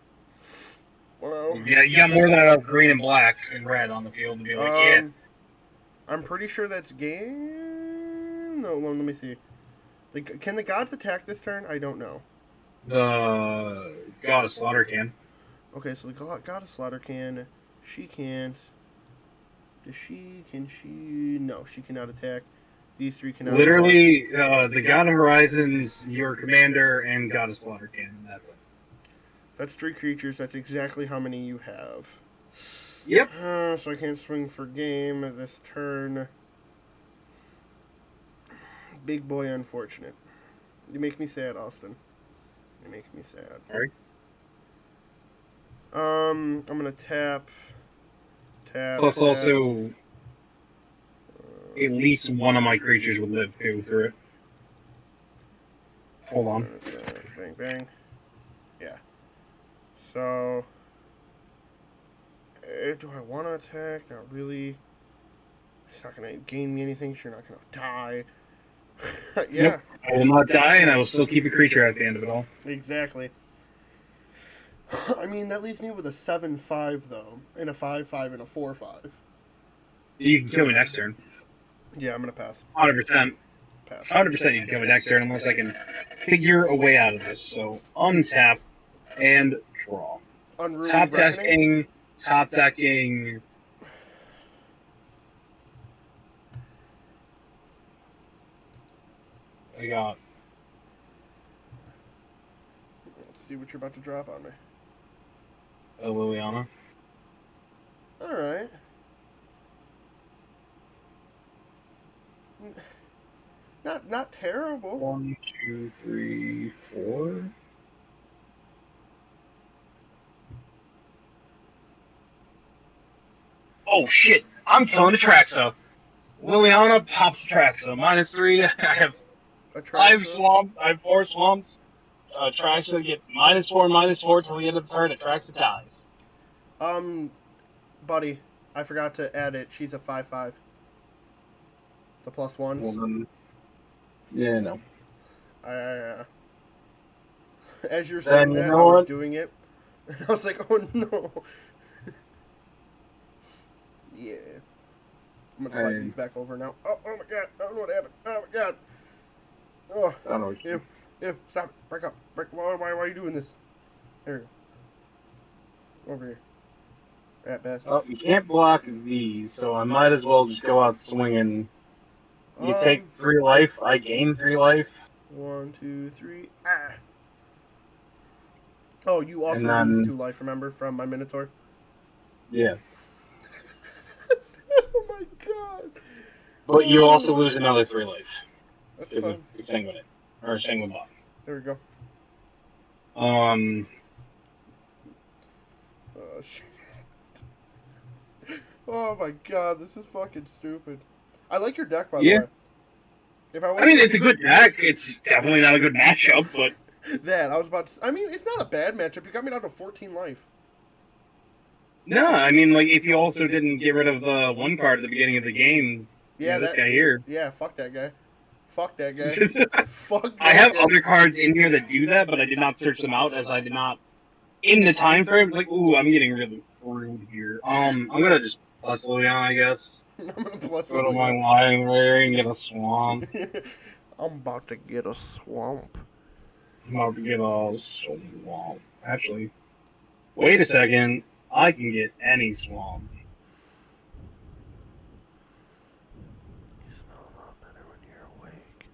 Wow. Yeah, you got more than enough green and black and red on the field to be like, yeah. I'm pretty sure that's game. No, let me see. Can the gods attack this turn? I don't know. The Goddess Slaughter can. Okay, so the goddess Slaughter can. She can't. Does she? Can she? No, she cannot attack. These 3 cannot. Literally, the God of Horizons, your commander, and Goddess Slaughter can. That's it. That's 3 creatures. That's exactly how many you have. Yep. So I can't swing for game this turn. Big boy, unfortunate. You make me sad, Austin. You make me sad. Alright. I'm gonna tap. Plus, also, at least one of my creatures would live through it. Hold on. Bang, bang. Yeah. So, do I want to attack? Not really. It's not going to gain me anything. So you're not going to die. Yeah. Nope. I will not die, and I will still keep a creature at the end of it all. Exactly. I mean, that leaves me with a 7/5, though. And a 5/5 and a 4/5. You can kill me next turn. Yeah, I'm going to pass. 100%. Pass. 100% you can kill me next turn unless I can figure a way out of this. So, untap and draw. Unruly Top Reckoning. decking. I got. Let's see what you're about to drop on me. Liliana. Alright. Not terrible. 1, 2, 3, 4. Oh shit! I'm killing Atraxa. Liliana pops Atraxa. -3. I have 5 swamps. I have 4 swamps. Atraxa gets -4 till the end of the turn. Atraxa dies. Buddy, I forgot to add it. She's a 5/5. The +1s. Well, then, yeah, no. As you're saying Then that, you I know was what? doing it. And I was like, oh no. Yeah. I'm gonna slide these back over now. Oh my god. I don't know what happened. Oh my god. Oh. I don't know. Ew. Stop it. Break up. Why are you doing this? There you go. Over here. Rat bastard. Oh, you can't block these, so I might as well just go out swinging. You take 3 life, I gain 3 life. 1, 2, 3. Ah. Oh, you also And then, lose 2 life, remember, from my Minotaur? yeah. Oh my god. But you also lose another 3 life. That's Because of fun. Sanguinate. Or Sanguine Block. There we go. Um, Oh, shit. Oh my god, this is fucking stupid. I like your deck, by the yeah. way. If I I mean, wasn't it's a good deck. It's definitely not a good matchup, but... that, I was about to... I mean, it's not a bad matchup. You got me down to 14 life. No, I mean, like, if you also didn't get rid of the 1 card at the beginning of the game, Yeah, this guy here. Yeah, fuck that guy. Fuck that guy. Fuck that I have guy. other cards in here that do that, but I did not search them out as I did not... In the time frame, it's like, ooh, I'm getting really screwed here. I'm gonna just plus Liliana, I guess. I'm gonna plus Go to my library and get a swamp. I'm about to get a swamp. I'm about to get a swamp. Actually, wait a second. I can get any swamp. You smell a lot better when you're awake.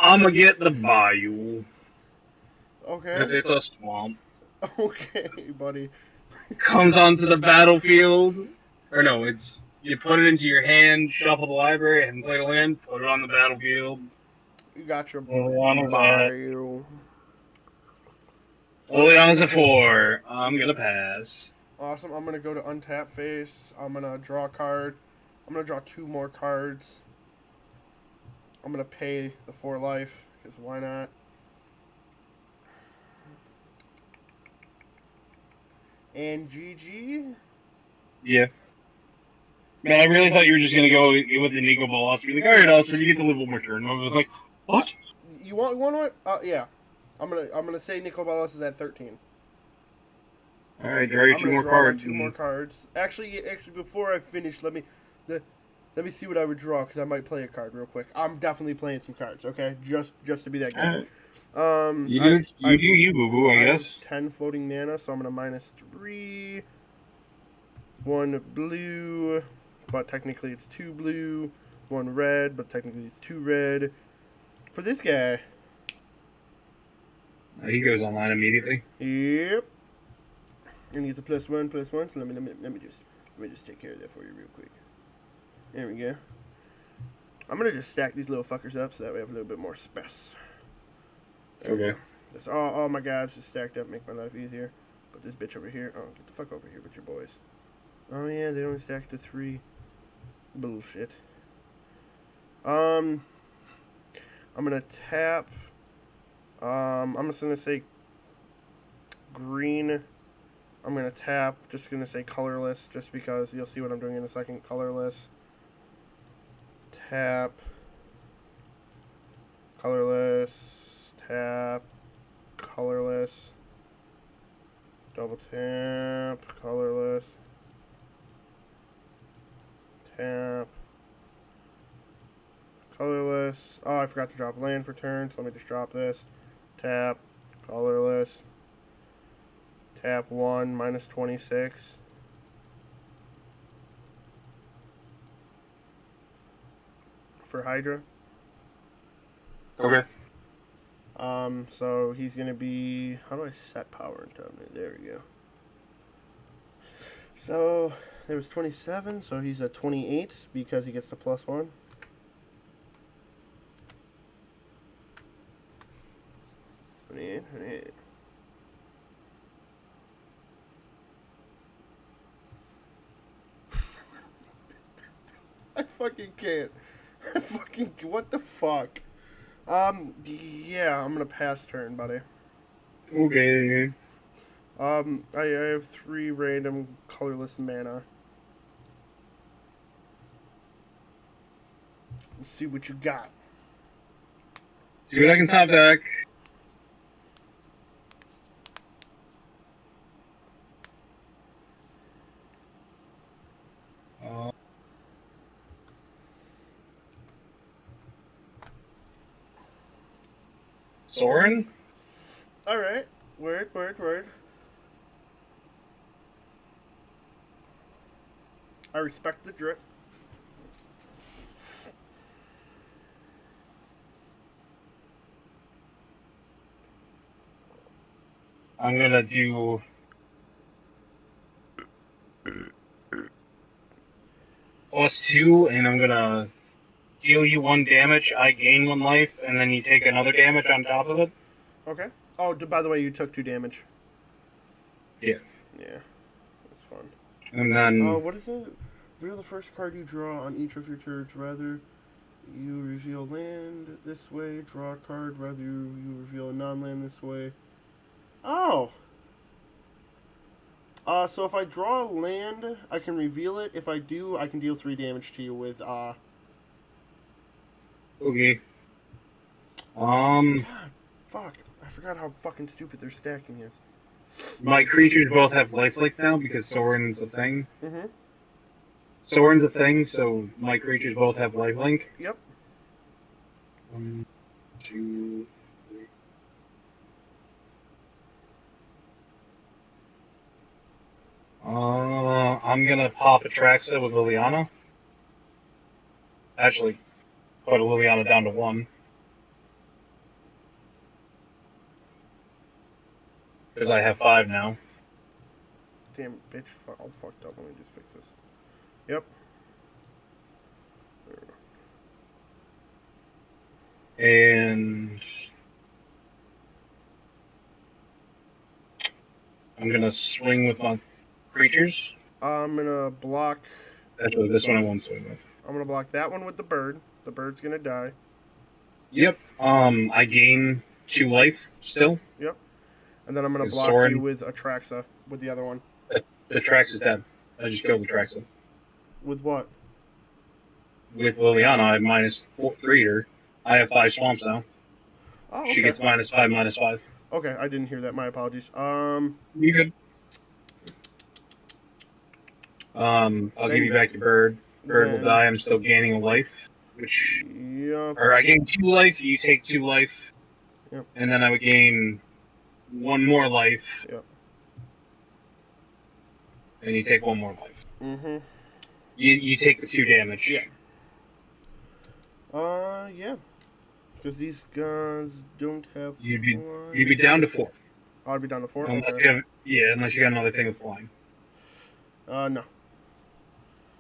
I'm gonna get the bayou. Okay. Because it's a swamp. Okay, buddy. Comes onto the battlefield. Or no, it's... You put it into your hand, shuffle the library, and play the land, put it on the battlefield. You got your Liliana's Mario. Liliana's a 4. I'm gonna pass. Awesome. I'm gonna go to untap face. I'm gonna draw a card. I'm gonna draw 2 more cards. I'm gonna pay the 4 life, because why not? And GG. Yeah. Man, I really thought you were just gonna go with the Nico Bolas. Be like, alright, Austin, you get to live one more turn. I was like, what? You want what? Yeah. I'm gonna say Nico Ballas is at 13. Alright, draw your I'm 2 gonna more draw cards. my 2 more cards. Actually, before I finish, let me see what I would draw, because I might play a card real quick. I'm definitely playing some cards, okay? Just to be that guy. You do you, boo boo, I guess. 10 floating mana, so I'm gonna -3. 1 blue, but technically it's 2 blue. 1 red, but technically it's 2 red. For this guy. He goes online immediately. Yep. And he gets a +1, +1. So let me just take care of that for you real quick. There we go. I'm gonna just stack these little fuckers up so that we have a little bit more space. Okay. That's all my guys just stacked up, make my life easier. Put this bitch over here. Oh, get the fuck over here with your boys. Oh yeah, they only stack to 3. Bullshit. I'm gonna tap. I'm just gonna say green. I'm gonna tap. Just gonna say colorless, just because you'll see what I'm doing in a second. Colorless. Tap. Colorless. Tap. Colorless. Double tap. Colorless. Tap. Colorless. Oh, I forgot to drop land for turn, so let me just drop this. Tap. Colorless. Tap 1, -26. For Hydra. Okay. So he's gonna be... How do I set power into him? There we go. So, there was 27, so he's at 28 because he gets the +1. I fucking can't. What the fuck? Yeah, I'm gonna pass turn, buddy. Okay. I have 3 random colorless mana. Let's see what you got. See what I can top deck. Soren? Alright. Word. I respect the drip. I'm gonna do +2, and I'm gonna deal you 1 damage, I gain 1 life, and then you take another damage on top of it. Okay. Oh, by the way, you took 2 damage. Yeah. Yeah. That's fun. And then... what is it? Reveal the first card you draw on each of your turns. Rather you reveal land this way, draw a card. Rather you reveal a non-land this way. Oh! So if I draw land, I can reveal it. If I do, I can deal 3 damage to you with, Okay. God, fuck. I forgot how fucking stupid their stacking is. My creatures both have lifelink now because Soren's a thing. Mm-hmm. Soren's a thing, so my creatures both have lifelink. Yep. 1, 2, 3. I'm gonna pop Atraxa with Liliana. Actually, put Liliana down to 1. Because I have 5 now. Damn, bitch. All fucked up. Let me just fix this. Yep. And I'm gonna swing with my creatures. I'm gonna block. Actually, this one I won't swing with. I'm gonna block that one with the bird. The bird's gonna die. Yep. I gain 2 life still. Yep. And then I'm gonna Is block Soren- you with Atraxa with the other one. Atraxa's dead. I just killed Atraxa. With what? With Liliana, I have -3 her. I have 5 swamps now. Oh, okay. She gets -5, -5. Okay, I didn't hear that. My apologies. You good? I'll give you back your bird. Bird will die. I'm still gaining a life, which... Yep. Or I gain 2 life, you take 2 life. Yep. And then I would gain 1 more life. Yep. And you take 1 more life. Mm-hmm. You take the 2 damage. Yeah. Yeah. Because these guys don't have You'd be flying. down to 4. I'd be down to 4? Unless Okay. unless you got another thing with flying. No.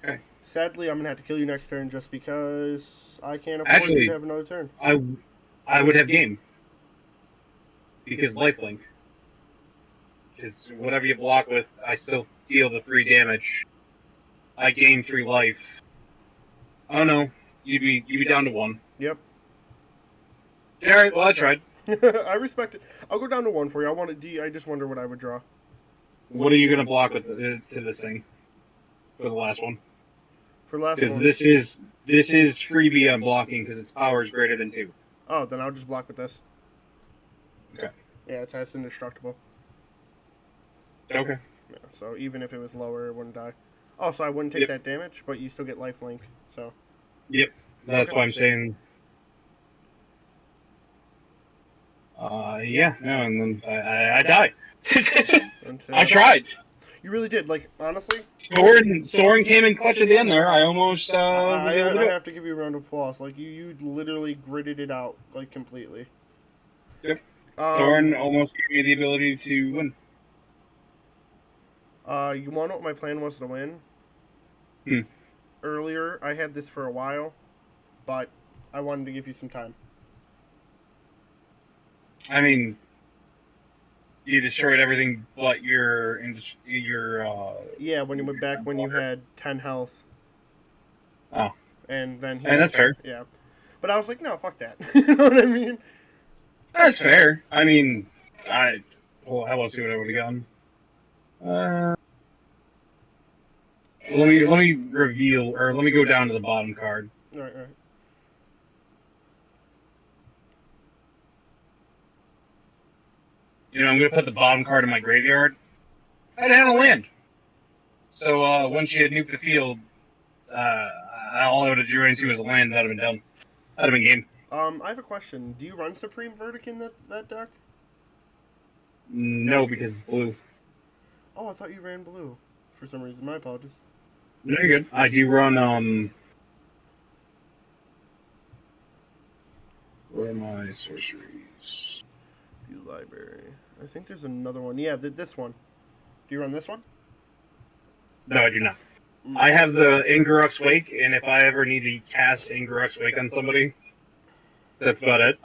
Okay. Sadly, I'm gonna have to kill you next turn just because I can't afford you to have another turn. I would have game. Because lifelink. Because whatever you block with, I still deal the 3 damage. I gain 3 life. Oh no, you'd be down to 1. Yep. Alright, well I tried. I respect it. I'll go down to 1 for you. I just wonder what I would draw. What are you gonna block with to this thing? For the last one? For last Because one. this is freebie on blocking because its power is greater than 2. Oh, then I'll just block with this. Okay. Yeah, it's indestructible. Okay. Yeah, so even if it was lower, it wouldn't die. Oh, so I wouldn't take that damage, but you still get lifelink. So. Yep. That's Okay. why I'm saying. Yeah. No, and then I died. I tried. You really did. Like, honestly. Soren came in clutch at the end there. I almost was able to do I it. have to give you a round of applause. Like, you literally gritted it out, like, completely. Yep. Soren almost gave me the ability to win. You want to know what my plan was to win? Earlier, I had this for a while, but I wanted to give you some time. I mean, you destroyed everything but your Yeah, when you went back when you had 10 health. Oh. And then And that's fair. Yeah. But I was like, no, fuck that. You know what I mean? That's fair. I mean, I will see what I would have gotten. Let me reveal, or let me go down to the bottom card. Right. You know, I'm gonna put the bottom card in my graveyard. I'd had a land. So when she had nuked the field, all I would have drew into was a land. That'd have been done. That'd have been game. I have a question. Do you run Supreme Verdict in that deck? No, because it's blue. Oh, I thought you ran blue. For some reason, my apologies. No, you're good. I do run, where are my sorceries? View library. I think there's another one. Yeah, this one. Do you run this one? No, I do not. I have the Ingaruk's Wake, and if I ever need to cast Ingaruk's Wake on somebody, that's about it.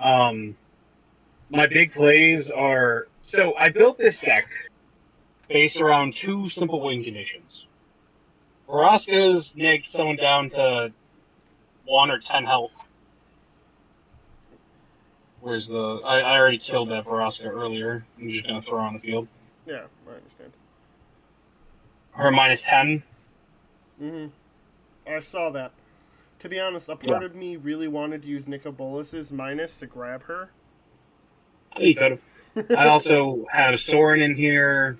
My big plays are... So, I built this deck based around two simple win conditions. Vraska's make someone down to 1 or 10 health. Where's the... I already killed that Vraska earlier. I'm just going to throw her on the field. Yeah, I understand. Her minus 10. I saw that. To be honest, a part of me really wanted to use Nicol Bolas's minus to grab her. You could have. I also have Soren in here.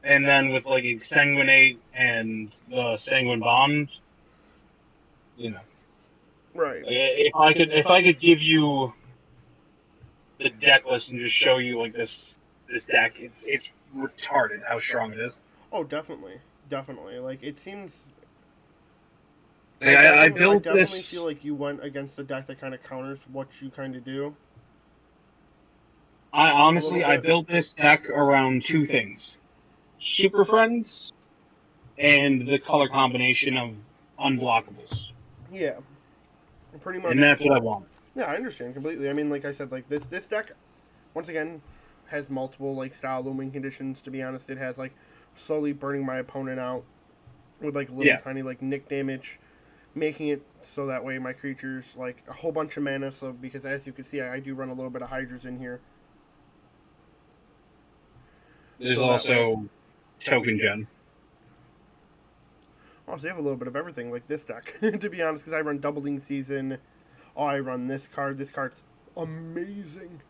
And then with like Exsanguinate and the Sanguine Bombs, you know. Right. If I could give you the deck list and just show you like this deck, it's retarded how strong it is. Oh, definitely. Like, it seems... I built I definitely this... feel like you went against a deck that kind of counters what you kind of do. I built this deck around two things. Super Friends and the color combination of unblockables. Yeah. Pretty much. And that's what I want. Yeah, I understand completely. I mean, like I said, like this deck, once again, has multiple like style looming conditions. To be honest, it has like slowly burning my opponent out with like little tiny like nick damage, making it so that way my creatures like a whole bunch of mana. So because as you can see, I do run a little bit of Hydras in here. There's also Token Gen. Oh, so you have a little bit of everything like this deck. To be honest, because I run Doubling Season. Oh, I run this card. This card's amazing.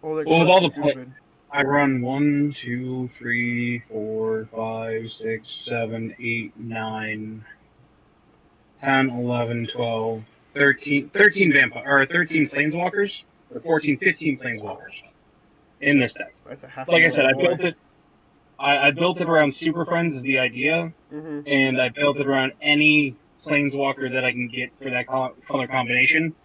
Oh, that well, with all the stupid. I run 1, 2, 3, 4, 5, 6, 7, 8, 9, 10, 11, 12, 13 vampire or 13 planeswalkers or 14, 15 planeswalkers in this deck. That's a half. Like I said, I built it. I built it around Super Friends is the idea, and I built it around any planeswalker that I can get for that color combination.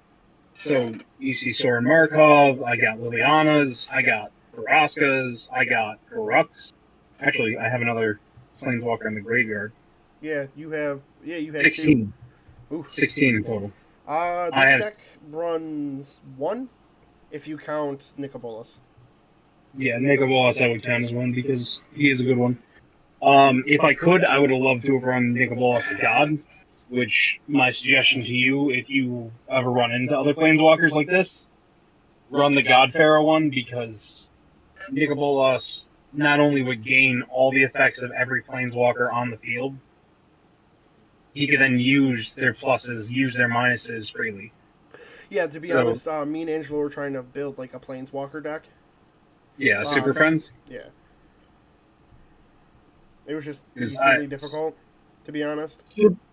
So you see Soren Markov, I got Liliana's, I got Vraska's, I got Garux. Actually, I have another planeswalker in the graveyard. Yeah, you have. Yeah, you have 16. Two. 16 in total. This deck runs 1 if you count Nicol Bolas. Yeah, Nicol Bolas I would count as 1 because he is a good one. If I could, I would have loved to have run Nicol Bolas God, which my suggestion to you, if you ever run into other planeswalkers like this, run the God Pharaoh one because Nicol Bolas not only would gain all the effects of every planeswalker on the field, he could then use their pluses, use their minuses freely. Yeah, to be honest, me and Angelo were trying to build like a planeswalker deck. Yeah, Super Friends? Yeah. It was just decently difficult, to be honest.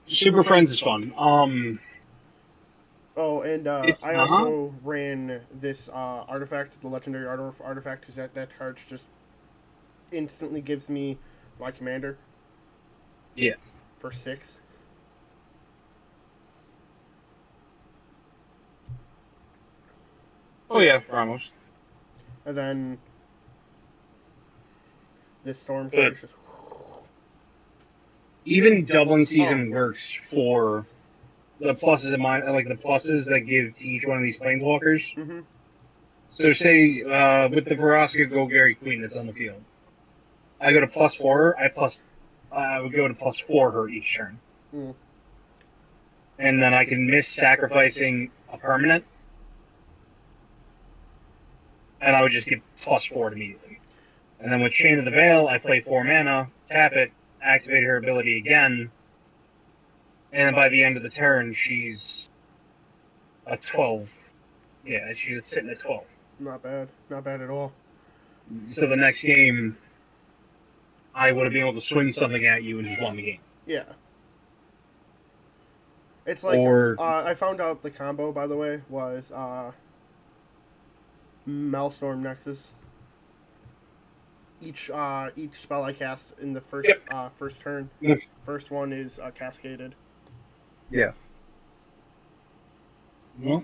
Super Friends is fun. Oh, and I also ran this artifact, the legendary artifact, because that card just instantly gives me my commander. Yeah. For 6. Oh yeah, for almost. And then this storm card just... Even Doubling Season works for the pluses and the pluses that give to each one of these planeswalkers. So say with the Vraska Golgari Queen that's on the field, I go to +4. I would go to +4 her each turn, and then I can miss sacrificing a permanent, and I would just get +4 immediately. And then with Chain of the Veil, I play 4 mana, tap it, activate her ability again, and then by the end of the turn, she's a 12. Yeah, she's sitting at 12. Not bad. Not bad at all. So the next game, I would have been able to swing something at you and just won the game. Yeah. It's like Or I found out the combo, by the way, was Maelstrom Nexus. Each spell I cast in the yep, first turn, first one is cascaded. yeah. Well,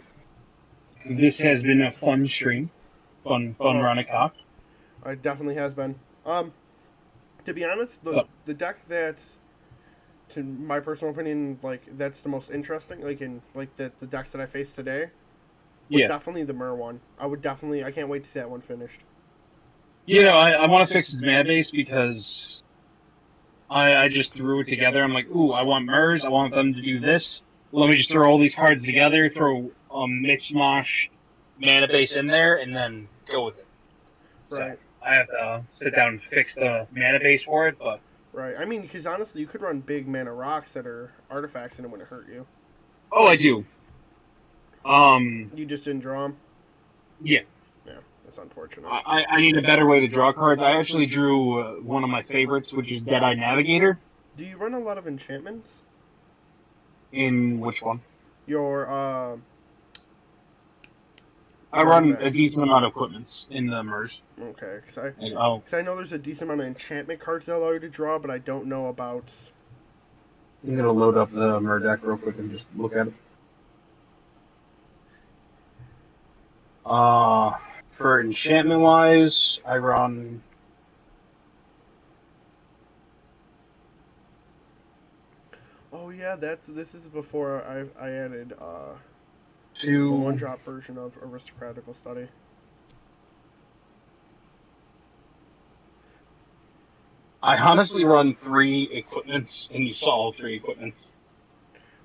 this has been a fun stream, fun run of cock. It definitely has been. To be honest, So, the deck that's, to my personal opinion, like that's the most interesting, like in like the decks that I faced today, was yeah. definitely the Mer one. I can't wait to see that one finished. You know, I want to fix his mana base because I just threw it together. I'm like, ooh, I want Mers. I want them to do this. Let me just throw all these cards together, throw Mix Mosh mana base in there, and then go with it. So Right. I have to sit down and fix the mana base for it, but Right. I mean, because honestly, you could run big mana rocks that are artifacts and it wouldn't hurt you. oh, I do. You just didn't draw them. Yeah. Yeah, that's unfortunate. I need a better way to draw cards. I actually drew one of my favorites, which is Deadeye Navigator. Do you run a lot of enchantments? In which one? Your I run a decent amount of equipments in the Mers. Okay, because Oh, I know there's a decent amount of enchantment cards that allow you to draw, but I don't know about. I'm gonna load up the Mer deck real quick and just look at it. For enchantment wise, I run. Oh yeah, this is before I added the Two. 1-drop version of Aristocratical Study. I honestly run 3 equipments, and you saw all 3 equipments.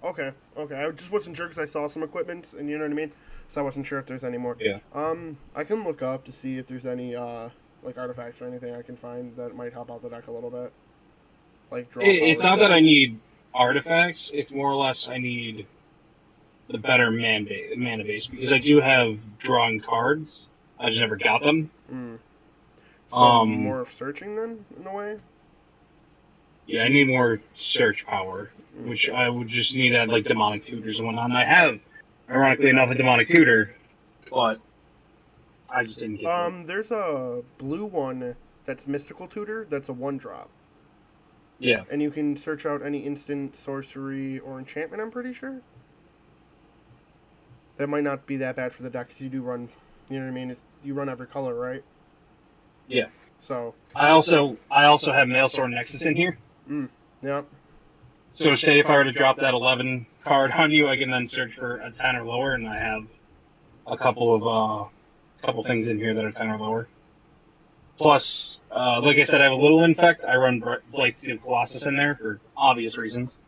Okay. I just wasn't sure because I saw some equipments, and you know what I mean. So I wasn't sure if there's any more. Yeah. I can look up to see if there's any like artifacts or anything I can find that might help out the deck a little bit. Like draw. It's not that I need artifacts. It's more or less I need the better mana base because I do have drawing cards. I just never got them. So more of searching then, in a way. Yeah, I need more search power, which I would just need at like demonic tutors and whatnot. And I have, ironically enough, a demonic tutor, but I just didn't get it. There's a blue one that's mystical tutor. That's a 1-drop. Yeah. And you can search out any instant, sorcery, or enchantment. I'm pretty sure. That might not be that bad for the deck because you do run. You know what I mean? You run every color, right? Yeah. So. I also have Maelstrom Nexus in here. Yeah. So say if I were to drop that 11 card on you, I can then search for a 10 or lower, and I have a couple things in here that are 10 or lower. Plus, like I said, I have a little infect. I run Blightsteel Colossus in there for obvious reasons.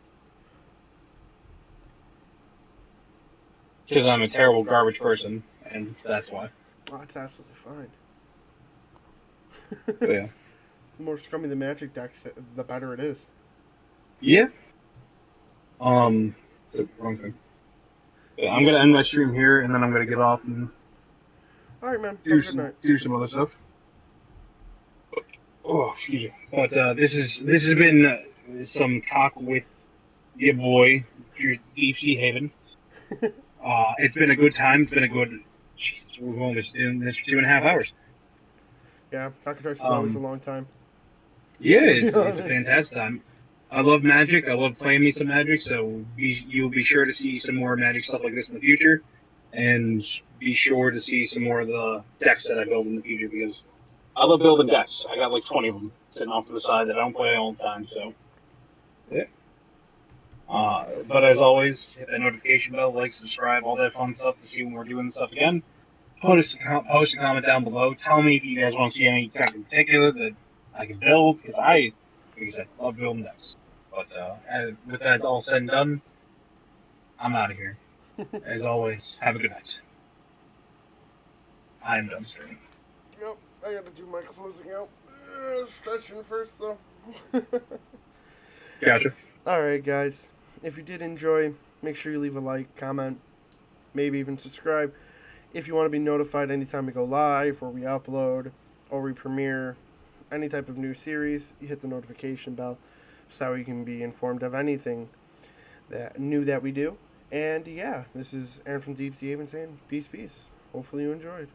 Because I'm a terrible garbage person, and that's why. Oh, that's absolutely fine. But yeah. The more scrummy the magic decks, the better it is. Yeah. Wrong thing. Yeah, I'm gonna end my stream here, and then I'm gonna get off and Alright, man. do some other stuff. Oh, excuse me. But this has been some talk with your boy, your Deep Sea Haven. It's been a good time. It's been a good. Jeez, we've only been doing this for 2.5 hours. Yeah, Cockatrice is always a long time. Yeah, it's a fantastic time. I love Magic. I love playing me some Magic. So you'll be sure to see some more Magic stuff like this in the future, and be sure to see some more of the decks that I build in the future because I love building decks. I got like 20 of them sitting off to the side that I don't play all the time. So yeah. But as always, hit that notification bell, like, subscribe, all that fun stuff to see when we're doing this stuff again. Post a comment down below. Tell me if you guys want to see any tech in particular that I can build, because like I said, love building decks. But with that all said and done, I'm out of here. As always, have a good night. I'm done streaming. Yep, I gotta do my closing out. Stretching first, though. Gotcha. Alright, guys. If you did enjoy, make sure you leave a like, comment, maybe even subscribe. If you want to be notified anytime we go live, or we upload, or we premiere any type of new series, you hit the notification bell so you can be informed of anything that we do. And yeah, this is Aaron from Deep Sea Haven saying peace, peace. Hopefully you enjoyed.